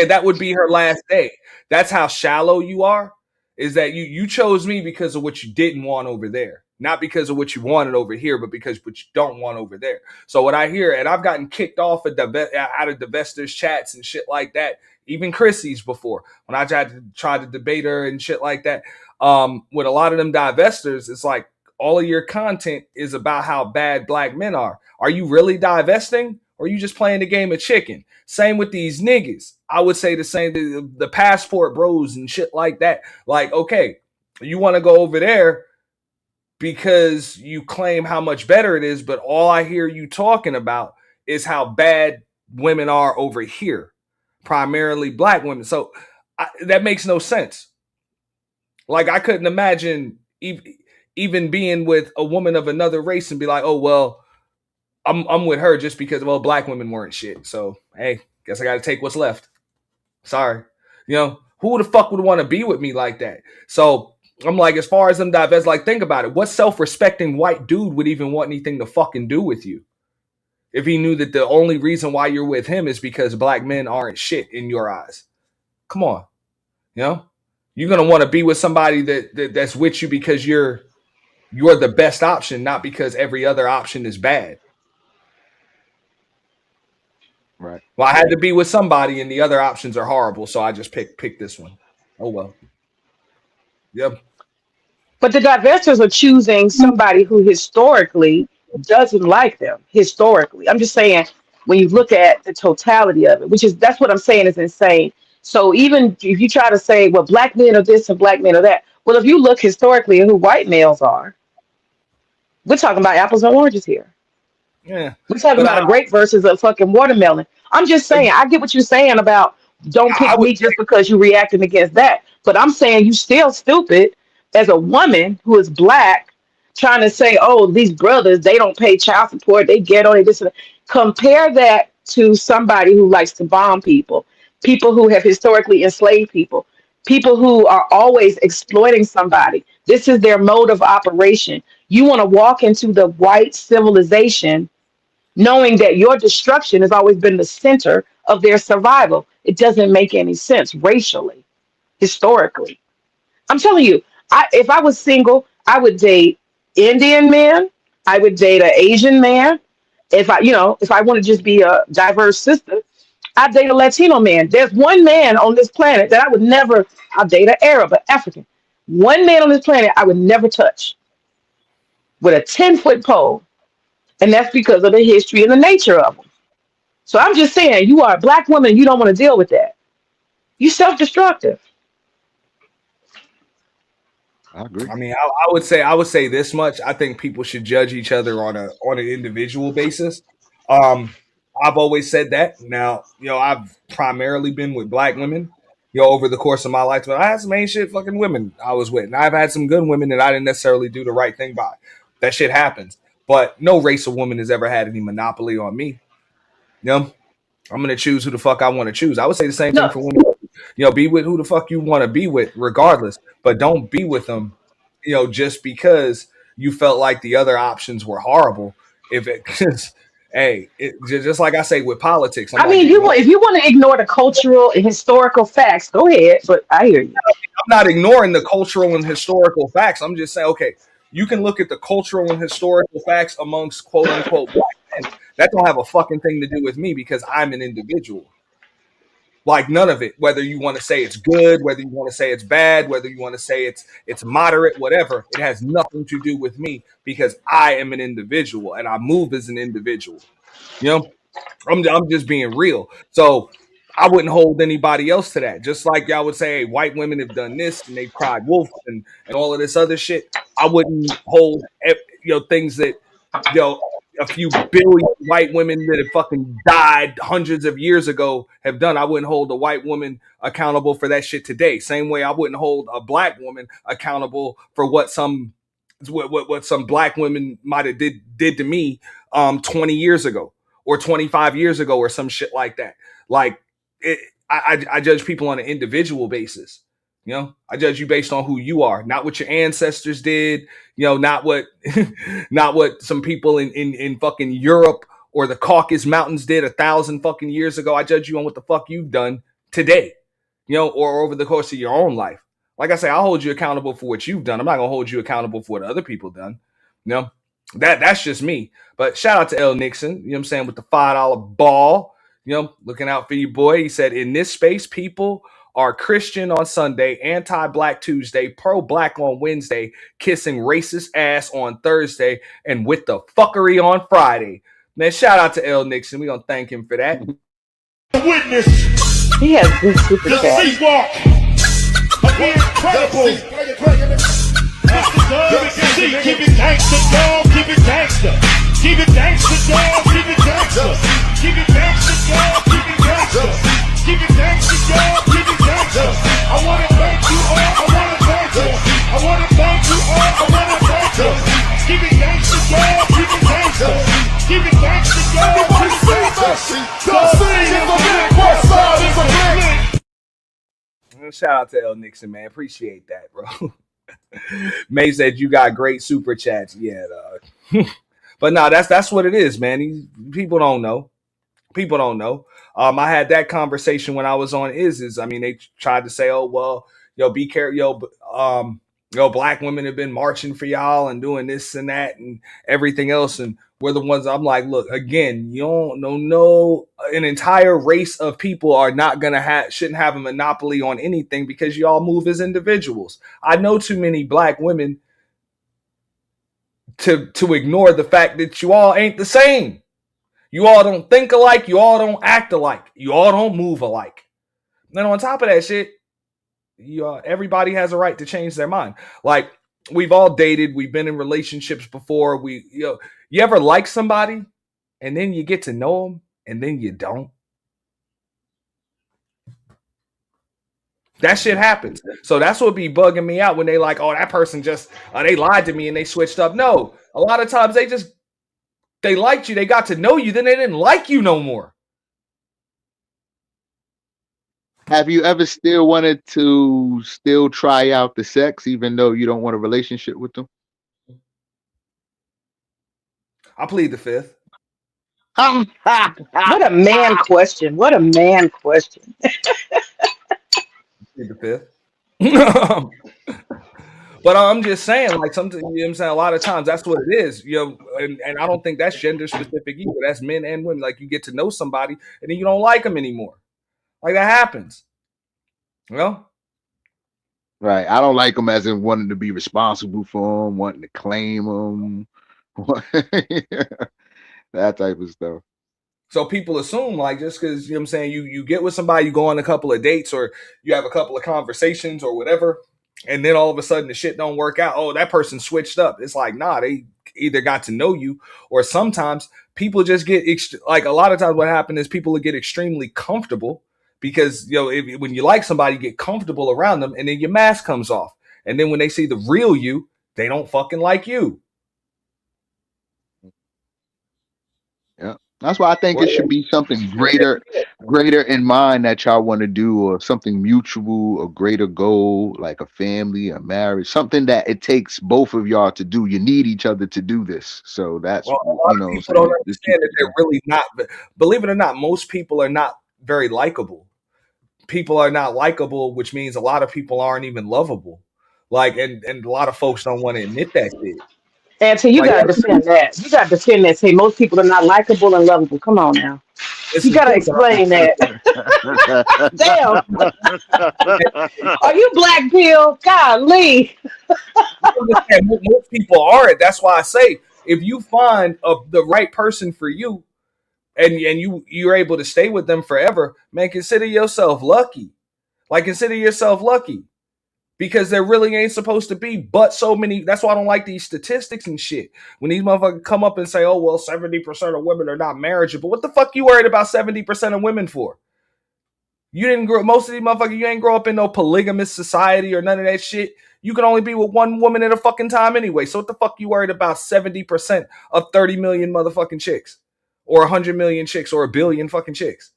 That would be her last day. That's how shallow you are. Is that you chose me because of what you didn't want over there, not because of what you wanted over here, but because what you don't want over there. So what I hear, and I've gotten kicked off out of divestors chats and shit like that, even Chrissy's before, when I tried to debate her and shit like that. With a lot of them divestors, it's like all of your content is about how bad black men are. Are you really divesting, or are you just playing the game of chicken? Same with these niggas. I would say the same, the passport bros and shit like that. Like, okay, you want to go over there because you claim how much better it is, but all I hear you talking about is how bad women are over here, primarily black women. So that makes no sense. Like, I couldn't imagine even being with a woman of another race and be like, oh, well, I'm with her just because, well, black women weren't shit. So, hey, guess I got to take what's left. Sorry. You know, who the fuck would want to be with me like that? So I'm like, as far as them divest, like, think about it. What self-respecting white dude would even want anything to fucking do with you if he knew that the only reason why you're with him is because black men aren't shit in your eyes? Come on. You know, you're going to want to be with somebody that's with you because you're the best option, not because every other option is bad. Right. Well, I had to be with somebody, and the other options are horrible, so I just picked this one. Oh well. Yep. But the divestors are choosing somebody who historically doesn't like them. Historically, I'm just saying, when you look at the totality of it, that's what I'm saying is insane. So even if you try to say, well, black men are this and black men are that, well, if you look historically at who white males are, we're talking about apples and oranges here. Yeah, We're talking but about a grape versus a fucking watermelon. I'm just saying, I get what you're saying about don't I pick would me just because you're reacting against that. But I'm saying you still stupid as a woman who is black trying to say, oh, these brothers, they don't pay child support, they get on it, this and that. Compare that to somebody who likes to bomb people, people who have historically enslaved people, people who are always exploiting somebody. This is their mode of operation. You want to walk into the white civilization knowing that your destruction has always been the center of their survival. It doesn't make any sense racially, historically. I'm telling you, if I was single, I would date Indian men. I would date an Asian man. If I want to just be a diverse sister, I'd date a Latino man. There's one man on this planet that I would never, I'll date an Arab, an African. One man on this planet I would never touch with a 10-foot pole. And that's because of the history and the nature of them. So I'm just saying, you are a black woman, you don't want to deal with that. You self-destructive. I agree. I mean, I would say this much. I think people should judge each other on an individual basis. Um, I've always said that. Now, I've primarily been with black women, over the course of my life. But I had some ain't shit fucking women I was with. And I've had some good women that I didn't necessarily do the right thing by. That shit happens. But no race of woman has ever had any monopoly on me. I'm gonna choose who the fuck I want to choose. I would say the same thing No, for women. Be with who the fuck you want to be with, regardless. But don't be with them, just because you felt like the other options were horrible. If it, hey, just like I say with politics, I'm I like, mean, if you want to ignore the cultural and historical facts, go ahead. But I hear you. I'm not ignoring the cultural and historical facts. I'm just saying, okay, you can look at the cultural and historical facts amongst quote unquote black men. That don't have a fucking thing to do with me because I'm an individual. Like none of it, whether you want to say it's good, whether you want to say it's bad, whether you want to say it's moderate, whatever, it has nothing to do with me because I am an individual and I move as an individual. You know, I'm just being real. So I wouldn't hold anybody else to that. Just like y'all would say, hey, white women have done this and they've cried wolf and all of this other shit. I wouldn't hold things that a few billion white women that have fucking died hundreds of years ago have done. I wouldn't hold a white woman accountable for that shit today. Same way I wouldn't hold a black woman accountable for what some black women might have did to me 20 years ago or 25 years ago or some shit like that. Like I judge people on an individual basis. I judge you based on who you are, not what your ancestors did, not what not what some people in fucking Europe or the Caucasus Mountains did 1,000 fucking years ago. I judge you on what the fuck you've done today, or over the course of your own life. Like I say, I'll hold you accountable for what you've done. I'm not gonna hold you accountable for what other people done. That's just me. But shout out to L Nixon, what I'm saying, with the $5 ball, looking out for you, boy. He said, in this space, people are Christian on Sunday, anti-black Tuesday, pro-black on Wednesday, kissing racist ass on Thursday, and with the fuckery on Friday. Man, shout out to L Nixon. We're going to thank him for that. Witness. He has good super chat. Incredible. Keep it gangster, dog. Keep it gangster. Keep it gangster, dog. Keep it gangster. Keep it gangster, dog. Keep it gangster. Keep it gangster, dog. Keep it gangster. I wanna thank you all. I wanna thank you. I wanna thank you all. I wanna thank you. Keep it gangster, dog. Keep it gangster. Keep it gangster, dog. Keep it gangster. The city is a big West Side is a big. Shout out to L Nixon, man. Appreciate that, bro. May said you got great super chats. Yeah, dog. But no, that's what it is, man. People don't know. People don't know. I had that conversation when I was on Is. I mean, they tried to say, oh, well, be careful. Black women have been marching for y'all and doing this and that and everything else. And we're the ones. I'm like, look, again, you don't know. An entire race of people are not shouldn't have a monopoly on anything because you all move as individuals. I know too many black women to ignore the fact that you all ain't the same. You all don't think alike. You all don't act alike. You all don't move alike. Then on top of that shit, everybody has a right to change their mind. Like, we've all dated, we've been in relationships before. You ever like somebody and then you get to know them and then you don't? That shit happens. So that's what be bugging me out when they like, oh, that person just they lied to me and they switched up. No, a lot of times they liked you, they got to know you, then they didn't like you no more. Have you ever still wanted to still try out the sex even though you don't want a relationship with them? I plead the fifth. What a man question. What a man question. Plead the fifth. But I'm just saying, like, something, you know what I'm saying? A lot of times that's what it is, and I don't think that's gender specific either. That's men and women. Like, you get to know somebody and then you don't like them anymore. Like, that happens. Well, right. I don't like them as in wanting to be responsible for them, wanting to claim them, that type of stuff. So people assume, like, just because, you know what I'm saying, you get with somebody, you go on a couple of dates or you have a couple of conversations or whatever, and then all of a sudden the shit don't work out. Oh, that person switched up. It's like, nah, they either got to know you, or sometimes people just get like, a lot of times what happens is people get extremely comfortable because, when you like somebody, you get comfortable around them, and then your mask comes off. And then when they see the real you, they don't fucking like you. Yeah. That's why I think it should be something greater in mind that y'all want to do, or something mutual, a greater goal, like a family, a marriage, something that it takes both of y'all to do. You need each other to do this. So that's, Well, a lot of people don't understand that they're really not. Believe it or not, most people are not very likable. People are not likable, which means a lot of people aren't even lovable. Like, and a lot of folks don't want to admit that shit. Auntie, you gotta defend that. You gotta defend that. Say most people are not likable and lovable. Come on now. You gotta explain that. Damn. Are you black pill? Golly. Most people aren't. That's why I say, if you find the right person for you, and you're able to stay with them forever, man, consider yourself lucky. Like, consider yourself lucky. Because there really ain't supposed to be but so many. That's why I don't like these statistics and shit. When these motherfuckers come up and say, oh, well, 70% of women are not marriageable. What the fuck you worried about 70% of women for? You didn't grow, most of these motherfuckers, you ain't grow up in no polygamous society or none of that shit. You can only be with one woman at a fucking time anyway. So what the fuck you worried about 70% of 30 million motherfucking chicks? Or 100 million chicks or a billion fucking chicks?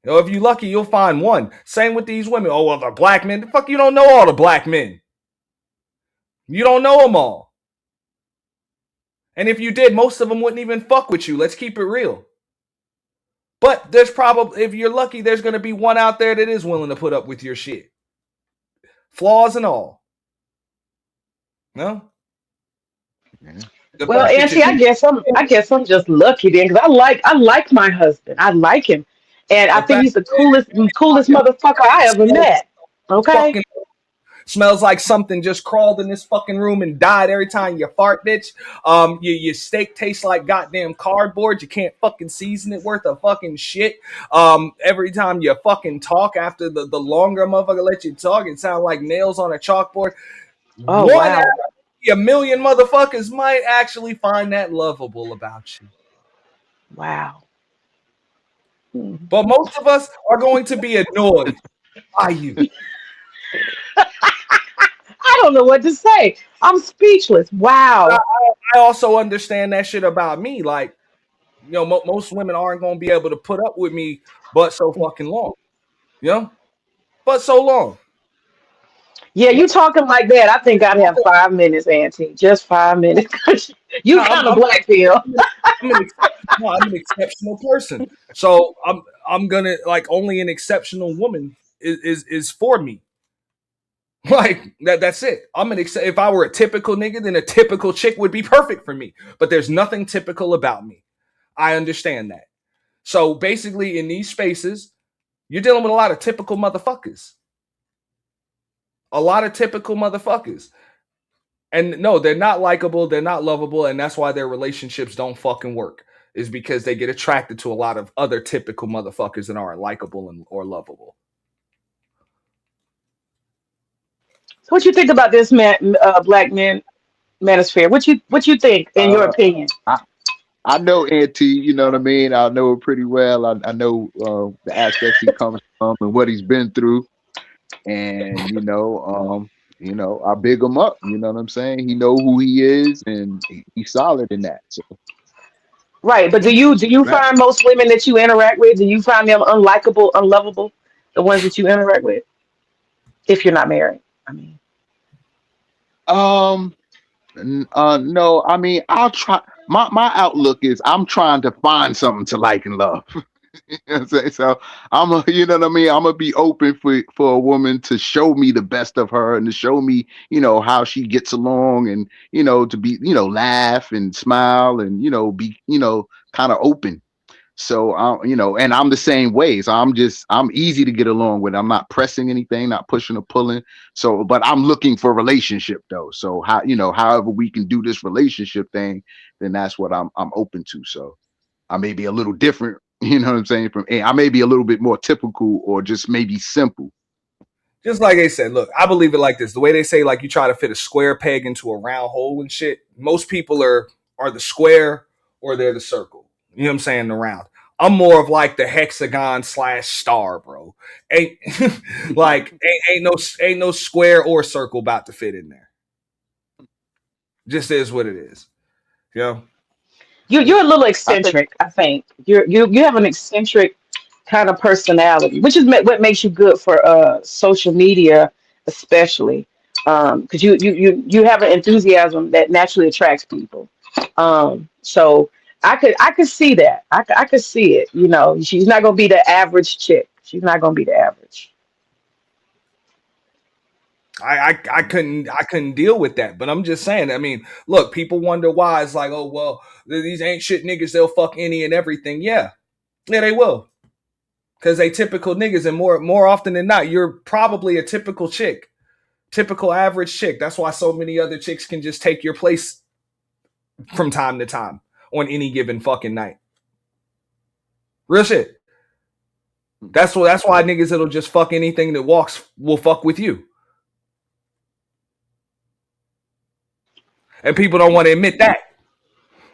If you're lucky, you'll find one. Same with these women. Oh, well, the black men. The fuck, you don't know all the black men. You don't know them all. And if you did, most of them wouldn't even fuck with you. Let's keep it real. But there's probably, if you're lucky, there's going to be one out there that is willing to put up with your shit. Flaws and all. No? Yeah. Well, Auntie, I guess I'm just lucky then, because I like my husband. I like him, and I think he's the coolest motherfucker I ever met. Okay. Smells like something just crawled in this fucking room and died every time you fart, bitch. Your steak tastes like goddamn cardboard. You can't fucking season it worth of fucking shit. Every time you fucking talk, after the longer motherfucker let you talk, it sounds like nails on a chalkboard. Oh, One wow. out of a million motherfuckers might actually find that lovable about you. Wow. But most of us are going to be annoyed by you. I don't know what to say. I'm speechless. Wow. I also understand that shit about me. Like, most women aren't going to be able to put up with me but so fucking long. But so long. Yeah, you talking like that. I think I'd have 5 minutes, Auntie. Just 5 minutes. You kind of black pill. I'm an exceptional person. So I'm gonna, like, only an exceptional woman is for me. Like, that's it. If I were a typical nigga, then a typical chick would be perfect for me. But there's nothing typical about me. I understand that. So basically, in these spaces, you're dealing with a lot of typical motherfuckers. A lot of typical motherfuckers. And no, they're not likable, they're not lovable, and that's why their relationships don't fucking work. is because they get attracted to a lot of other typical motherfuckers that aren't likable or lovable. So what you think about this man, black man manosphere? What you think, in your opinion? I know Auntie, you know what I mean? I know her pretty well. I know the aspects he comes from and what he's been through. And I big him up, you know what I'm saying? He know who he is and he's solid in that. So Right, but do you find most women that you interact with, do you find them unlikable, unlovable, the ones that you interact with, if you're not married? I mean, no, I mean, I'll try. My outlook is I'm trying to find something to like and love. You know what I'm saying? So you know what I mean? I'm gonna be open for a woman to show me the best of her and to show me, how she gets along and, to be, laugh and smile and, be, kind of open. So, and I'm the same way. So I'm easy to get along with. I'm not pressing anything, not pushing or pulling. So, but I'm looking for a relationship though. So however we can do this relationship thing, then that's what I'm open to. So I may be a little different, you know what I'm saying? I may be a little bit more typical or just maybe simple. Just like they said, look, I believe it like this. The way they say, like, you try to fit a square peg into a round hole and shit. Most people are the square or they're the circle. You know what I'm saying? The round. I'm more of like the hexagon / star, bro. Ain't ain't no square or circle about to fit in there. Just is what it is. You know? you're a little eccentric, I think. You have an eccentric kind of personality, which is what makes you good for social media, especially because you have an enthusiasm that naturally attracts people. So I could see that. I could see it. She's not gonna be the average chick. She's not gonna be the average. I couldn't deal with that. But I'm just saying, I mean, look, people wonder why. It's like, oh well, these ain't shit niggas, they'll fuck any and everything. Yeah, they will. Because they typical niggas, and more often than not, you're probably a typical chick. Typical average chick. That's why so many other chicks can just take your place from time to time on any given fucking night. Real shit. That's why niggas that'll just fuck anything that walks will fuck with you. And people don't want to admit that.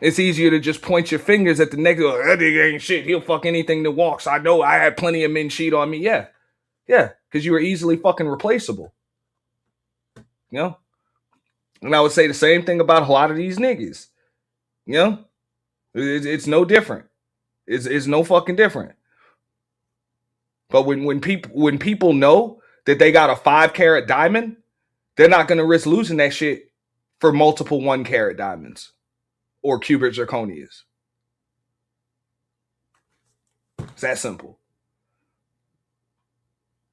It's easier to just point your fingers at the next. Oh, that nigga ain't shit. He'll fuck anything that walks. I know I had plenty of men cheat on me. Yeah. Because you were easily fucking replaceable. And I would say the same thing about a lot of these niggas. It's no different. It's no fucking different. But when people know that they got a 5-carat diamond, they're not gonna risk losing that shit for multiple 1-carat diamonds or cubic zirconias. It's that simple.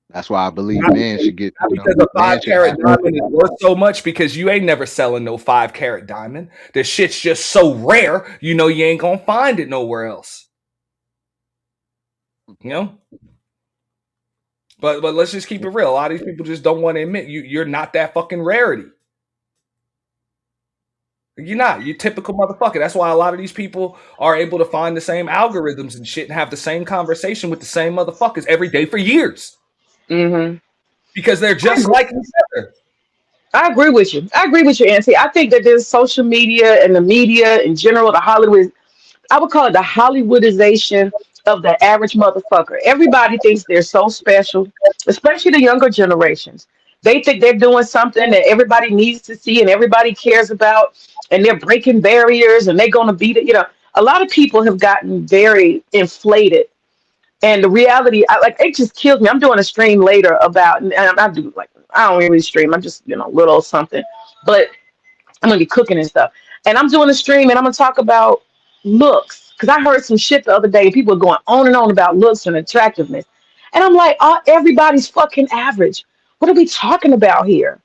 That's why I believe man should get. Because a 5-carat diamond is worth so much, because you ain't never selling no 5-carat diamond. The shit's just so rare, you ain't gonna find it nowhere else. But let's just keep it real. A lot of these people just don't want to admit you're not that fucking rarity. You're not. You're typical motherfucker. That's why a lot of these people are able to find the same algorithms and shit and have the same conversation with the same motherfuckers every day for years. Mm-hmm. Because they're just like each other. I agree with you. Auntie. I think that there's social media and the media in general, the Hollywood, I would call it the Hollywoodization of the average motherfucker. Everybody thinks they're so special, especially the younger generations. They think they're doing something that everybody needs to see and everybody cares about, and they're breaking barriers and they're going to beat it. A lot of people have gotten very inflated. And the reality, it just kills me. I'm doing a stream later about, and I don't really stream. I'm just, little something, but I'm going to be cooking and stuff. And I'm doing a stream and I'm going to talk about looks. Because I heard some shit the other day. People are going on and on about looks and attractiveness. And I'm like, everybody's fucking average. What are we talking about here?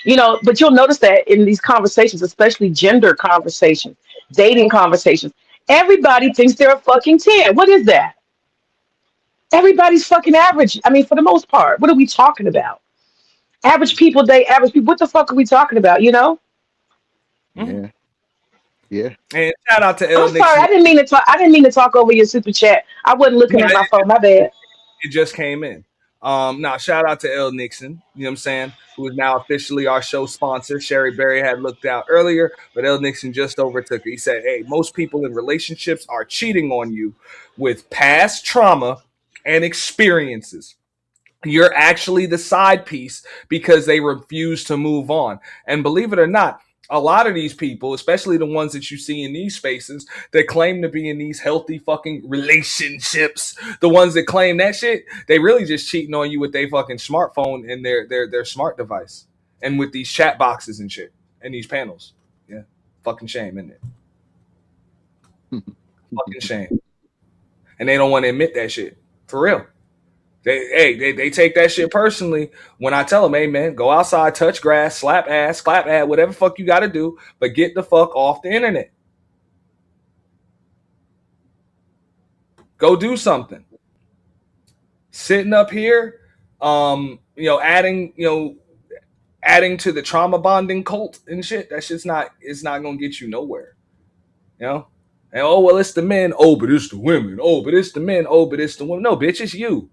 But you'll notice that in these conversations, especially gender conversations, dating conversations, everybody thinks they're a fucking 10. What is that? Everybody's fucking average. I mean, for the most part, what are we talking about? Average people date average people. What the fuck are we talking about? Yeah. Yeah. And shout out to I'm L sorry, Nixon. I didn't mean to talk. I didn't mean to talk over your super chat. I wasn't looking No, at my phone. My bad. it just came in. Now shout out to L Nixon, you know what I'm saying, who is now officially our show sponsor. Sherry Berry had looked out earlier, but L Nixon just overtook it. He said, hey, most people in relationships are cheating on you with past trauma and experiences. You're actually the side piece because they refuse to move on. And believe it or not, a lot of these people, especially the ones that you see in these spaces that claim to be in these healthy fucking relationships, the ones that claim that shit, they really just cheating on you with their fucking smartphone and their smart device and with these chat boxes and shit and these panels. Yeah. Fucking shame, isn't it? Fucking shame. And they don't want to admit that shit. For real. They take that shit personally when I tell them, hey man, go outside, touch grass, slap ass, clap ass, whatever fuck you got to do, but get the fuck off the internet. Go do something. Sitting up here, adding to the trauma bonding cult and shit. That shit's not. It's not gonna get you nowhere. You know. And oh well, it's the men. Oh, but it's the women. Oh, but it's the men. Oh, but it's the women. No, bitch, it's you.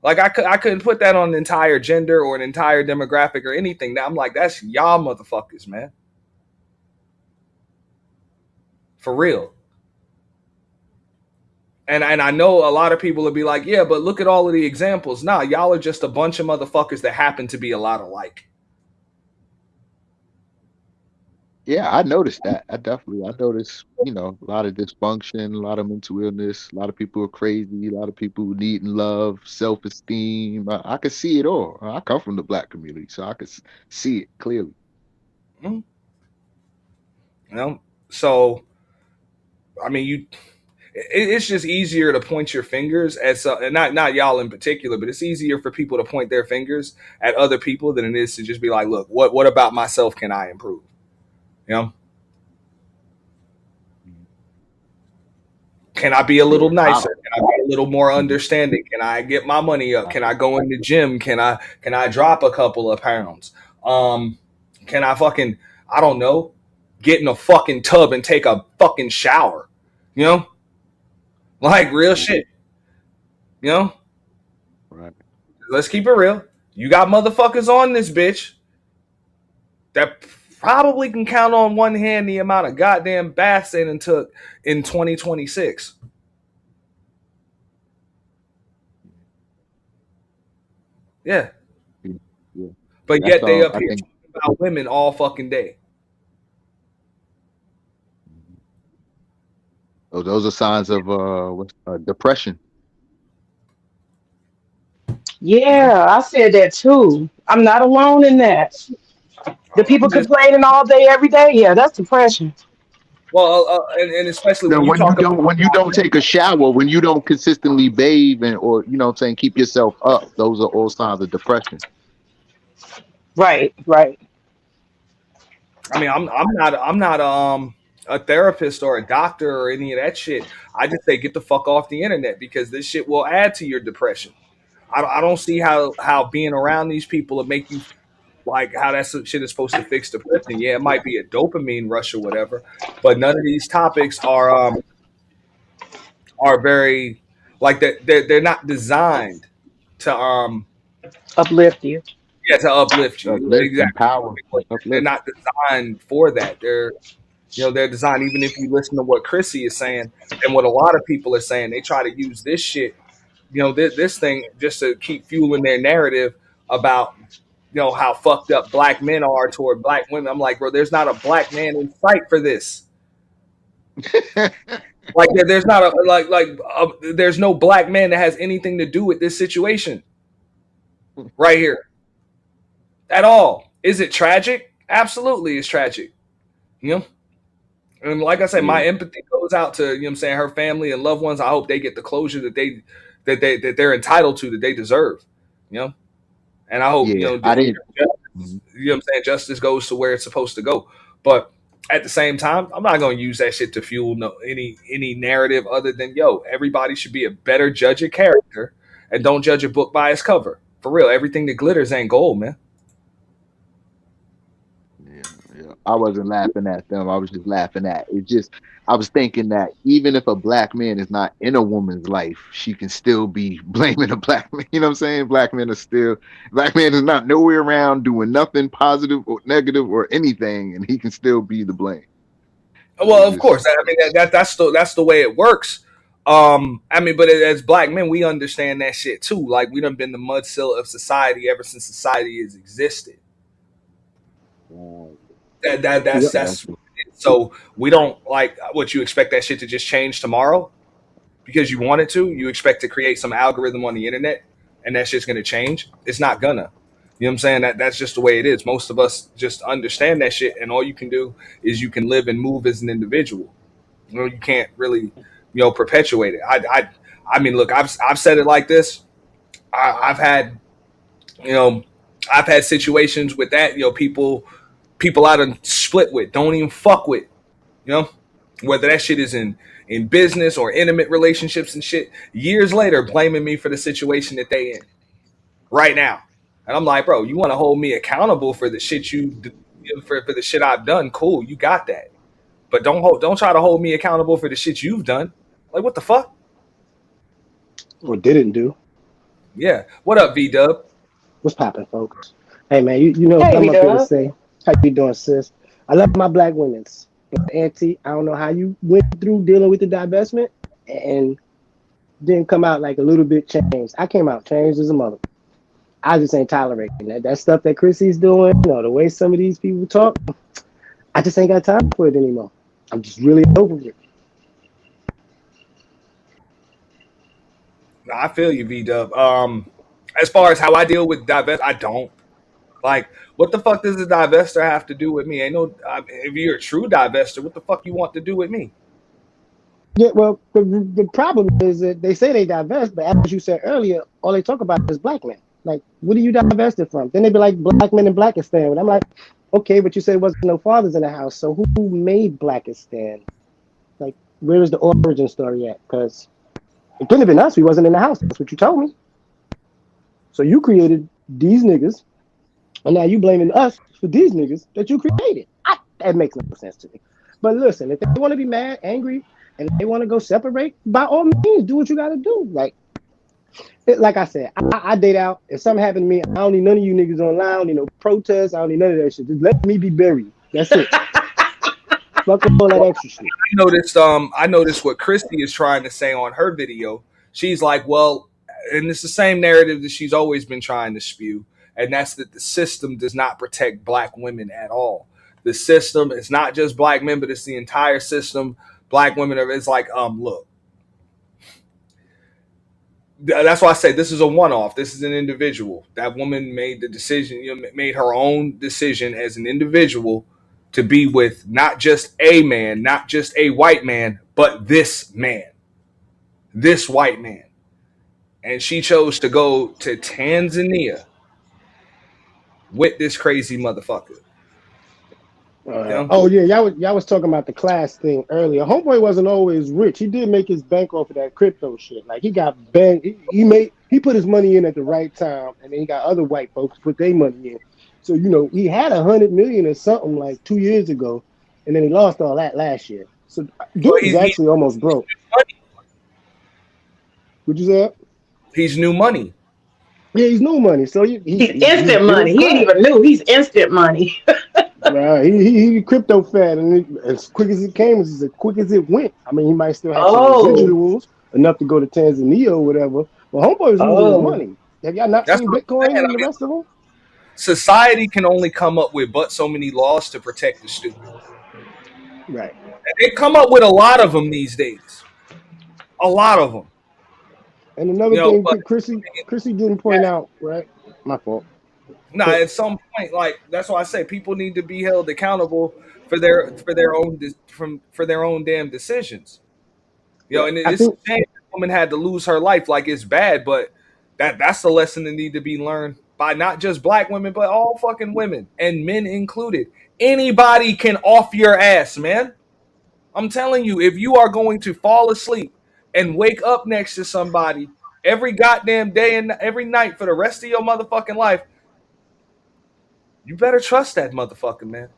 Like I couldn't put that on an entire gender or an entire demographic or anything. Now I'm like, that's y'all motherfuckers, man. For real. And I know a lot of people will be like, yeah, but look at all of the examples. Nah, y'all are just a bunch of motherfuckers that happen to be a lot alike. Yeah, I noticed that. I noticed, a lot of dysfunction, a lot of mental illness, a lot of people are crazy, a lot of people needing love, self-esteem. I can see it all. I come from the Black community, so I can see it clearly. Mm-hmm. So, I mean, it's just easier to point your fingers at and not y'all in particular, but it's easier for people to point their fingers at other people than it is to just be like, look, what about myself can I improve? You know? Can I be a little nicer? Can I be a little more understanding? Can I get my money up? Can I go in the gym? Can I drop a couple of pounds? Can I fucking, I don't know, get in a fucking tub and take a fucking shower? You know? Like real shit. You know? Right. Let's keep it real. You got motherfuckers on this bitch that probably can count on one hand the amount of goddamn baths they took in 2026. Yeah. Yeah. But yet they up here talking about women all fucking day. Oh, those are signs of depression. Yeah, I said that too. I'm not alone in that. The people complaining all day, every day. Yeah, that's depression. Well, and especially when you don't take a shower, when you don't consistently bathe or keep yourself up, those are all signs of depression. Right. I mean, I'm not a therapist or a doctor or any of that shit. I just say get the fuck off the internet because this shit will add to your depression. I don't see how being around these people will make you like how that shit is supposed to fix depression. Yeah, it might be a dopamine rush or whatever, but none of these topics are very like they're not designed to uplift you. Yeah, to uplift you. Exactly. Empower, they're not designed for that. They're designed, even if you listen to what Chrissy is saying and what a lot of people are saying, they try to use this shit, this thing just to keep fueling their narrative about, how fucked up black men are toward black women. I'm like, bro, there's not a black man in sight for this. Like there's not there's no black man that has anything to do with this situation right here at all. Is it tragic? Absolutely, it's tragic. And like I said, my empathy goes out to her family and loved ones. I hope they get the closure that they're entitled to, that they deserve. And I hope justice goes to where it's supposed to go. But at the same time, I'm not going to use that shit to fuel any narrative other than everybody should be a better judge of character and don't judge a book by its cover. For real, everything that glitters ain't gold, man. Yeah. I wasn't laughing at them. I was just laughing at it. Just I was thinking that even if a black man is not in a woman's life, she can still be blaming a black man. You know what I'm saying? Black man is not nowhere around doing nothing positive or negative or anything, and he can still be the blame. Well, of course. I mean, that's the way it works. I mean, but as black men, we understand that shit too. Like, we done been the mud sill of society ever since society has existed. That's so we don't like what you expect that shit to just change tomorrow because you want it to. You expect to create some algorithm on the internet and that shit's gonna change. It's not gonna. You know what I'm saying? That's just the way it is. Most of us just understand that shit, and all you can do is you can live and move as an individual. You know, you can't really, perpetuate it. I mean, look, I've said it like this. I've had, I've had situations with that. People I done split with, don't even fuck with. Whether that shit is in business or intimate relationships and shit. Years later, blaming me for the situation that they in right now, and I'm like, bro, you want to hold me accountable for the shit for the shit I've done? Cool, you got that. But don't try to hold me accountable for the shit you've done. Like, what the fuck? Or didn't do. Yeah. What up, V-Dub? What's poppin', folks? Hey, man, you know Hey, what I'm up here to V-Dub. say. How you doing, sis? I love my black women's. But Auntie, I don't know how you went through dealing with the divestment and didn't come out like a little bit changed. I came out changed as a mother. I just ain't tolerating that stuff that Chrissy's doing, the way some of these people talk. I just ain't got time for it anymore. I'm just really over it. I feel you, V-Dub. As far as how I deal with divest, I don't. Like, what the fuck does a divester have to do with me? Ain't no. If you're a true divester, what the fuck you want to do with me? Yeah, well, the problem is that they say they divest, but as you said earlier, all they talk about is black men. Like, what are you divested from? Then they be like, black men in Blackistan. And I'm like, okay, but you said there wasn't no fathers in the house. So who made Blackistan? Like, where is the origin story at? Because it couldn't have been us. We wasn't in the house. That's what you told me. So you created these niggas, and now you blaming us for these niggas that you created. That makes no sense to me. But listen, if they want to be mad, angry, and they want to go separate, by all means, do what you got to do. Like I said, I date out. If something happened to me, I don't need none of you niggas online. I don't need no protests. I don't need none of that shit. Just let me be buried. That's it. Fuck all that extra shit. I noticed what Christy is trying to say on her video. She's like, well, and it's the same narrative that she's always been trying to spew, and that's that the system does not protect black women at all. The system, it's not just black men, but it's the entire system. Black women are, it's like, look. That's why I say this is a one-off. This is an individual. That woman made the decision, made her own decision as an individual to be with not just a man, not just a white man, but this man, this white man. And she chose to go to Tanzania with this crazy motherfucker. Oh yeah, y'all was talking about the class thing earlier. Homeboy wasn't always rich. He did make his bank off of that crypto shit. Like, he got banged. He put his money in at the right time, and then he got other white folks put their money in. So he had 100 million or something like 2 years ago, and then he lost all that last year. So dude is actually almost broke. What'd you say? He's new money. Yeah, he's new money. So he's instant money. He ain't even new. He's instant money. Right, he crypto fat, and as quick as it came, it's as quick as it went. I mean, he might still have some residuals enough to go to Tanzania or whatever. But homeboy is losing his money. Have y'all not seen Bitcoin and the rest of them? Society can only come up with but so many laws to protect the stupid. Right. And they come up with a lot of them these days. A lot of them. And another thing, Chrissy didn't point out, right? My fault. Nah, at some point, like, that's why I say people need to be held accountable for their own damn decisions. And it's a shame that woman had to lose her life. Like, it's bad, but that's the lesson that need to be learned by not just black women, but all fucking women and men included. Anybody can off your ass, man. I'm telling you, if you are going to fall asleep and wake up next to somebody every goddamn day and every night for the rest of your motherfucking life, you better trust that motherfucker, man.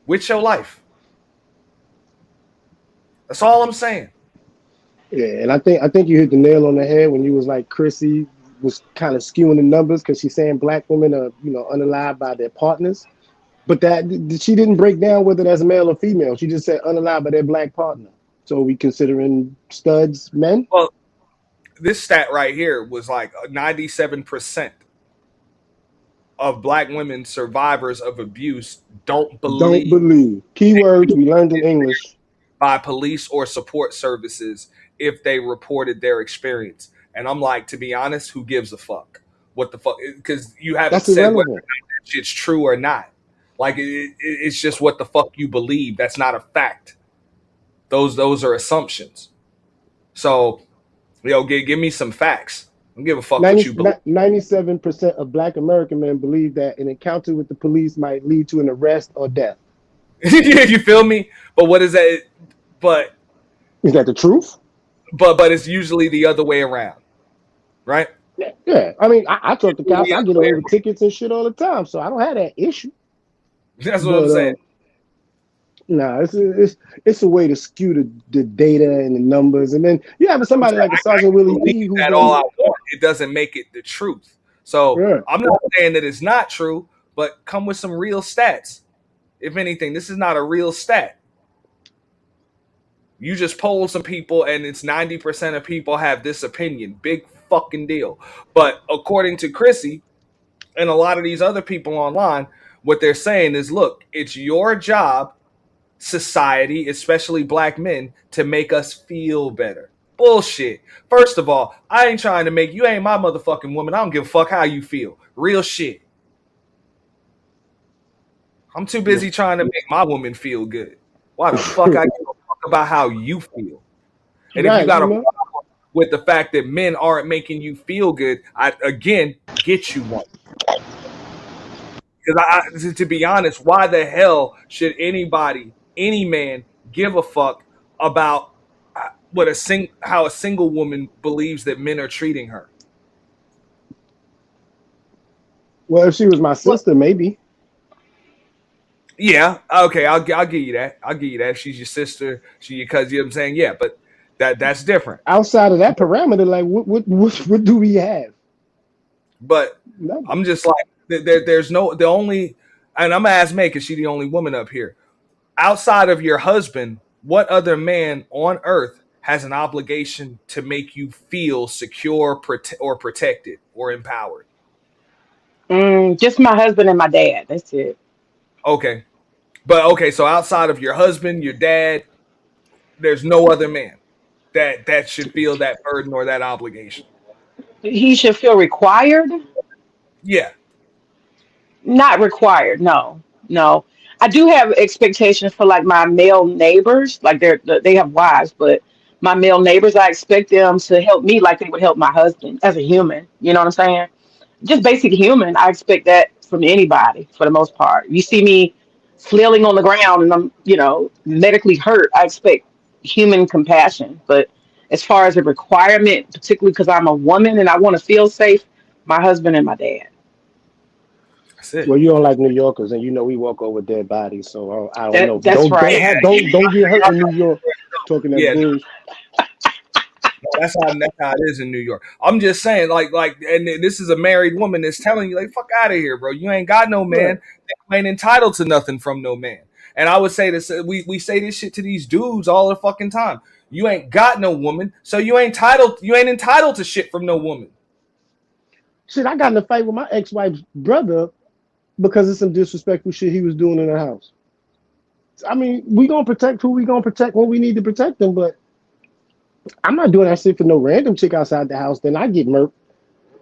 with your life. That's all I'm saying. Yeah, and I think you hit the nail on the head when you was like Chrissy was kind of skewing the numbers because she's saying black women are unalived by their partners, but that she didn't break down whether that's male or female. She just said unalived by their black partner. So we considering studs men? Well, this stat right here was like 97% of black women survivors of abuse don't Don't believe believe. Keywords we learned in English. by police or support services if they reported their experience. And I'm like, to be honest, who gives a fuck? What the fuck? Because you haven't That's said whether or irrelevant. not that shit's true or not. Like it's just what the fuck you believe. That's not a fact. Those are assumptions. So, give me some facts. I don't give a fuck what you believe. 97% of black American men believe that an encounter with the police might lead to an arrest or death. You feel me? But what is that? But is that the truth? But it's usually the other way around, right? Yeah. I mean, I talk to cops. I get away with tickets and shit all the time, so I don't have that issue. That's what I'm saying. Nah, it's a way to skew the data and the numbers, and then you have somebody like a Sergeant Willie P. Who that all I want. It doesn't make it the truth. So yeah. I'm not saying that it's not true, but come with some real stats. If anything, this is not a real stat. You just poll some people, and it's 90% of people have this opinion. Big fucking deal. But according to Chrissy and a lot of these other people online, what they're saying is, look, it's your job, society, especially black men, to make us feel better. Bullshit. First of all, I ain't trying to make you ain't my motherfucking woman. I don't give a fuck how you feel. Real shit. I'm too busy trying to make my woman feel good. Why the fuck I give a fuck about how you feel? And if you got a problem with the fact that men aren't making you feel good, I again get you one. Because to be honest, why the hell should anybody, any man, give a fuck about how a single woman believes that men are treating her? Well, if she was my sister, maybe. Yeah, okay, I'll give you that. I'll give you that. If she's your sister, she's your cousin. You know what I'm saying? Yeah, but that's different. Outside of that parameter, like what do we have? But I'm just like, there's the only, and I'm gonna ask May because she's the only woman up here. Outside of your husband, what other man on earth has an obligation to make you feel secure, or protected, or empowered? Just my husband and my dad. That's it. Okay. So outside of your husband, your dad, there's no other man that should feel that burden or that obligation. He should feel required. Yeah. Not required. No, no. I do have expectations for like my male neighbors. Like they have wives, but my male neighbors, I expect them to help me like they would help my husband as a human. You know what I'm saying? Just basic human. I expect that from anybody for the most part. You see me flailing on the ground and I'm, medically hurt. I expect human compassion. But as far as a requirement, particularly because I'm a woman and I want to feel safe, my husband and my dad. That's it. Well, you don't like New Yorkers, and we walk over dead bodies, so I don't know. That's right. Don't get hurt in New York talking that bullshit. That's how it is in New York. I'm just saying, and this is a married woman that's telling you, like, fuck out of here, bro. You ain't got no man. Right. You ain't entitled to nothing from no man. And I would say this, we say this shit to these dudes all the fucking time. You ain't got no woman, so you ain't entitled to shit from no woman. Shit, I got in a fight with my ex-wife's brother because of some disrespectful shit he was doing in the house. I mean, we gonna protect who we gonna protect when we need to protect them, but I'm not doing that shit for no random chick outside the house. Then I get murked,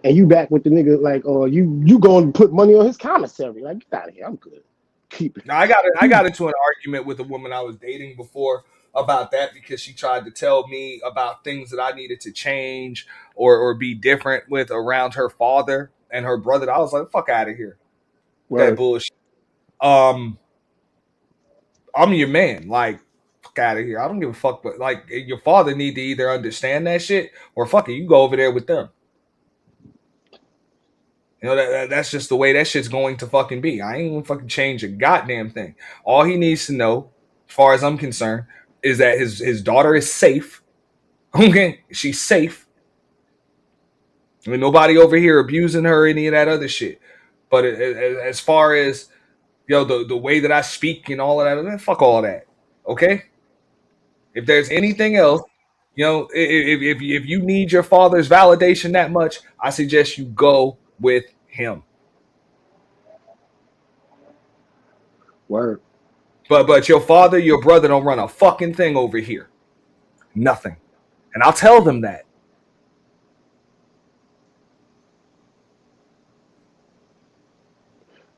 and you back with the nigga like, oh, you going to put money on his commissary? Like, get out of here. I'm good. Keep it. Now, I got into an argument with a woman I was dating before about that because she tried to tell me about things that I needed to change or be different with around her father and her brother. I was like, fuck out of here. That bullshit. I'm your man. Like, fuck out of here. I don't give a fuck. But like, your father need to either understand that shit or fuck it, you go over there with them. You know, that's just the way that shit's going to fucking be. I ain't gonna fucking change a goddamn thing. All he needs to know, as far as I'm concerned, is that his daughter is safe. Okay, she's safe. I mean, nobody over here abusing her, any of that other shit. But as far as the way that I speak and all of that, fuck all that. Okay. If there's anything else, if you need your father's validation that much, I suggest you go with him. Word. But your father, your brother don't run a fucking thing over here. Nothing. And I'll tell them that.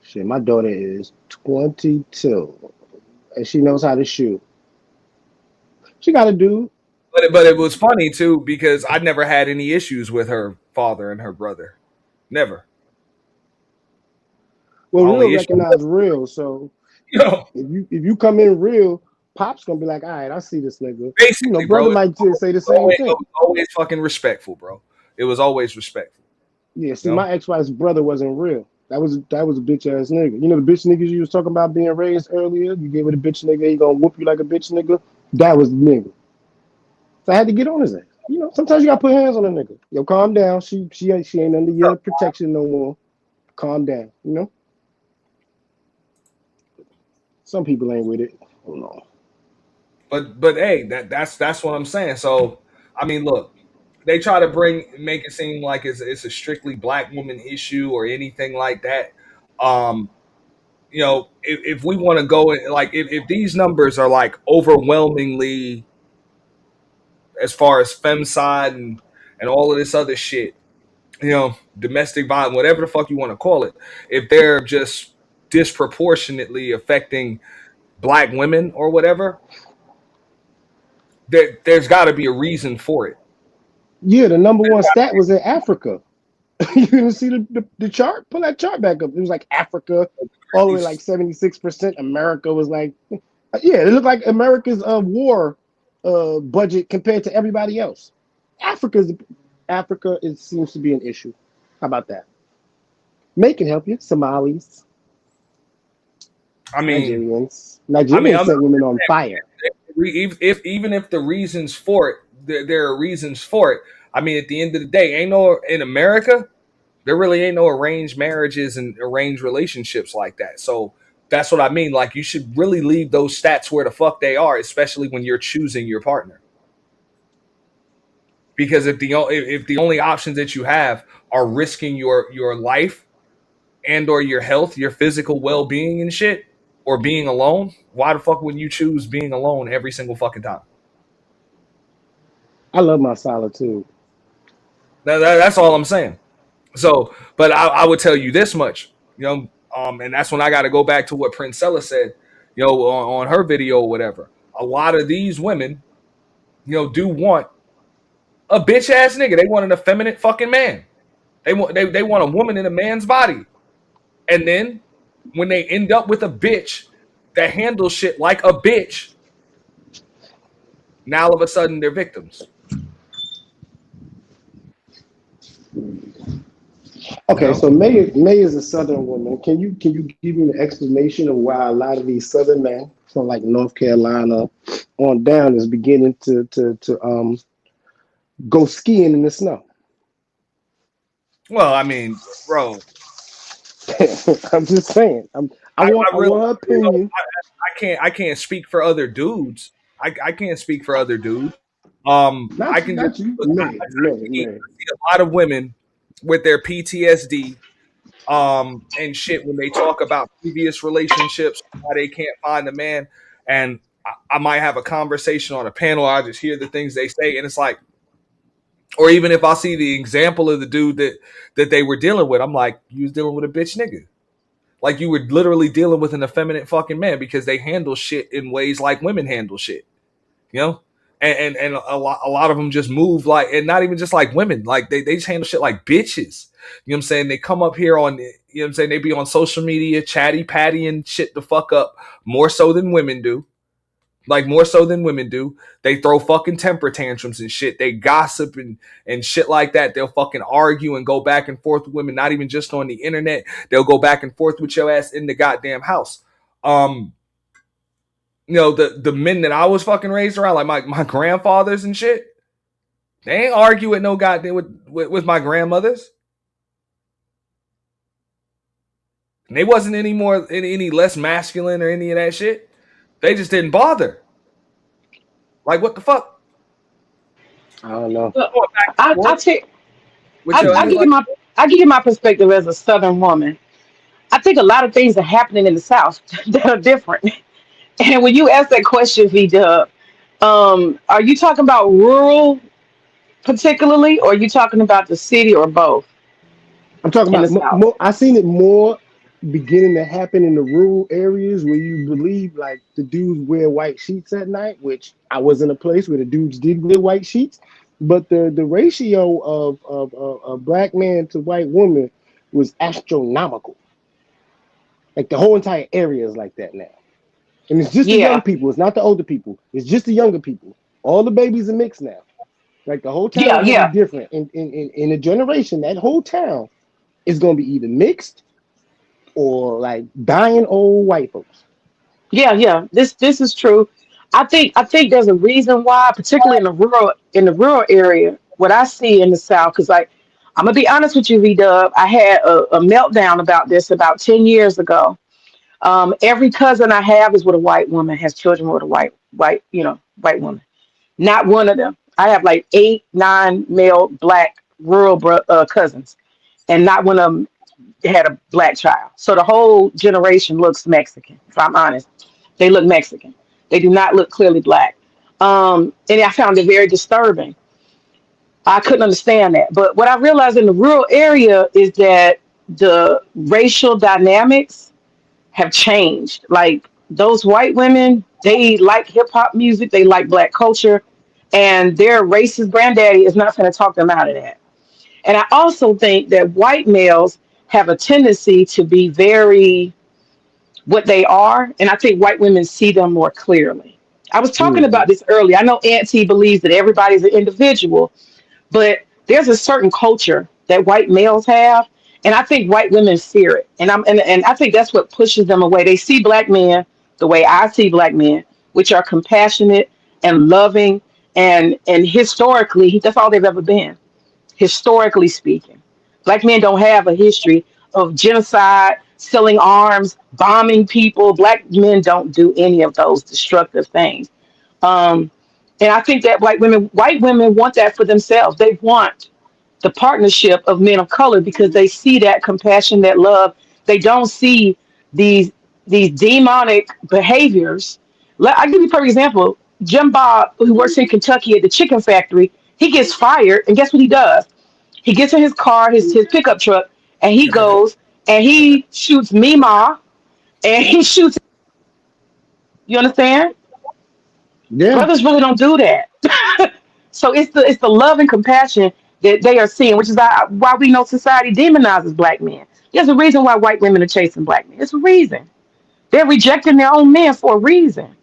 Shit, my daughter is 22 and she knows how to shoot. She got a dude. But it was funny too because I never had any issues with her father and her brother. Never. Well, real recognize real. So if you come in real, Pop's gonna be like, all right, I see this nigga. Basically, brother bro, might say the same thing. It was always fucking respectful, bro. It was always respectful. Yeah, see, my ex-wife's brother wasn't real. That was a bitch ass nigga. You know the bitch niggas you was talking about being raised earlier? You gave it a bitch nigga, he gonna whoop you like a bitch nigga. That was the nigga. So I had to get on his ass. You know, sometimes you gotta put hands on a nigga. Yo, calm down. She ain't under your protection no more. Calm down, you know? Some people ain't with it. Hold on. But hey, that's what I'm saying. So I mean, look, they try to make it seem like it's a strictly black woman issue or anything like that. If we want to go like if these numbers are like overwhelmingly as far as femicide and all of this other shit, domestic violence, whatever the fuck you want to call it, if they're just disproportionately affecting black women or whatever, there's got to be a reason for it. Yeah, the number one stat was in Africa. You didn't see the chart? Pull that chart back up. It was like Africa, all the way like 76%. America was like, yeah, it looked like America's war budget compared to everybody else. Africa seems to be an issue. How about that? May can help you. Somalis. I mean, Nigerians set women on fire. Even if the reasons for it, there are reasons for it. I mean, at the end of the day, in America, there really ain't no arranged marriages and arranged relationships like that. So that's what I mean. Like, you should really leave those stats where the fuck they are, especially when you're choosing your partner. Because if the only options that you have are risking your life and or your health, your physical well-being and shit, or being alone, why the fuck would you choose being alone every single fucking time? I love my solitude. That's all I'm saying. So, but I would tell you this much, and that's when I got to go back to what Princella said, on her video or whatever. A lot of these women, do want a bitch ass nigga. They want an effeminate fucking man. They want a woman in a man's body. And then when they end up with a bitch that handles shit like a bitch, now all of a sudden they're victims. Okay, so May is a Southern woman. Can you give me an explanation of why a lot of these Southern men from like North Carolina on down is beginning to go skiing in the snow? Well, I mean, bro, I'm just saying. I want her opinion. I can't speak for other dudes. I can't speak for other dudes. I can just see a lot of women with their PTSD and shit when they talk about previous relationships, why they can't find a man. And I might have a conversation on a panel. I just hear the things they say, and it's like, or even if I see the example of the dude that they were dealing with, I'm like, you was dealing with a bitch nigga. Like, you were literally dealing with an effeminate fucking man because they handle shit in ways like women handle shit, and a lot of them just move like, and not even just like women, like they just handle shit like bitches. You know what I'm saying? They come up here on, you know what I'm saying? They be on social media, chatty patty and shit the fuck up more so than women do. like more so than women do. They throw fucking temper tantrums and shit. They gossip and shit like that. They'll fucking argue and go back and forth with women, not even just on the internet. They'll go back and forth with your ass in the goddamn house. The men that I was fucking raised around, like my grandfathers and shit, they ain't argue with no goddamn with my grandmothers. And they wasn't any less masculine or any of that shit. They just didn't bother. Like, what the fuck? I don't know. I give you my perspective as a Southern woman. I think a lot of things are happening in the South that are different. And when you ask that question, V-Dub, are you talking about rural particularly, or are you talking about the city, or both? I'm talking In the about South. more. I seen it more beginning to happen in the rural areas where you believe like the dudes wear white sheets at night, which I was in a place where the dudes did wear white sheets, but the ratio of black man to white woman was astronomical. Like the whole entire area is like that now, and it's just the young Yeah. people. It's not the older people. It's just the younger people. All the babies are mixed now. Like the whole town Yeah, is gonna yeah. be different in a generation. That whole town is gonna be either mixed or like dying old white folks. Yeah. This is true. I think there's a reason why, particularly in the rural area, what I see in the South, because like I'm gonna be honest with you, V Dub, I had a meltdown about this about 10 years ago. Every cousin I have is with a white woman, has children with a white woman. Not one of them. I have like 8, 9 male black rural cousins, and not one of them had a black child. So the whole generation looks Mexican, if I'm honest. They look Mexican. They do not look clearly black. And I found it very disturbing. I couldn't understand that. But what I realized in the rural area is that the racial dynamics have changed. Like those white women, they like hip hop music, they like black culture, and their racist granddaddy is not going to talk them out of that. And I also think that white males have a tendency to be very what they are, and I think white women see them more clearly. I was talking Mm-hmm. about this earlier. I know Auntie believes that everybody's an individual, but there's a certain culture that white males have, and I think white women fear it. And I think that's what pushes them away. They see black men the way I see black men, which are compassionate and loving, and historically that's all they've ever been, historically speaking. Black men don't have a history of genocide, selling arms, bombing people. Black men don't do any of those destructive things. Um, and I think that white women want that for themselves. They want the partnership of men of color because they see that compassion, that love. They don't see these these demonic behaviors. I'll give you a perfect example. Jim Bob, who works in Kentucky at the chicken factory, he gets fired, and guess what he does? He gets in his car, his pickup truck, and he goes and he shoots Mima, and he shoots. You understand? Yeah, Brothers really don't do that. So it's the love and compassion that they are seeing, which is why we know society demonizes black men. There's a reason why white women are chasing black men. It's a reason. They're rejecting their own men for a reason.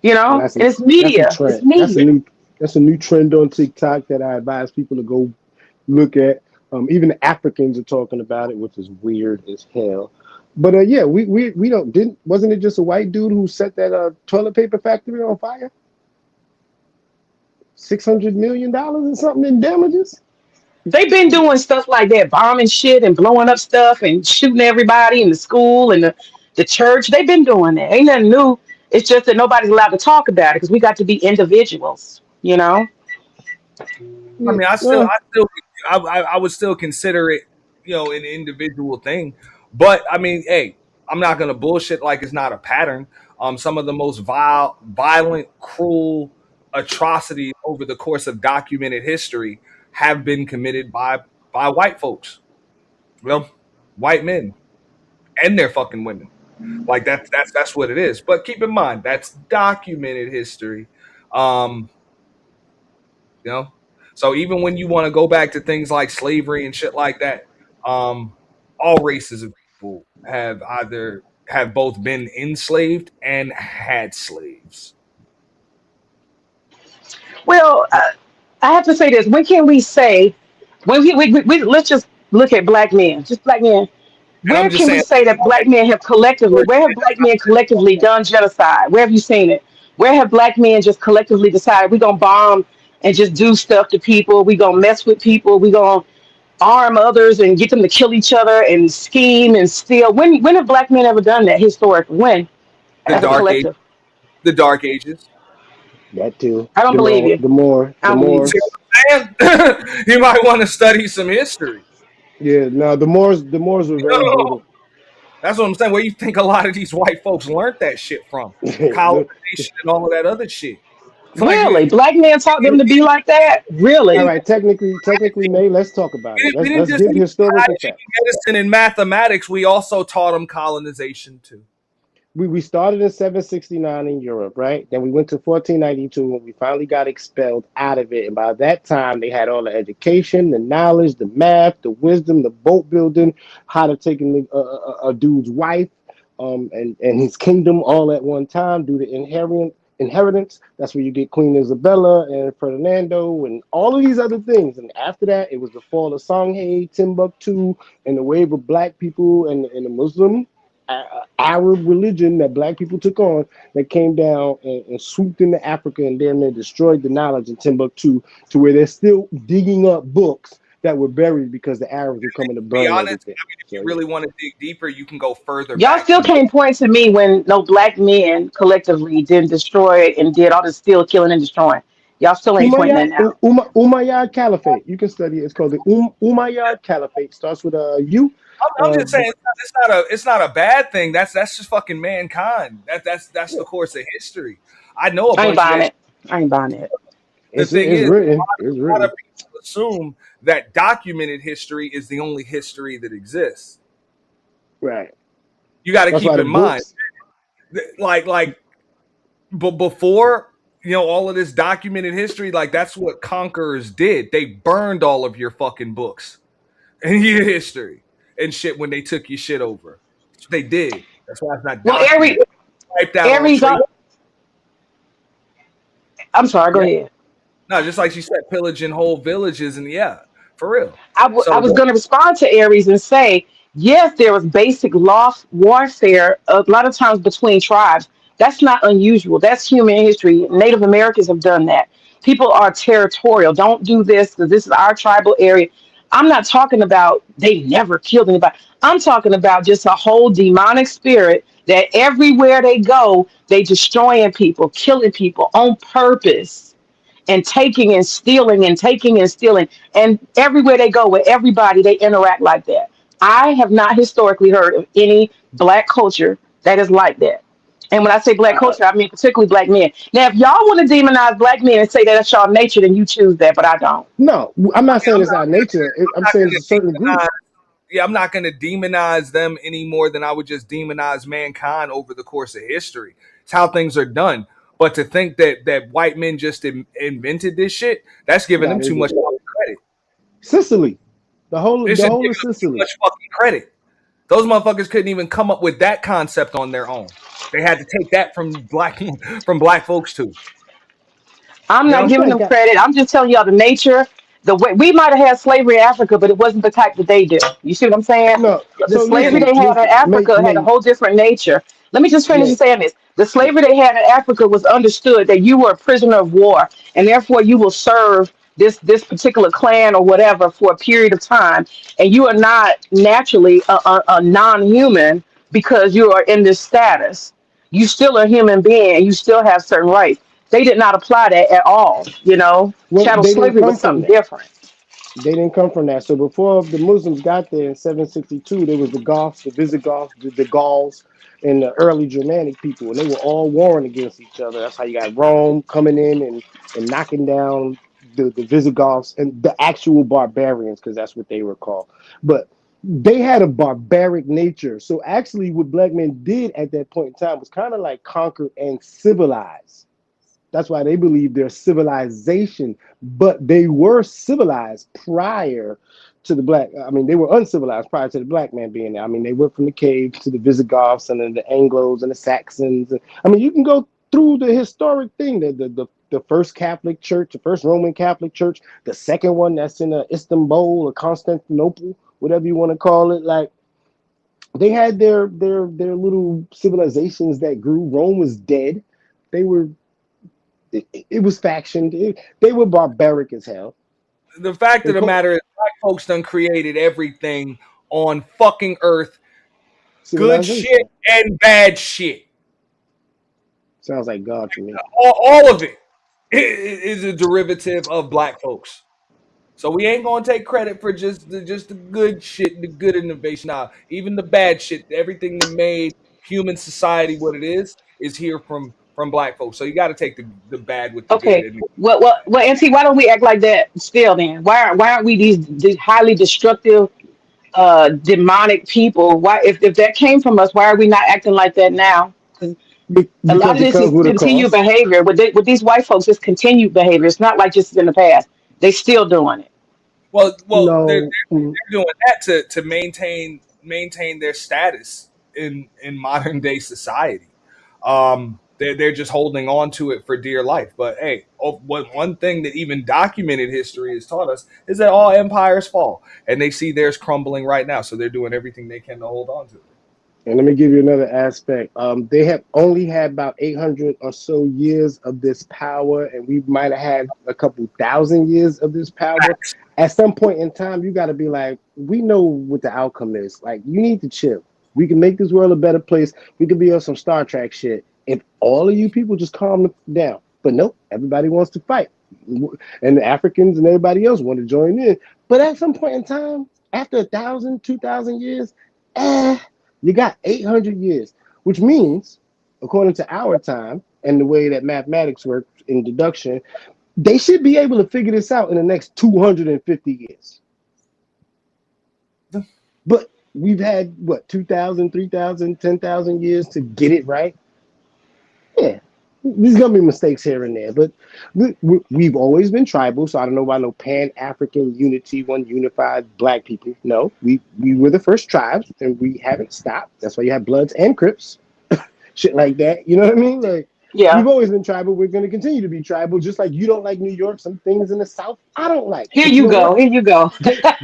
You and know, and it's that's a media. It's trend. media. That's a new trend on TikTok that I advise people to go look at. Even the Africans are talking about it, which is weird as hell. But yeah, we don't didn't wasn't it just a white dude who set that toilet paper factory on fire? $600 million or something in damages. They've been doing stuff like that, bombing shit and blowing up stuff and shooting everybody in the school and the church. They've been doing that. Ain't nothing new. It's just that nobody's allowed to talk about it because we got to be individuals, you know? I Yeah, mean, well, I would still consider it, an individual thing. But I mean, hey, I'm not gonna bullshit like it's not a pattern. Some of the most violent, cruel atrocities over the course of documented history have been committed by white folks. Well, white men and their fucking women. Like that's what it is. But keep in mind that's documented history. Um, you know, so even when you want to go back to things like slavery and shit like that, all races of people have either have both been enslaved and had slaves. Well, I have to say this. When can we say, when we let's just look at black men, just black men. And I'm Where just can we saying, say that black men have collectively, where have black men collectively done genocide? Where have you seen it? Where have black men just collectively decided we're going to bomb and just do stuff to people? We're going to mess with people. We're going to arm others and get them to kill each other and scheme and steal. When have black men ever done that historically? When? the As a dark age, collective? the dark ages. That too. I don't believe you. The I don't believe you. See Moors. what I'm saying? You might want to study some history. Yeah, no, the Moors were very brutal. That's what I'm saying. Where you think a lot of these white folks learned that shit from? Colonization and all of that other shit. Like, Really? Black men taught them to be like that? All Really? right, technically, May, let's talk about it. we didn't Let's just give teach historical hygiene, facts. medicine, and mathematics. We also taught them colonization too. We started in 769 in Europe, right? Then we went to 1492 and we finally got expelled out of it. And by that time, they had all the education, the knowledge, the math, the wisdom, the boat building, how to take a dude's wife and his kingdom all at one time, do the inheritance. That's where you get Queen Isabella and Ferdinando and all of these other things. And after that, it was the fall of Songhai, Timbuktu, and the wave of black people and the Muslim Arab religion that black people took on that came down and swooped into Africa and damn near destroyed the knowledge in Timbuktu to where they're still digging up books that were buried because the Arabs were coming to To be burn honest, everything. I mean, if So, you really want to dig deeper, you can go further Y'all back still than can't point to me when no black men collectively didn't destroy and did all the steal, killing, and destroying. Y'all still ain't pointing that out. Umayyad Caliphate. You can study it. It's called the Umayyad Caliphate. Starts with a U. I'm just saying it's not a bad thing. That's just fucking mankind. That's the course of history. I know a I ain't bunch of buying that. it. I ain't buying it. The It's thing is, written. It's a lot of written. people assume that documented history is the only history that exists. Right. You got to That's why keep the in mind, books. but before all of this documented history, like that's what conquerors did. They burned all of your fucking books and your history and shit when they took your shit over. That's what they did. That's why it's not Well, documented. Wiped out all Aries, trace. I'm sorry. Go Yeah. ahead. No, just like she said, pillaging whole villages and yeah, for real. I So was going to respond to Aries and say, yes, there was basic warfare a lot of times between tribes. That's not unusual. That's human history. Native Americans have done that. People are territorial. Don't do this because this is our tribal area. I'm not talking about they never killed anybody. I'm talking about just a whole demonic spirit that everywhere they go, they destroying people, killing people on purpose and taking and stealing and taking and stealing. And everywhere they go with everybody, they interact like that. I have not historically heard of any black culture that is like that. And when I say black culture, I mean particularly black men. Now, if y'all want to demonize black men and say that that's y'all nature, then you choose that, but I don't. No, I'm not saying it's our nature. I'm saying it's a certain group. Yeah, I'm not going to demonize them any more than I would just demonize mankind over the course of history. It's how things are done. But to think that white men just invented this shit, that's giving Nah, them they too much didn't. fucking credit. Sicily, the whole It's the just whole giving of them too Sicily. much fucking credit. Those motherfuckers couldn't even come up with that concept on their own. They had to take that from black folks too. I'm You know not what I'm giving saying? them credit. I'm just telling y'all the nature. The way we might have had slavery in Africa, but it wasn't the type that they do. You see what I'm saying? No, The so slavery listen, they had in Africa had a May, whole different nature. Let me just finish May, saying this. The slavery they had in Africa was understood that you were a prisoner of war, and therefore you will serve this particular clan or whatever for a period of time, and you are not naturally a non-human because you are in this status. You still a human being, and you still have certain rights. They did not apply that at all. well, Chattel they didn't slavery come was from something that. different. They didn't come from that. So before the Muslims got there in 762, there was the Goths, the Visigoths, the Gauls, and the early Germanic people, and they were all warring against each other. That's how you got Rome coming in and knocking down the Visigoths and the actual barbarians, because that's what they were called. But they had a barbaric nature. So actually, what black men did at that point in time was kind of like conquer and civilize. That's why they believe they're civilization, but they were civilized prior to the black. I mean, they were uncivilized prior to the black man being there. I mean, they went from the cave to the Visigoths and then the Anglos and the Saxons. I mean, you can go through the historic thing. The first Catholic church, the first Roman Catholic church, the second one that's in Istanbul or Constantinople, whatever you want to call it. Like, they had their little civilizations that grew. Rome was dead. They were. It was factioned. They were barbaric as hell. The fact of the matter is, black folks done created everything on fucking earth. Good shit and bad shit. Sounds like God to me. All of it is a derivative of black folks. So we ain't gonna take credit for just the good shit, the good innovation. Nah, even the bad shit, everything that made human society what it is here from black folks. So you got to take the bad with the good. Okay. Well, Auntie, why don't we act like that still? Then why aren't we these highly destructive, demonic people? Why, if that came from us, why are we not acting like that now? A lot Because of it this is comes with a continued cost. behavior. With these white folks, it's continued behavior. It's not like just in the past. They still doing it. Well, they're No. doing that to maintain their status in modern day society. They're just holding on to it for dear life. But hey, one thing that even documented history has taught us is that all empires fall, and they see theirs crumbling right now. So they're doing everything they can to hold on to it. And let me give you another aspect. They have only had about 800 or so years of this power, and we might have had a couple thousand years of this power. At some point in time, you got to be like, we know what the outcome is. Like, you need to chill. We can make this world a better place. We could be on some Star Trek shit if all of you people just calm down. But nope, everybody wants to fight. And the Africans and everybody else want to join in. But at some point in time, after 1,000, 2,000 years, you got 800 years, which means, according to our time and the way that mathematics works in deduction, they should be able to figure this out in the next 250 years. But we've had, 2,000, 3,000, 10,000 years to get it right? Yeah. There's going to be mistakes here and there, but we've always been tribal, so I don't know why no Pan-African unity, one unified black people. No, we were the first tribes, and we haven't stopped. That's why you have Bloods and Crips, shit like that. You know what I mean? Like, yeah, we've always been tribal. We're going to continue to be tribal, just like you don't like New York. Some things in the South I don't like. Here But you know go. what? Here you go.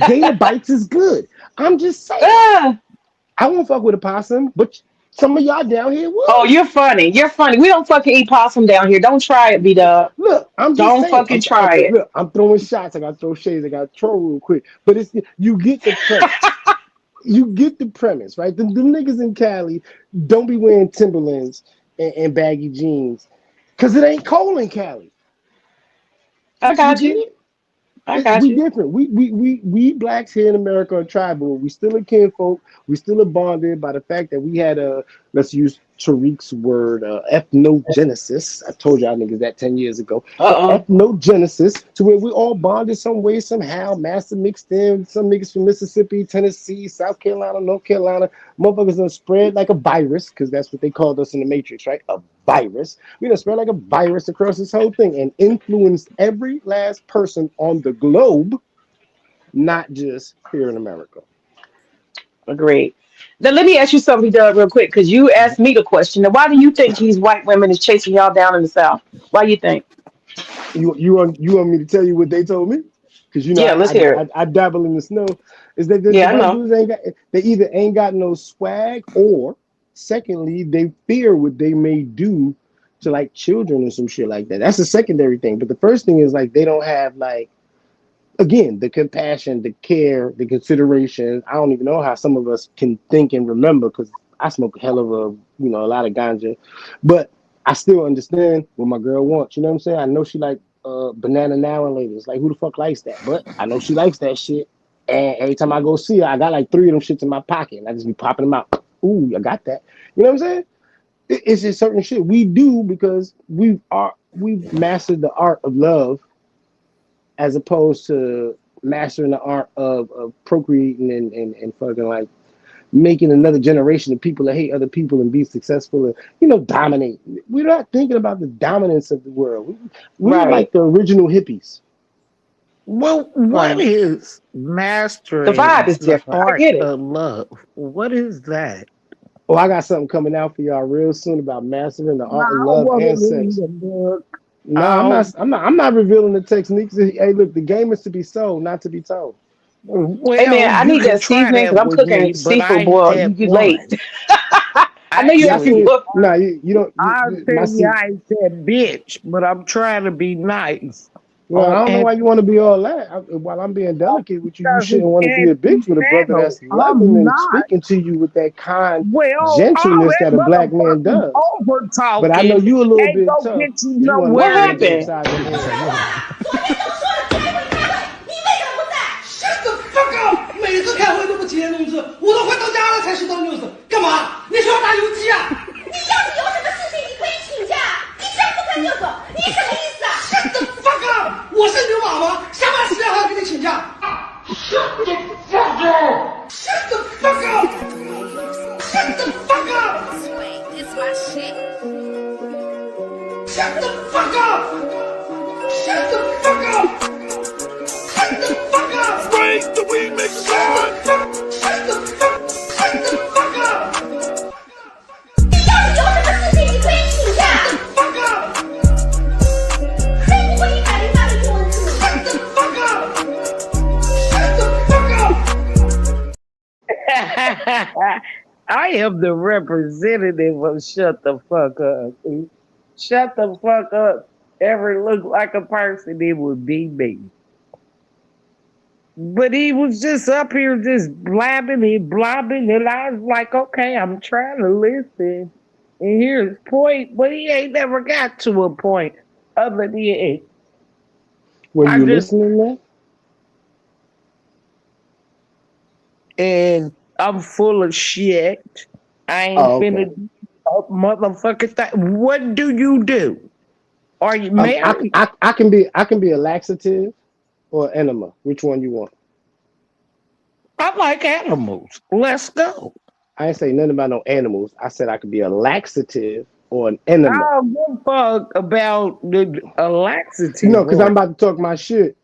Gator bites is good. I'm just saying. I won't fuck with a possum, but some of y'all down here would. Oh, you're funny. You're funny. We don't fucking eat possum down here. Don't try it, B-Dub. Look, I'm just Don't saying. fucking try it. Look, I'm throwing shots. I got to throw shades. I got to troll real quick. But you get the premise. You get the premise, right? The niggas in Cali don't be wearing Timberlands and baggy jeans because it ain't cold in Cali. I got get you. it? I got We you. different. We blacks here in America are tribal. We still a kinfolk. We still are bonded by the fact that we had let's use Tariq's word, ethnogenesis. I told y'all niggas that 10 years ago. Ethnogenesis, to where we all bonded some way, somehow. Master mixed in. Some niggas from Mississippi, Tennessee, South Carolina, North Carolina. Motherfuckers done spread like a virus, because that's what they called us in the Matrix, right? A virus. We done spread like a virus across this whole thing and influenced every last person on the globe, not just here in America. Agreed. Now let me ask you something, Doug, real quick, because you asked me the question. Now, why do you think these white women is chasing y'all down in the South? Why you think? You want me to tell you what they told me? Because Yeah, let's hear it. I dabble in the snow. Is that the Yeah, I white know. dudes they either ain't got no swag, or secondly, they fear what they may do to like children or some shit like that. That's the secondary thing. But the first thing is like they don't have like, again, the compassion, the care, the consideration. I don't even know how some of us can think and remember, because I smoke a hell of a lot of ganja, but I still understand what my girl wants. You know what I'm saying? I know she like banana now and ladies. Like, who the fuck likes that? But I know she likes that shit. And every time I go see her, I got like 3 of them shits in my pocket, and I just be popping them out. Ooh, I got that. You know what I'm saying? It's just certain shit we do because we've mastered the art of love, as opposed to mastering the art of procreating and fucking like making another generation of people that hate other people and be successful and, you know, dominate. We're not thinking about the dominance of the world. We're Right. like the original hippies. Well, what is The vibe mastering is the different. I art get it. of love? What is that? Oh, I got something coming out for y'all real soon about mastering the No, art of I love want and to read sex. a book. No, I'm not revealing the techniques. Hey, look, the game is to be sold, not to be told. Hey man, Well, I you need can that try seasoning that because I'm with me, cooking but I seafood. ain't Boy, that you late. one. I know you Yeah, I have some Actually, seen. book. No, you don't. I'll My tell you, I ain't that bitch, but I'm trying to be nice. Well, I don't know And why you want to be all that. While I'm being delicate with you, you because shouldn't it want to be can't a be bitch with a brother channeled. that's loving I'm and not. speaking to you with that kind Well, all gentleness that that a black man motherfucking does. over But I know talking you a little ain't bit gonna tough. get you You want to What nowhere. stand happened? upside your head. shut the fuck up！每次开会都不节约工资，我都快到家了才知道 news，干嘛？你是要打游击啊？你要是有什么事情，你可以请假，你这样不开 news，你什么意思啊 ？Shut the fuck up！我是牛马吗？下班时间还要给你请假 ？Shut the fuck up！Shut the fuck up！Shut the fuck up！It's my shit。Shut the fuck up！Shut the fuck up！Shut the fuck up! Raise the remix on! Shut the fuck up! 你要是有什么事情，你可以请假。Shut the fuck up! 会不会108的工资 ？Shut the fuck up! Shut the fuck up! I am the representative of shut the fuck up. Shut the fuck up. Ever look like a person, it would be me. But he was just up here just blabbing and blobbing, and I was like, okay, I'm trying to listen and hear his point, but he ain't never got to a point other than Were I you just listening, man? and I'm full of shit. I ain't Oh, okay. finna do a motherfucking thing. What do you do? Are you married? I can be a laxative or enema. Which one you want? I like animals. Let's go. I ain't say nothing about no animals. I said I could be a laxative or an I enema. don't give a fuck about a laxative. No, because I'm about to talk my shit.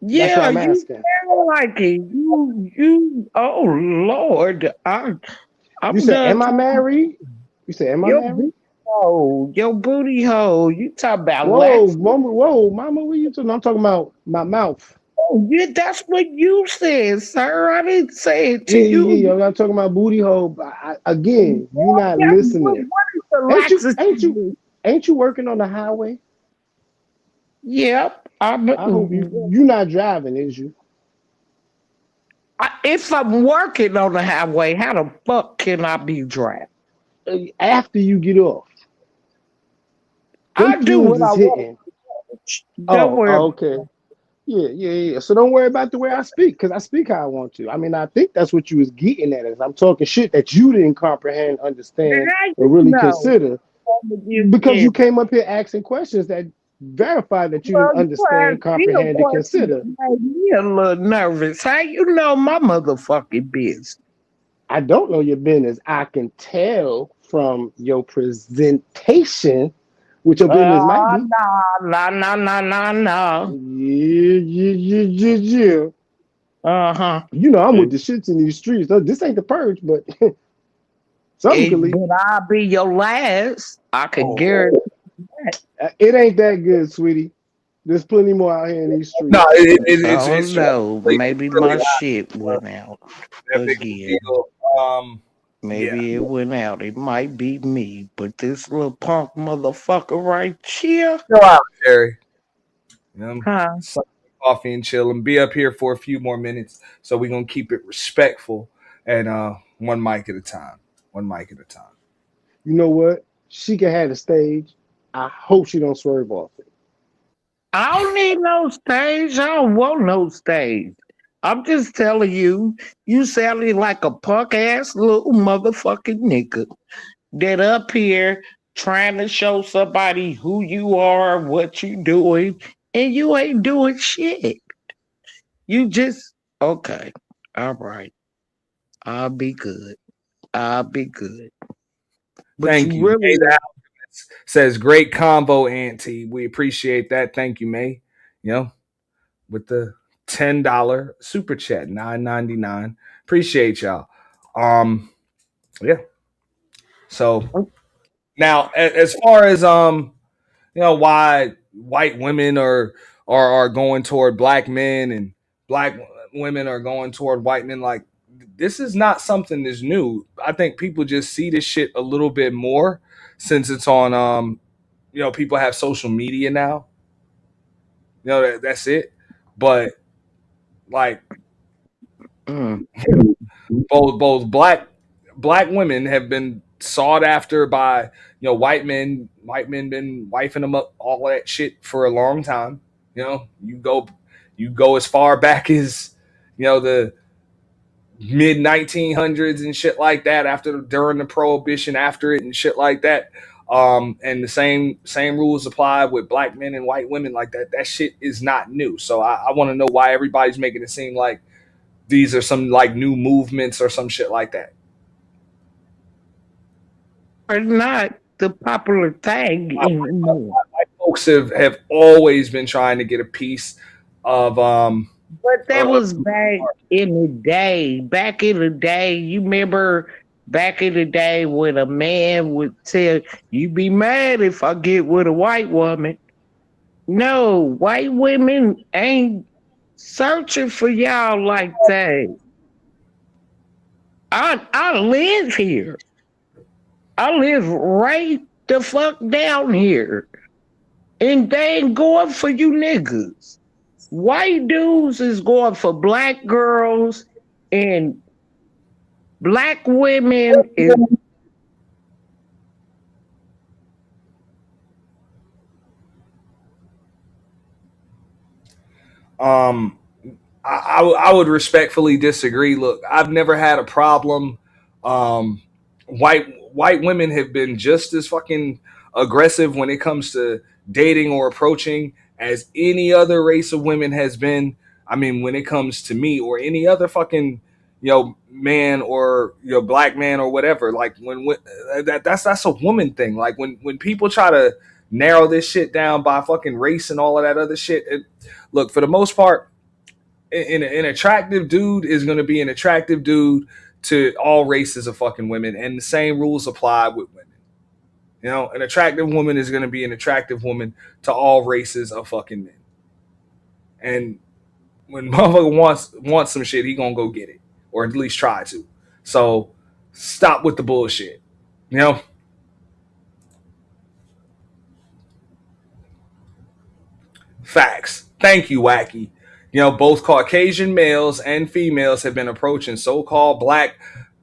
That's what Yeah, I'm you asking. sound like it. You. Oh Lord, I'm You said, done am I talking. married? You said, am I Your married? booty hole, your booty hole. You talk about Whoa, lax. mama, what are you talking? I'm talking about my mouth. Oh, yeah, that's what you said, sir. I didn't say it to Yeah. you. I'm not talking about booty hole. Again, you're not Yeah, listening. what is the laxative? Ain't you working on the highway? Yep. I hope you're not driving, is you? If I'm working on the highway, how the fuck can I be driving? After you get off. I do what I want. Don't worry. Okay. Yeah. So don't worry about the way I speak, because I speak how I want to. I mean, I think that's what you was getting at, is I'm talking shit that you didn't comprehend, understand, or really consider. Because you came up here asking questions that verify that you didn't understand, comprehend, and consider. Made me a little nervous. How you know my motherfucking business? I don't know your business. I can tell from your presentation what your business might be. No. Yeah. Uh-huh. You know I'm with the shits in these streets. This ain't the purge, but something can leak. But I'll be your last. I can guarantee that. It ain't that good, sweetie. There's plenty more out here in these streets. No, it's no. Maybe really my not. shit went out That big again. deal. Maybe it went out. It might be me, but this little punk motherfucker right here. Chill out, Sherry. Huh? Coffee and chill and be up here for a few more minutes. So we're gonna keep it respectful and one mic at a time. One mic at a time. You know what? She can have the stage. I hope she don't swerve off it. I don't need no stage. I don't want no stage. I'm just telling you, you sounding like a punk ass little motherfucking nigga that up here trying to show somebody who you are, what you doing, and you ain't doing shit. You just okay. All right. I'll be good. I'll be good. But Thank you you. really May the says great combo, Auntie. We appreciate that. Thank you, May. You know, with the $10 super chat, $9.99. Appreciate y'all. Yeah. So now, as far as why white women are going toward black men and black women are going toward white men, like this is not something that's new. I think people just see this shit a little bit more since it's on people have social media now. That's it. But like both black women have been sought after by white men. White men been wifing them up, all that shit for a long time. You go as far back as the mid 1900s and shit like that, after during the prohibition, after it and shit like that. And the same rules apply with black men and white women. Like that shit is not new. So I want to know why everybody's making it seem like these are some like new movements or some shit like that. are not the popular thing anymore. White folks have always been trying to get a piece of But that was back in the day. Back in the day, you remember back in the day when a man would tell you, be mad if I get with a white woman. No, white women ain't searching for y'all like that. I live here. I live right the fuck down here. And they ain't going for you niggas. White dudes is going for black girls, and black women is I would respectfully disagree. Look, I've never had a problem. White women have been just as fucking aggressive when it comes to dating or approaching as any other race of women has been. I mean, when it comes to me or any other fucking man or black man or whatever. Like when that's a woman thing. Like when people try to narrow this shit down by fucking race and all of that other shit. Look, for the most part, an attractive dude is going to be an attractive dude to all races of fucking women, and the same rules apply with women. An attractive woman is going to be an attractive woman to all races of fucking men. And when motherfucker wants some shit, he gonna go get it, or at least try to. So stop with the bullshit. Facts. Thank you, Wacky. Both Caucasian males and females have been approaching so-called black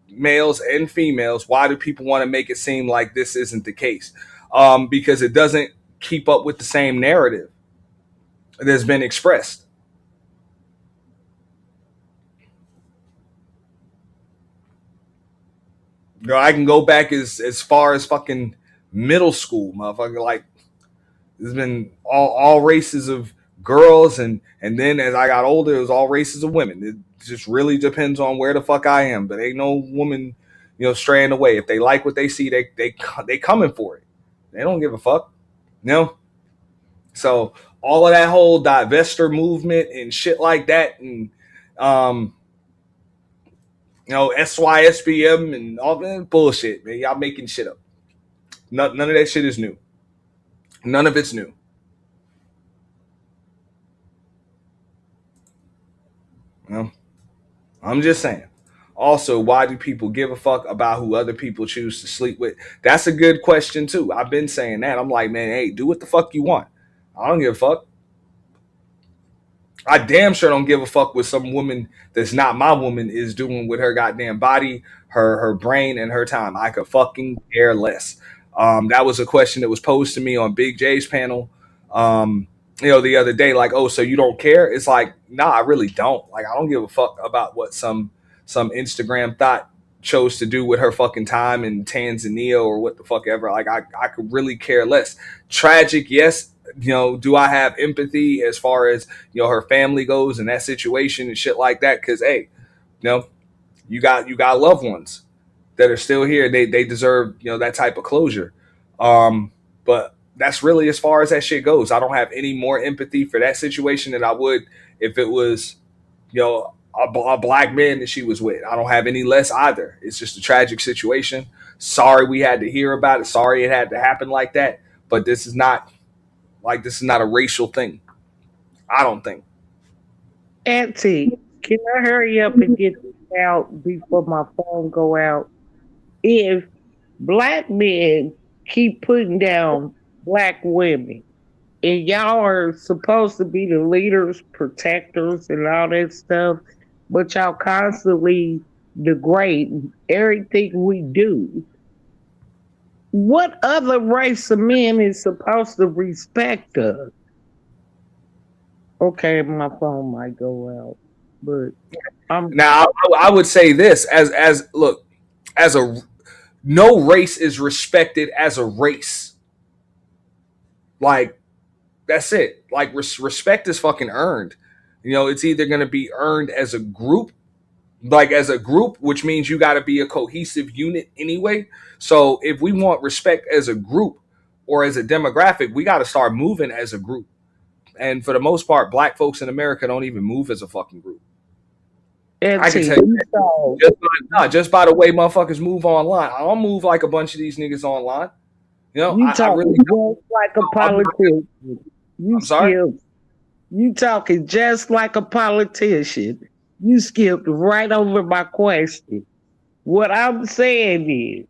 males and females. Why do people want to make it seem like this isn't the case? Because it doesn't keep up with the same narrative that's been expressed. I can go back as far as fucking middle school, motherfucker. Like, there's been all races of girls, and then as I got older, it was all races of women. It just really depends on where the fuck I am. But ain't no woman, straying away. If they like what they see, they coming for it. They don't give a fuck. So all of that whole divester movement and shit like that, and SYSBM and all that bullshit, man. Y'all making shit up. None of that shit is new. None of it's new. I'm just saying. Also, why do people give a fuck about who other people choose to sleep with? That's a good question too. I've been saying that. I'm like, man, hey, do what the fuck you want. I don't give a fuck. I damn sure don't give a fuck what some woman that's not my woman is doing with her goddamn body, her brain, and her time. I could fucking care less. That was a question that was posed to me on Big J's panel, the other day. Like, oh, so you don't care? It's like, nah, I really don't. Like, I don't give a fuck about what some Instagram thought chose to do with her fucking time in Tanzania or what the fuck ever. Like, I could really care less. Tragic, yes. Do I have empathy as far as her family goes and that situation and shit like that? Because hey, You got loved ones that are still here. They deserve, that type of closure. But that's really as far as that shit goes. I don't have any more empathy for that situation than I would if it was, a black man that she was with. I don't have any less either. It's just a tragic situation. Sorry we had to hear about it. Sorry it had to happen like that. But this is not a racial thing. I don't think. Auntie, can I hurry up and get this out before my phone go out? If black men keep putting down black women, and y'all are supposed to be the leaders, protectors, and all that stuff, but y'all constantly degrade everything we do, what other race of men is supposed to respect us? Okay, my phone might go out, but now I would say this as look, as a no race is respected as a race. Like, that's it. Like, respect is fucking earned. It's either going to be earned as a group, which means you got to be a cohesive unit anyway. So if we want respect as a group or as a demographic, we got to start moving as a group. And for the most part, black folks in America don't even move as a fucking group. I can tell you that. Just by the way motherfuckers move online. I don't move like a bunch of these niggas online. I really don't. Just like a politician. I'm sorry? You talking just like a politician. You skipped right over my question. What I'm saying is,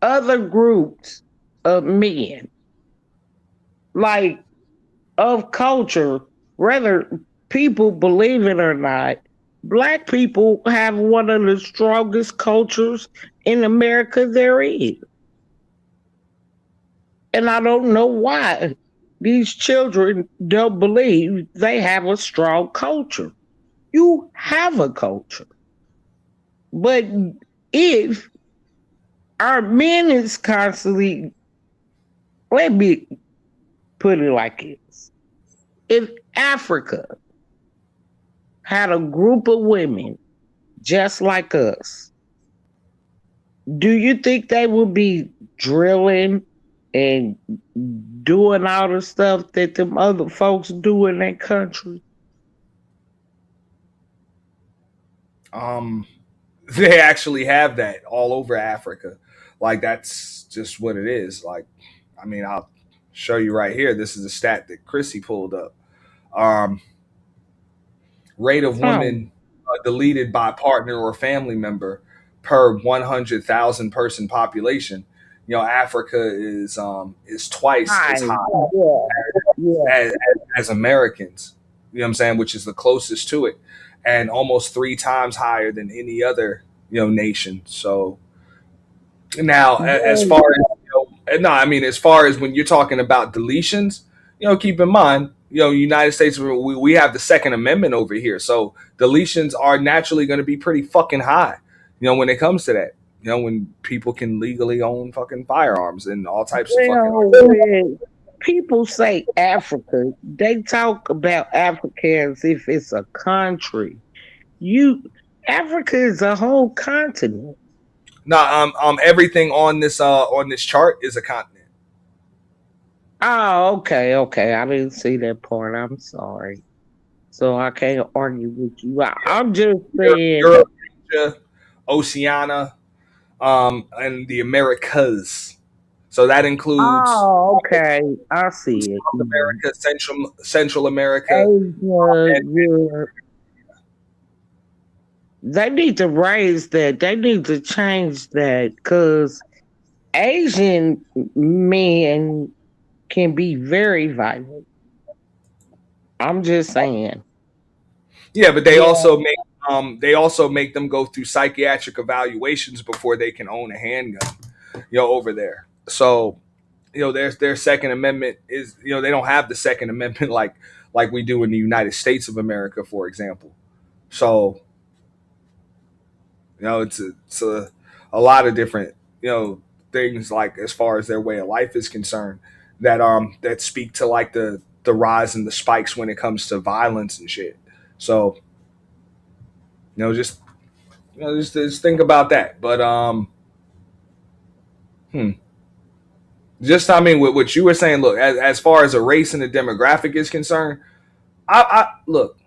other groups of men, like of culture, whether people believe it or not, black people have one of the strongest cultures in America there is. And I don't know why these children don't believe they have a strong culture. You have a culture. But if our men is constantly, let me put it like this. If Africa had a group of women just like us, do you think they would be drilling and doing all the stuff that them other folks do in that country? They actually have that all over Africa. Like, that's just what it is. Like, I mean, I'll show you right here. This is a stat that Chrissy pulled up. Rate of women deleted by partner or family member per 100,000 person population. Africa is twice as high as Americans. You know what I'm saying? Which is the closest to it, and almost 3 times higher than any other nation. So now, as far as as far as when you're talking about deletions, keep in mind, United States, we have the Second Amendment over here, so deletions are naturally going to be pretty fucking high. When it comes to that, when people can legally own fucking firearms and all types of fucking. When people say Africa, they talk about Africa as if it's a country. Africa is a whole continent. No, everything on this chart is a continent. Oh, okay. I didn't see that part. I'm sorry. So I can't argue with you. I'm just saying Europe, Asia, Oceania, and the Americas. So that includes. Oh, okay. I see it. South America, Central America, Asia, Europe. They need to raise that. They need to change that, because Asian men can be very violent. I'm just saying. Yeah, but they also make them go through psychiatric evaluations before they can own a handgun. Over there. So, their Second Amendment is, they don't have the Second Amendment like we do in the United States of America, for example. So, it's a lot of different, things, like as far as their way of life is concerned, that speak to like the rise and the spikes when it comes to violence and shit. So, just Just think about that. But just I mean, with what you were saying, look, as far as a race and a demographic is concerned, I look,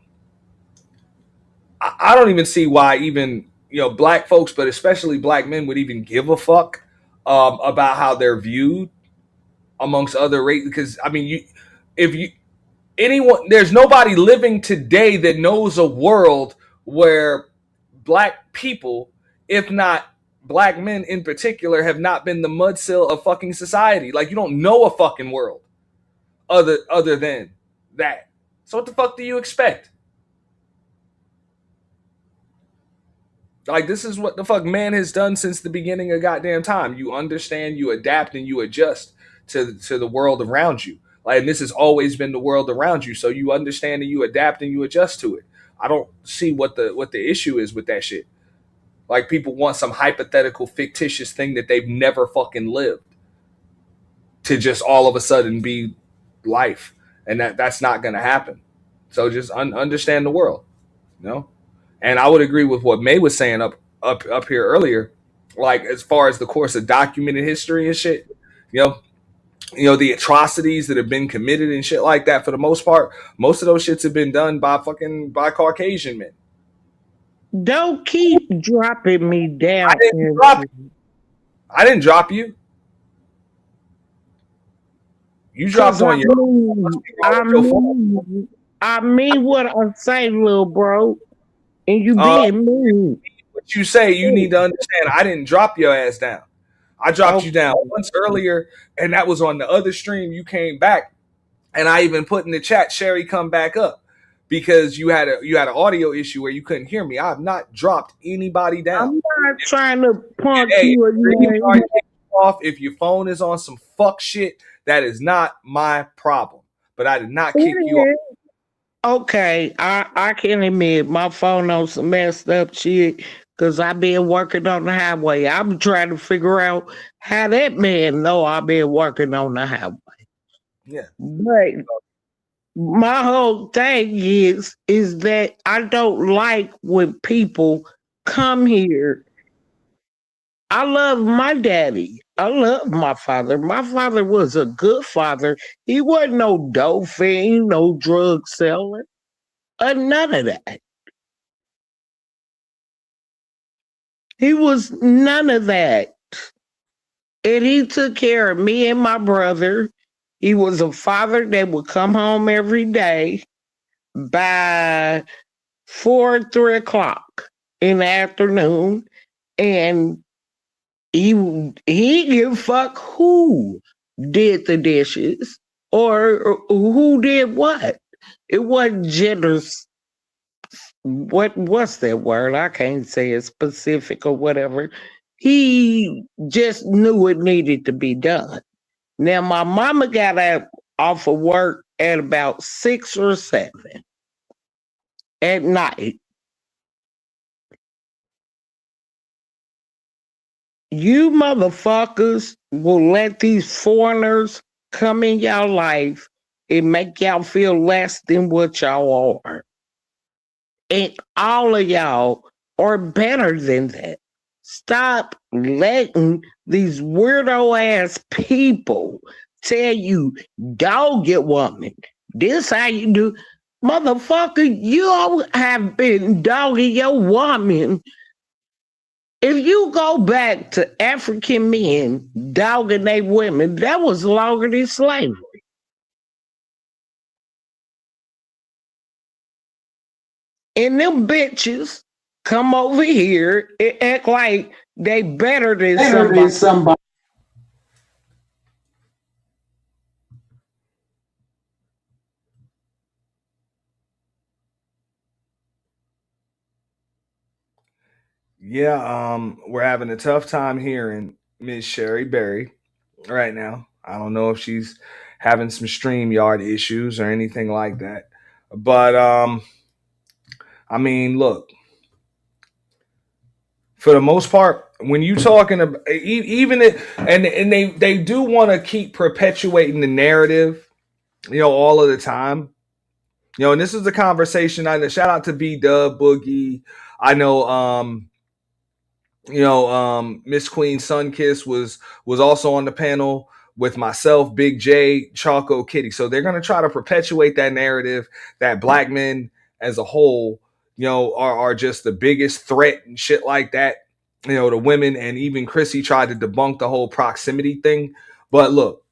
I don't even see why even black folks, but especially black men, would even give a fuck about how they're viewed amongst other races. Because I mean, if you anyone, there's nobody living today that knows a world where black people, if not black men in particular, have not been the mudsill of fucking society. Like, you don't know a fucking world other than that. So what the fuck do you expect? Like, this is what the fuck man has done since the beginning of goddamn time. You understand, you adapt, and you adjust to the world around you. Like, and this has always been the world around you. So you understand and you adapt and you adjust to it. I don't see what the issue is with that shit. Like, people want some hypothetical, fictitious thing that they've never fucking lived to just all of a sudden be life, and that's not gonna happen. So just understand the world, you know. And I would agree with what May was saying up here earlier. Like, as far as the course of documented history and shit, you know, the atrocities that have been committed and shit like that, for the most part, most of those shits have been done by Caucasian men. Don't keep dropping me down. I didn't drop you. You dropped on your. I mean what I say, little bro, and you being mean. What you say, you need to understand. I didn't drop your ass down. I dropped you down once earlier, and that was on the other stream. You came back, and I even put in the chat, Sherry, come back up, because you had an audio issue where you couldn't hear me. I have not dropped anybody down. I'm not trying to punk off. If your phone is on some fuck shit, that is not my problem. But I did not kick you off. Okay, I can admit my phone on some messed up shit because I've been working on the highway. I'm trying to figure out how that man know I've been working on the highway. Yeah. But my whole thing is that I don't like when people come here. I love my daddy. I love my father. My father was a good father. He wasn't no dope fiend, no drug seller, none of that. He was none of that. And he took care of me and my brother. He was a father that would come home every day by 3 o'clock in the afternoon. And he didn't give a fuck who did the dishes or who did what. It wasn't genders. What's that word? I can't say it specific or whatever. He just knew it needed to be done. Now, my mama got out off of work at about 6 or 7 at night. You motherfuckers will let these foreigners come in your life and make y'all feel less than what y'all are. And all of y'all are better than that. Stop letting these weirdo ass people tell you, dog it woman. This how you do. Motherfucker, you have been dogging your woman. If you go back to African men dogging their women, that was longer than slavery. And them bitches come over here and act like they better than somebody. Yeah, we're having a tough time hearing Miss Sherry Berry right now. I don't know if she's having some StreamYard issues or anything like that. But I mean, look, for the most part, when you talking about even it, and they do want to keep perpetuating the narrative, all of the time. And this is the conversation. Shout out to B Dub Boogie. I know Miss Queen Sunkiss was also on the panel with myself, Big J, Choco Kitty. So they're gonna try to perpetuate that narrative that black men as a whole, are just the biggest threat and shit like that. To women, and even Chrissy tried to debunk the whole proximity thing. But look,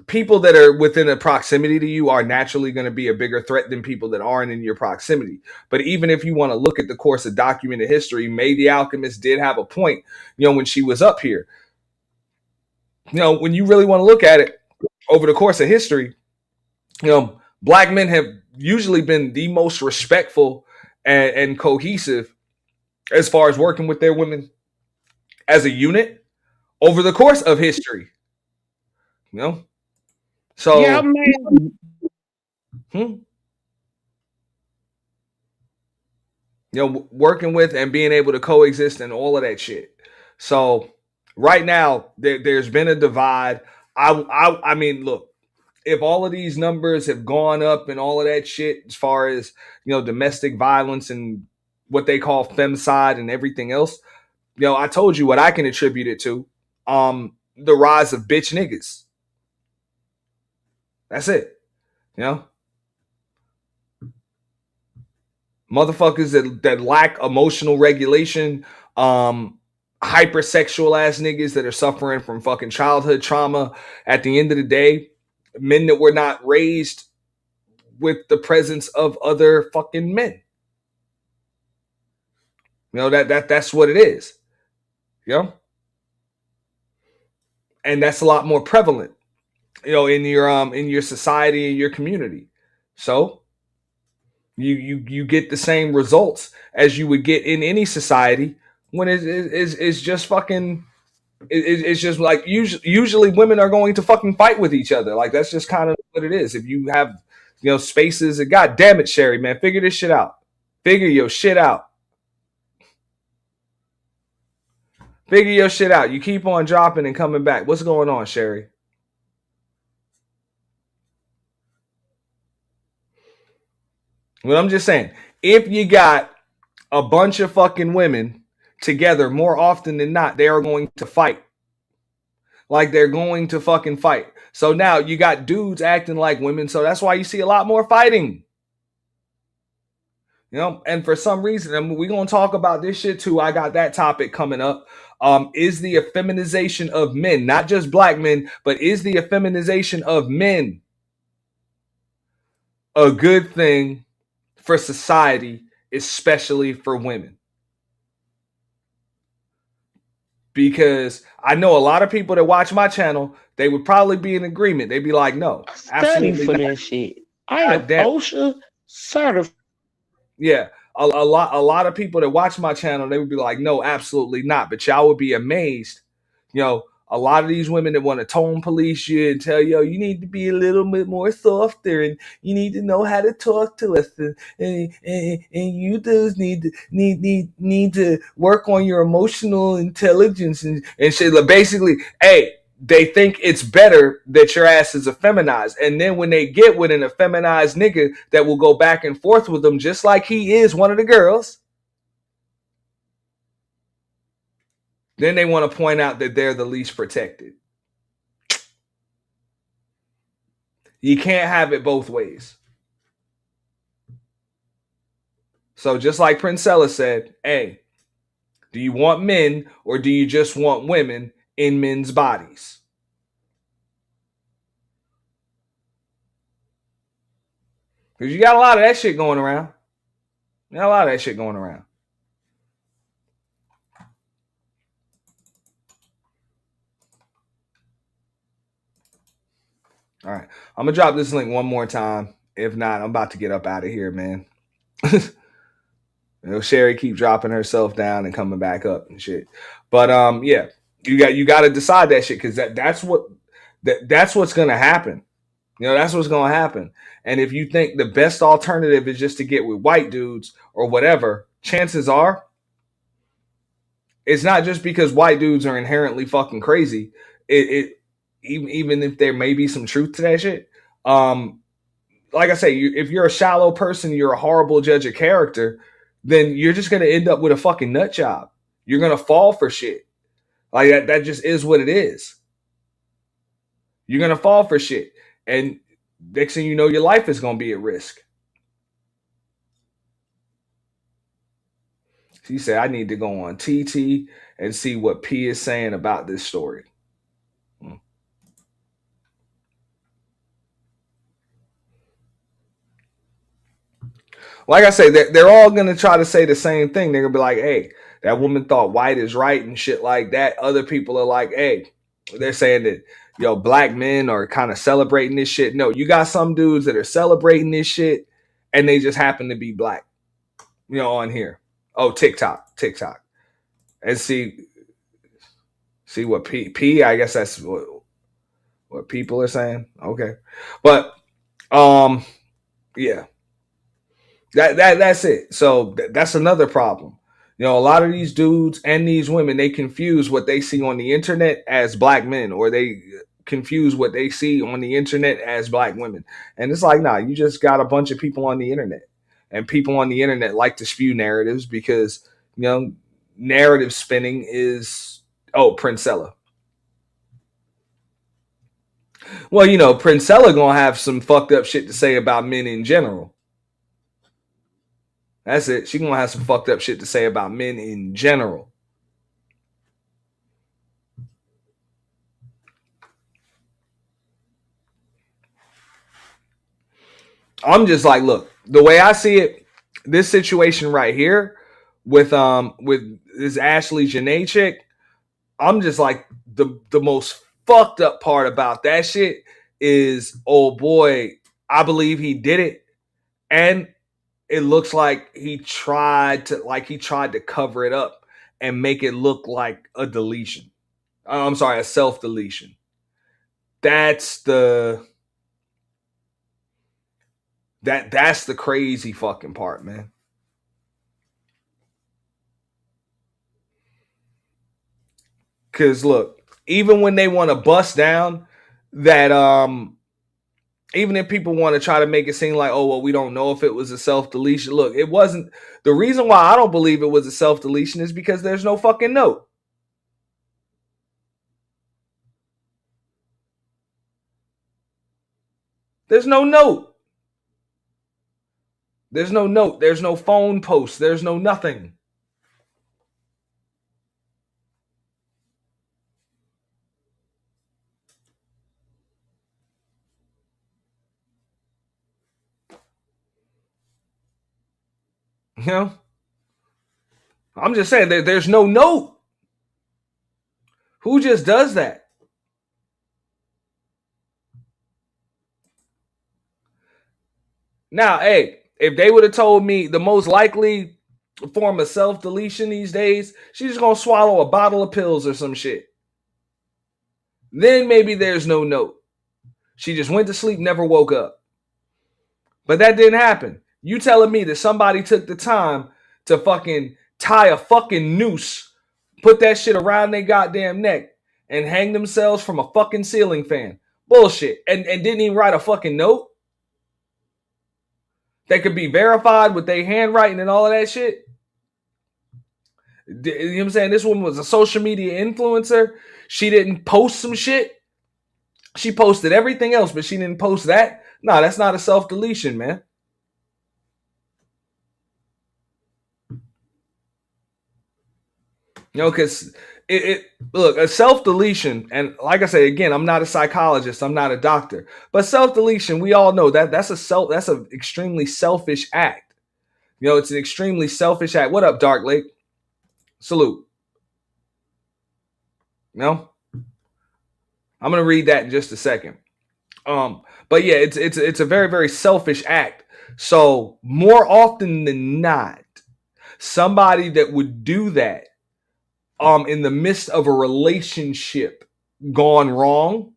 people that are within a proximity to you are naturally going to be a bigger threat than people that aren't in your proximity. But even if you want to look at the course of documented history, May the Alchemist did have a point, when she was up here. When you really want to look at it over the course of history, black men have usually been the most respectful and cohesive as far as working with their women as a unit over the course of history. So yeah, man. Working with and being able to coexist and all of that shit. So right now there's been a divide. I mean, look, if all of these numbers have gone up and all of that shit, as far as domestic violence and what they call femicide and everything else, I told you what I can attribute it to. The rise of bitch niggas. That's it. Motherfuckers that lack emotional regulation, hypersexual ass niggas that are suffering from fucking childhood trauma. At the end of the day, men that were not raised with the presence of other fucking men. That's what it is. And that's a lot more prevalent, in your society, in your community. So you get the same results as you would get in any society when it's just fucking. It's just like usually women are going to fucking fight with each other. Like that's just kind of what it is. If you have spaces, and God damn it, Sherry, man, figure this shit out. Figure your shit out. Figure your shit out. You keep on dropping and coming back. What's going on, Sherry? Well, I'm just saying, if you got a bunch of fucking women together, more often than not, they are going to fight. Like they're going to fucking fight. So now you got dudes acting like women. So that's why you see a lot more fighting. And for some reason, we're going to talk about this shit too. I got that topic coming up. Is the effeminization of men, not just black men, but is the effeminization of men a good thing for society, especially for women? Because I know a lot of people that watch my channel, they would probably be in agreement. They'd be like, no, absolutely for not. that shit. I am OSHA certified. Yeah, a lot of people that watch my channel, they would be like, no, absolutely not. But y'all would be amazed. A lot of these women that want to tone police you and tell you, you need to be a little bit more softer and you need to know how to talk to us and you dudes need to work on your emotional intelligence and shit. Like basically, hey, they think it's better that your ass is effeminized. And then when they get with an effeminized nigga that will go back and forth with them, just like he is one of the girls, then they want to point out that they're the least protected. You can't have it both ways. So just like Princella said, hey, do you want men or do you just want women in men's bodies? Because you got a lot of that shit going around. All right. I'm going to drop this link one more time. If not, I'm about to get up out of here, man. Sherry keep dropping herself down and coming back up and shit. But yeah, you got to decide that shit because that's what's going to happen. That's what's going to happen. And if you think the best alternative is just to get with white dudes or whatever, chances are it's not just because white dudes are inherently fucking crazy. Even if there may be some truth to that shit. Like I say, if you're a shallow person, you're a horrible judge of character, then you're just going to end up with a fucking nut job. You're gonna fall for shit. Like that just is what it is. You're gonna fall for shit. And next thing you know, your life is gonna be at risk. She said, I need to go on TT and see what P is saying about this story. Like I say, they're all going to try to say the same thing. They're going to be like, hey, that woman thought white is right and shit like that. Other people are like, hey, they're saying that, black men are kind of celebrating this shit. No, you got some dudes that are celebrating this shit and they just happen to be black, on here. Oh, TikTok. And see what P, I guess that's what people are saying. Okay. But, yeah. That's it. So that's another problem. A lot of these dudes and these women, they confuse what they see on the internet as black men, or they confuse what they see on the internet as black women. And it's like, nah, you just got a bunch of people on the internet, and people on the internet like to spew narratives because, narrative spinning is, Princella. Well, Princella gonna have some fucked up shit to say about men in general. That's it. She gonna have some fucked up shit to say about men in general. I'm just like, look, the way I see it, this situation right here with this Ashlee Jenae chick, I'm just like, the most fucked up part about that shit is, oh boy, I believe he did it, and it looks like he tried to cover it up and make it look like a deletion. I'm sorry, a self-deletion. That's the crazy fucking part, man. Cause look, even when they want to bust down that, even if people want to try to make it seem like, oh well, we don't know if it was a self-deletion. Look, it wasn't. The reason why I don't believe it was a self-deletion is because there's no fucking note. There's no note. There's no note. There's no phone post. There's no nothing. I'm just saying there's no note. Who just does that? Now, hey, if they would have told me the most likely form of self-deletion these days, she's just gonna swallow a bottle of pills or some shit. Then maybe there's no note. She just went to sleep, never woke up. But that didn't happen. You telling me that somebody took the time to fucking tie a fucking noose, put that shit around their goddamn neck, and hang themselves from a fucking ceiling fan? Bullshit. And didn't even write a fucking note that could be verified with their handwriting and all of that shit? You know what I'm saying? This woman was a social media influencer. She didn't post some shit. She posted everything else, but she didn't post that. No, that's not a self-deletion, man. Because look, a self-deletion, and like I say again, I'm not a psychologist, I'm not a doctor, but self-deletion, we all know that's an extremely selfish act. It's an extremely selfish act. What up, Dark Lake? Salute. I'm gonna read that in just a second. But yeah, it's a very, very selfish act. So more often than not, somebody that would do that in the midst of a relationship gone wrong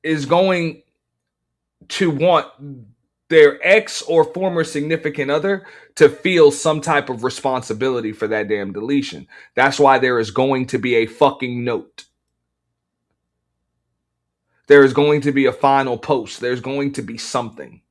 is going to want their ex or former significant other to feel some type of responsibility for that damn deletion. That's why there is going to be a fucking note. There is going to be a final post. There's going to be something,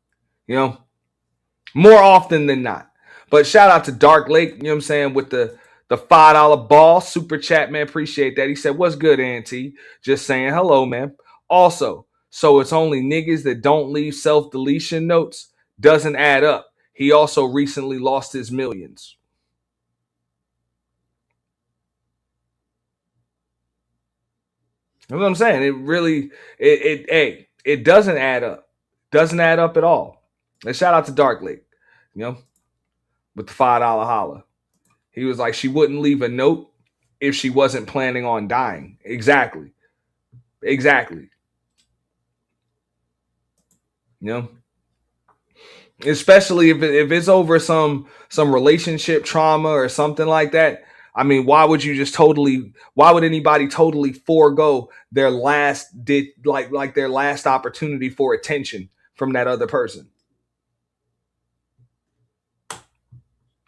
more often than not. But shout out to Dark Lake, you know what I'm saying, with the $5 ball super chat, man. Appreciate that. He said, "What's good, Auntie? Just saying hello, man." Also, so it's only niggas that don't leave self-deletion notes. Doesn't add up. He also recently lost his millions. That's what I'm saying. It really, it doesn't add up. Doesn't add up at all. And shout out to Dark Lake, you know, with the $5 holla. He was like, she wouldn't leave a note if she wasn't planning on dying. Exactly. Exactly. You know? Especially if it's over some relationship trauma or something like that. I mean, why would anybody totally forego their last their last opportunity for attention from that other person?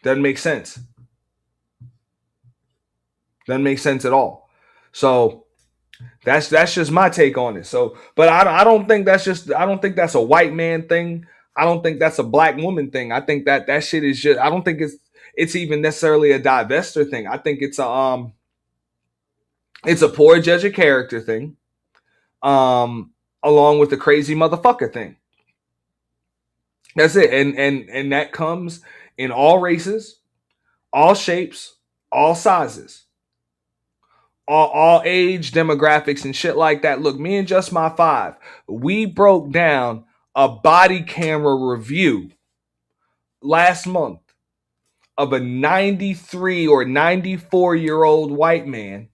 Doesn't make sense. Doesn't make sense at all. So that's just my take on it. So, but I don't think that's a white man thing. I don't think that's a black woman thing. I think that shit is just, I don't think it's even necessarily a divester thing. I think it's a poor judge of character thing. Along with the crazy motherfucker thing. That's it. And that comes in all races, all shapes, all sizes. All age demographics and shit like that. Look, me and Just My Five, we broke down a body camera review last month of a 93 or 94-year-old white man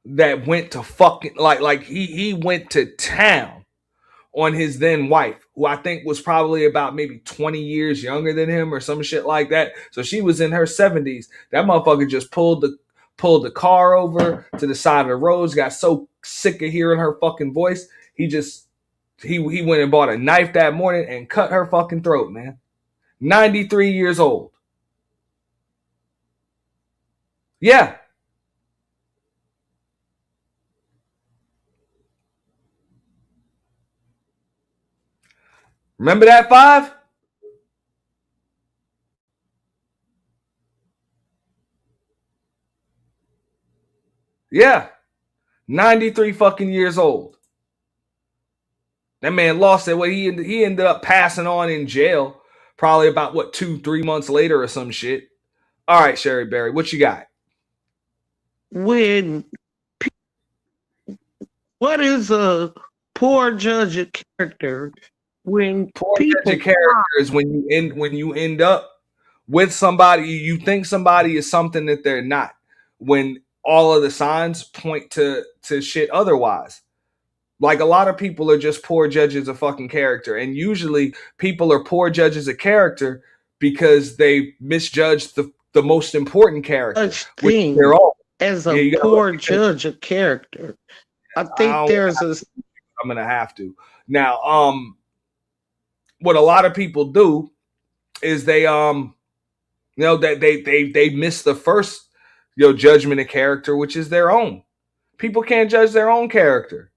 that went to fucking he went to town on his then wife, who I think was probably about maybe 20 years younger than him or some shit like that. So she was in her 70s. That motherfucker just pulled the car over to the side of the road. Got so sick of hearing her fucking voice, he went and bought a knife that morning and cut her fucking throat, man. 93 years old. Yeah. Remember that, Five? Yeah. 93 fucking years old. That man lost it. Well, he ended up passing on in jail probably about 2-3 months later or some shit. All right, Sherry Berry, what you got? What is a poor judge of character? When poor judge of character is when you end up with somebody, you think somebody is something that they're not, when all of the signs point to shit otherwise. Like, a lot of people are just poor judges of fucking character. And usually people are poor judges of character because they misjudged the most important character. Thing as a poor judge of character. I think I'm going to have to. Now, what a lot of people do is they they miss the first judgment of character, which is their own. People can't judge their own character.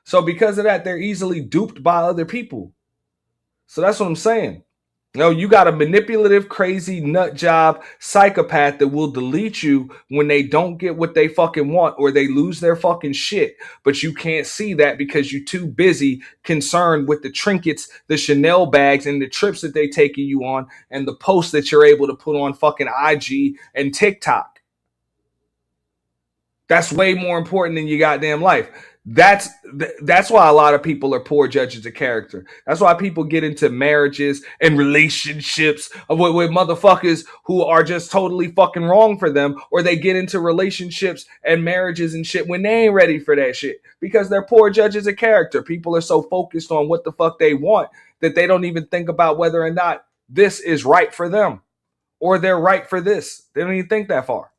So because of that, they're easily duped by other people. So that's what I'm saying. You got a manipulative, crazy, nut job psychopath that will delete you when they don't get what they fucking want or they lose their fucking shit. But you can't see that because you're too busy concerned with the trinkets, the Chanel bags, and the trips that they taking you on and the posts that you're able to put on fucking IG and TikTok. That's way more important than your goddamn life. That's why a lot of people are poor judges of character. That's why people get into marriages and relationships with motherfuckers who are just totally fucking wrong for them, or they get into relationships and marriages and shit when they ain't ready for that shit because they're poor judges of character. People are so focused on what the fuck they want that they don't even think about whether or not this is right for them or they're right for this. They don't even think that far.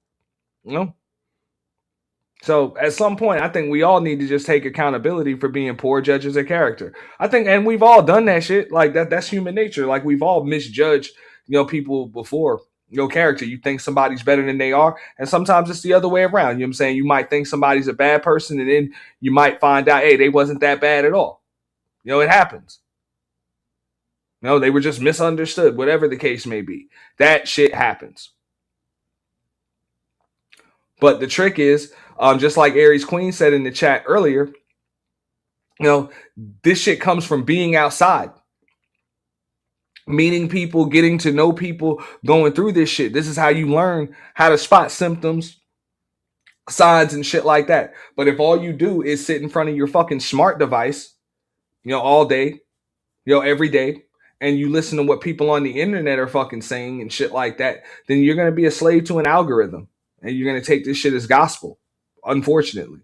So at some point, I think we all need to just take accountability for being poor judges of character. I think, and we've all done that shit. Like that's human nature. Like, we've all misjudged, people before, character. You think somebody's better than they are. And sometimes it's the other way around. You know what I'm saying? You might think somebody's a bad person and then you might find out, hey, they wasn't that bad at all. It happens. know, they were just misunderstood, whatever the case may be. That shit happens. But the trick is, just like Aries Queen said in the chat earlier, you know, this shit comes from being outside, meeting people, getting to know people, going through this shit. This is how you learn how to spot symptoms, signs, and shit like that. But if all you do is sit in front of your fucking smart device, you know, all day, you know, every day, and you listen to what people on the internet are fucking saying and shit like that, then you're going to be a slave to an algorithm, and you're going to take this shit as gospel, unfortunately.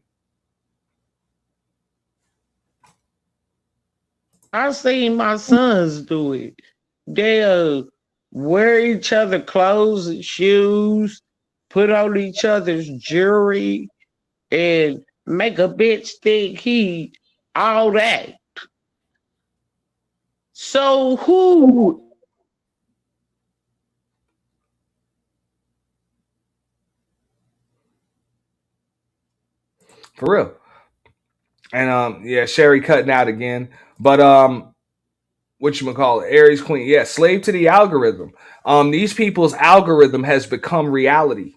I've seen my sons do it. They'll wear each other clothes and shoes, put on each other's jewelry, and make a bitch think he all that. So who? For real. And yeah, Sherry cutting out again. But whatchamacallit, Aries Queen, yeah, slave to the algorithm. These people's algorithm has become reality.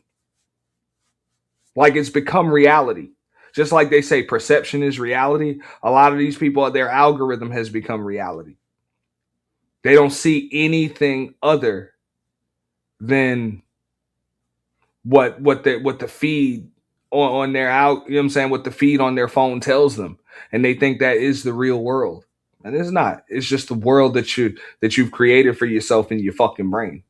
Like, it's become reality. Just like they say perception is reality, a lot of these people, their algorithm has become reality. They don't see anything other than what the feed on their out, you know what I'm saying, what the feed on their phone tells them. And they think that is the real world. And it's not. It's just the world that you've created for yourself in your fucking brain.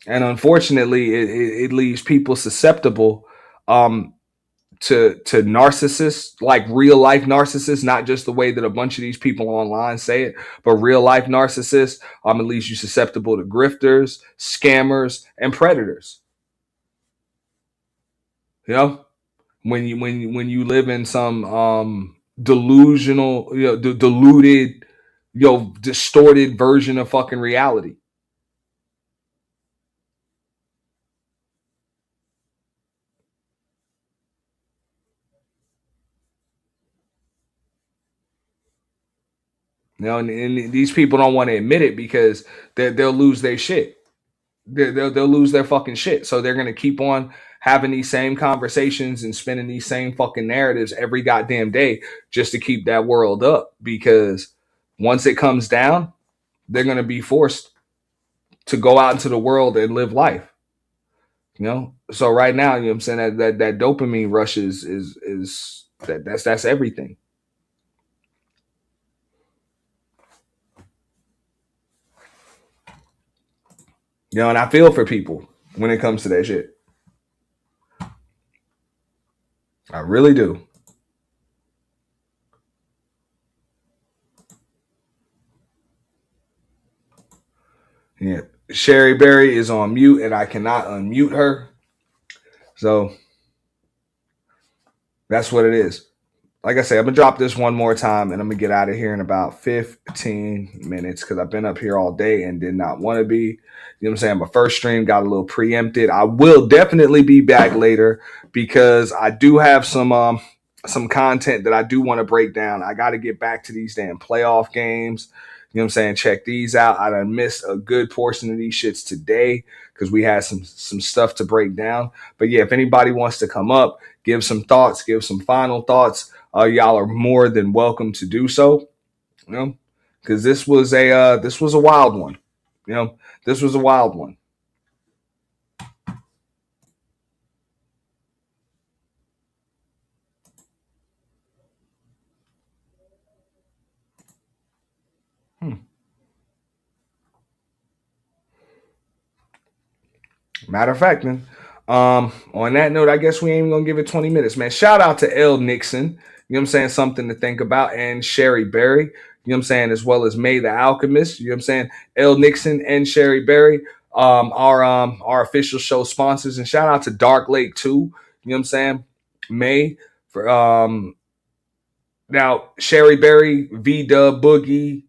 And unfortunately, it leaves people susceptible to narcissists, like real life narcissists, not just the way that a bunch of these people online say it, but real life narcissists. It leaves you susceptible to grifters, scammers, and predators. You know, when you live in some delusional, you know, deluded, you know, distorted version of fucking reality. You know, and these people don't want to admit it because they'll lose their shit. They'll lose their fucking shit. So they're going to keep on having these same conversations and spinning these same fucking narratives every goddamn day just to keep that world up. Because once it comes down, they're going to be forced to go out into the world and live life. You know? So right now, you know what I'm saying, that dopamine rush is that's everything. You know, and I feel for people when it comes to that shit. I really do. Yeah. Sherry Berry is on mute and I cannot unmute her. So that's what it is. Like I said, I'm going to drop this one more time and I'm going to get out of here in about 15 minutes because I've been up here all day and did not want to be. You know what I'm saying? My first stream got a little preempted. I will definitely be back later because I do have some content that I do want to break down. I got to get back to these damn playoff games. You know what I'm saying? Check these out. I done missed a good portion of these shits today because we had some stuff to break down. But yeah, if anybody wants to come up, give some thoughts, give some final thoughts, y'all are more than welcome to do so. You know, because this was a wild one. You know, this was a wild one. Matter of fact, man. On that note, I guess we ain't gonna give it 20 minutes, man. Shout out to L. Nixon. You know what I'm saying? Something to think about. And Sherry Berry. You know what I'm saying? As well as May the Alchemist. You know what I'm saying? L. Nixon and Sherry Berry our official show sponsors. And shout out to Dark Lake too. You know what I'm saying? May for now Sherry Berry, V-Dub Boogie,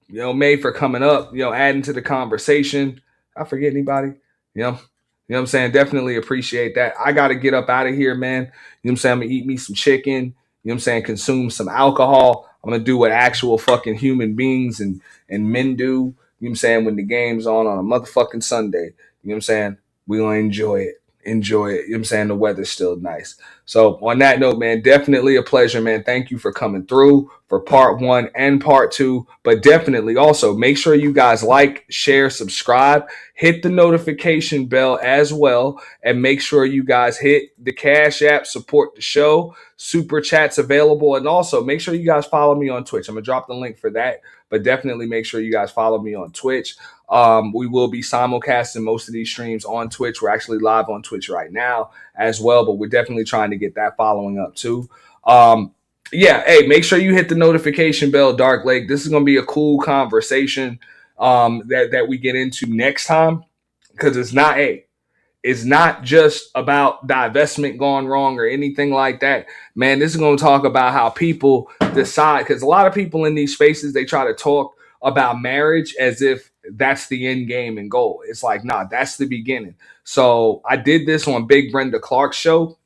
you know, May for coming up, you know, adding to the conversation. I forget anybody, you know. You know what I'm saying? Definitely appreciate that. I got to get up out of here, man. You know what I'm saying? I'm going to eat me some chicken, you know what I'm saying, consume some alcohol. I'm going to do what actual fucking human beings and men do, you know what I'm saying, when the game's on a motherfucking Sunday. You know what I'm saying? We're going to enjoy it. Enjoy it. You know what I'm saying? The weather's still nice. So on that note, man, definitely a pleasure, man. Thank you for coming through for part 1 and part 2. But definitely also make sure you guys like, share, subscribe, hit the notification bell as well, and make sure you guys hit the Cash App, support the show. Super chats available. And also make sure you guys follow me on Twitch. I'm going to drop the link for that. But definitely make sure you guys follow me on Twitch. We will be simulcasting most of these streams on Twitch. We're actually live on Twitch right now as well, but we're definitely trying to get that following up too. Yeah, hey, make sure you hit the notification bell, Dark Lake. This is going to be a cool conversation that we get into next time, because it's not just about divestment gone wrong or anything like that. Man, this is going to talk about how people decide, because a lot of people in these spaces, they try to talk about marriage as if that's the end game and goal. It's like, nah, that's the beginning. So I did this on Big Brenda Clark's show.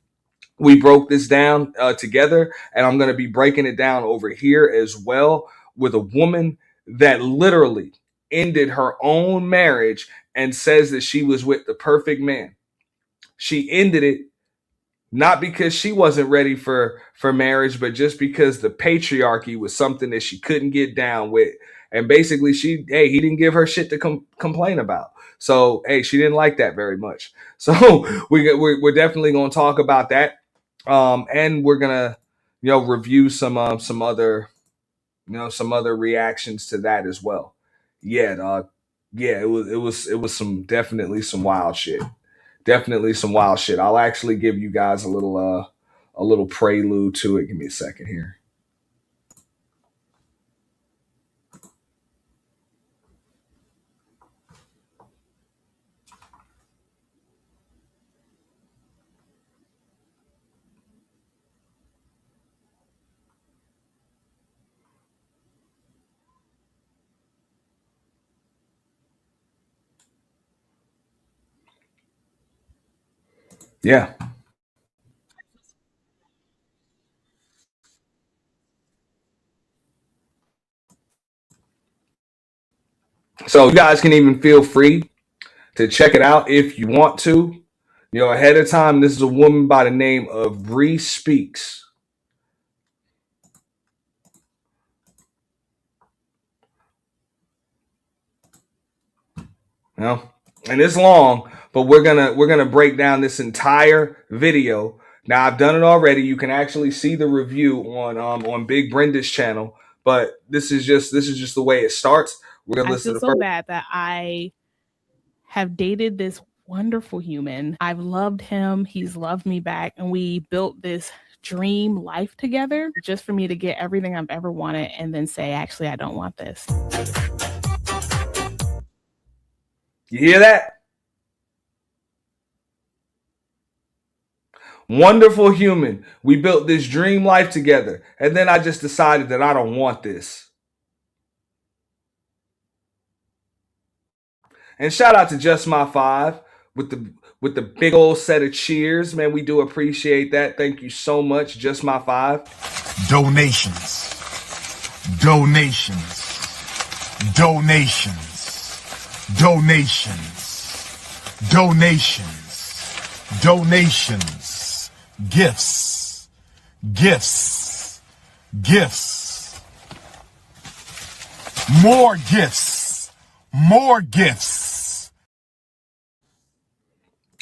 We broke this down together, and I'm going to be breaking it down over here as well with a woman that literally ended her own marriage and says that she was with the perfect man. She ended it not because she wasn't ready for marriage, but just because the patriarchy was something that she couldn't get down with. And basically he didn't give her shit to complain about. So, hey, she didn't like that very much. So we're definitely going to talk about that. And we're going to, review some other reactions to that as well. Yeah, dog. Yeah, it was definitely some wild shit. Definitely some wild shit. I'll actually give you guys a little prelude to it. Give me a second here. Yeah. So you guys can even feel free to check it out if you want to. Ahead of time, this is a woman by the name of Bree Speaks. And it's long, but we're gonna break down this entire video. Now, I've done it already. You can actually see the review on Big Brenda's channel, but this is just the way it starts. We're gonna listen to the so bad that I have dated this wonderful human. I've loved him. He's loved me back, and we built this dream life together just for me to get everything I've ever wanted and then say, actually, I don't want this. You hear that? Wonderful human. We built this dream life together, and then I just decided that I don't want this. And shout out to Just My Five with the big old set of cheers, man. We do appreciate that. Thank you so much, Just My Five. Donations. Donations. Donations. Donations. Donations. Donations. Gifts. Gifts. Gifts. More gifts. More gifts.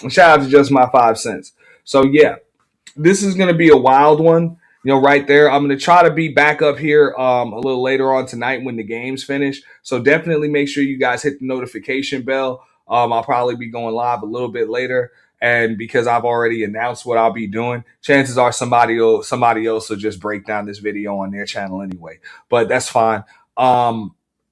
Shout out to Just My 5 cents. So yeah, this is going to be a wild one, right there. I'm going to try to be back up here a little later on tonight when the game's finish. So definitely make sure you guys hit the notification bell. I'll probably be going live a little bit later. And because I've already announced what I'll be doing, chances are somebody else will just break down this video on their channel anyway. But that's fine.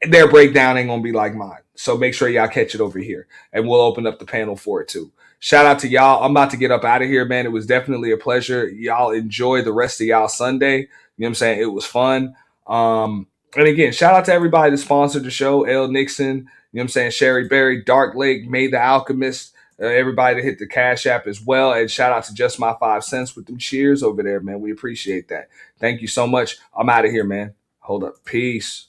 Their breakdown ain't going to be like mine. So make sure y'all catch it over here. And we'll open up the panel for it too. Shout out to y'all. I'm about to get up out of here, man. It was definitely a pleasure. Y'all enjoy the rest of y'all Sunday. You know what I'm saying? It was fun. And again, shout out to everybody that sponsored the show. L. Nixon, you know what I'm saying? Sherry Berry, Dark Lake, May the Alchemist, Everybody to hit the Cash App as well. And shout out to Just My 5 Cents with them cheers over there, man. We appreciate that. Thank you so much. I'm out of here, man. Hold up. Peace.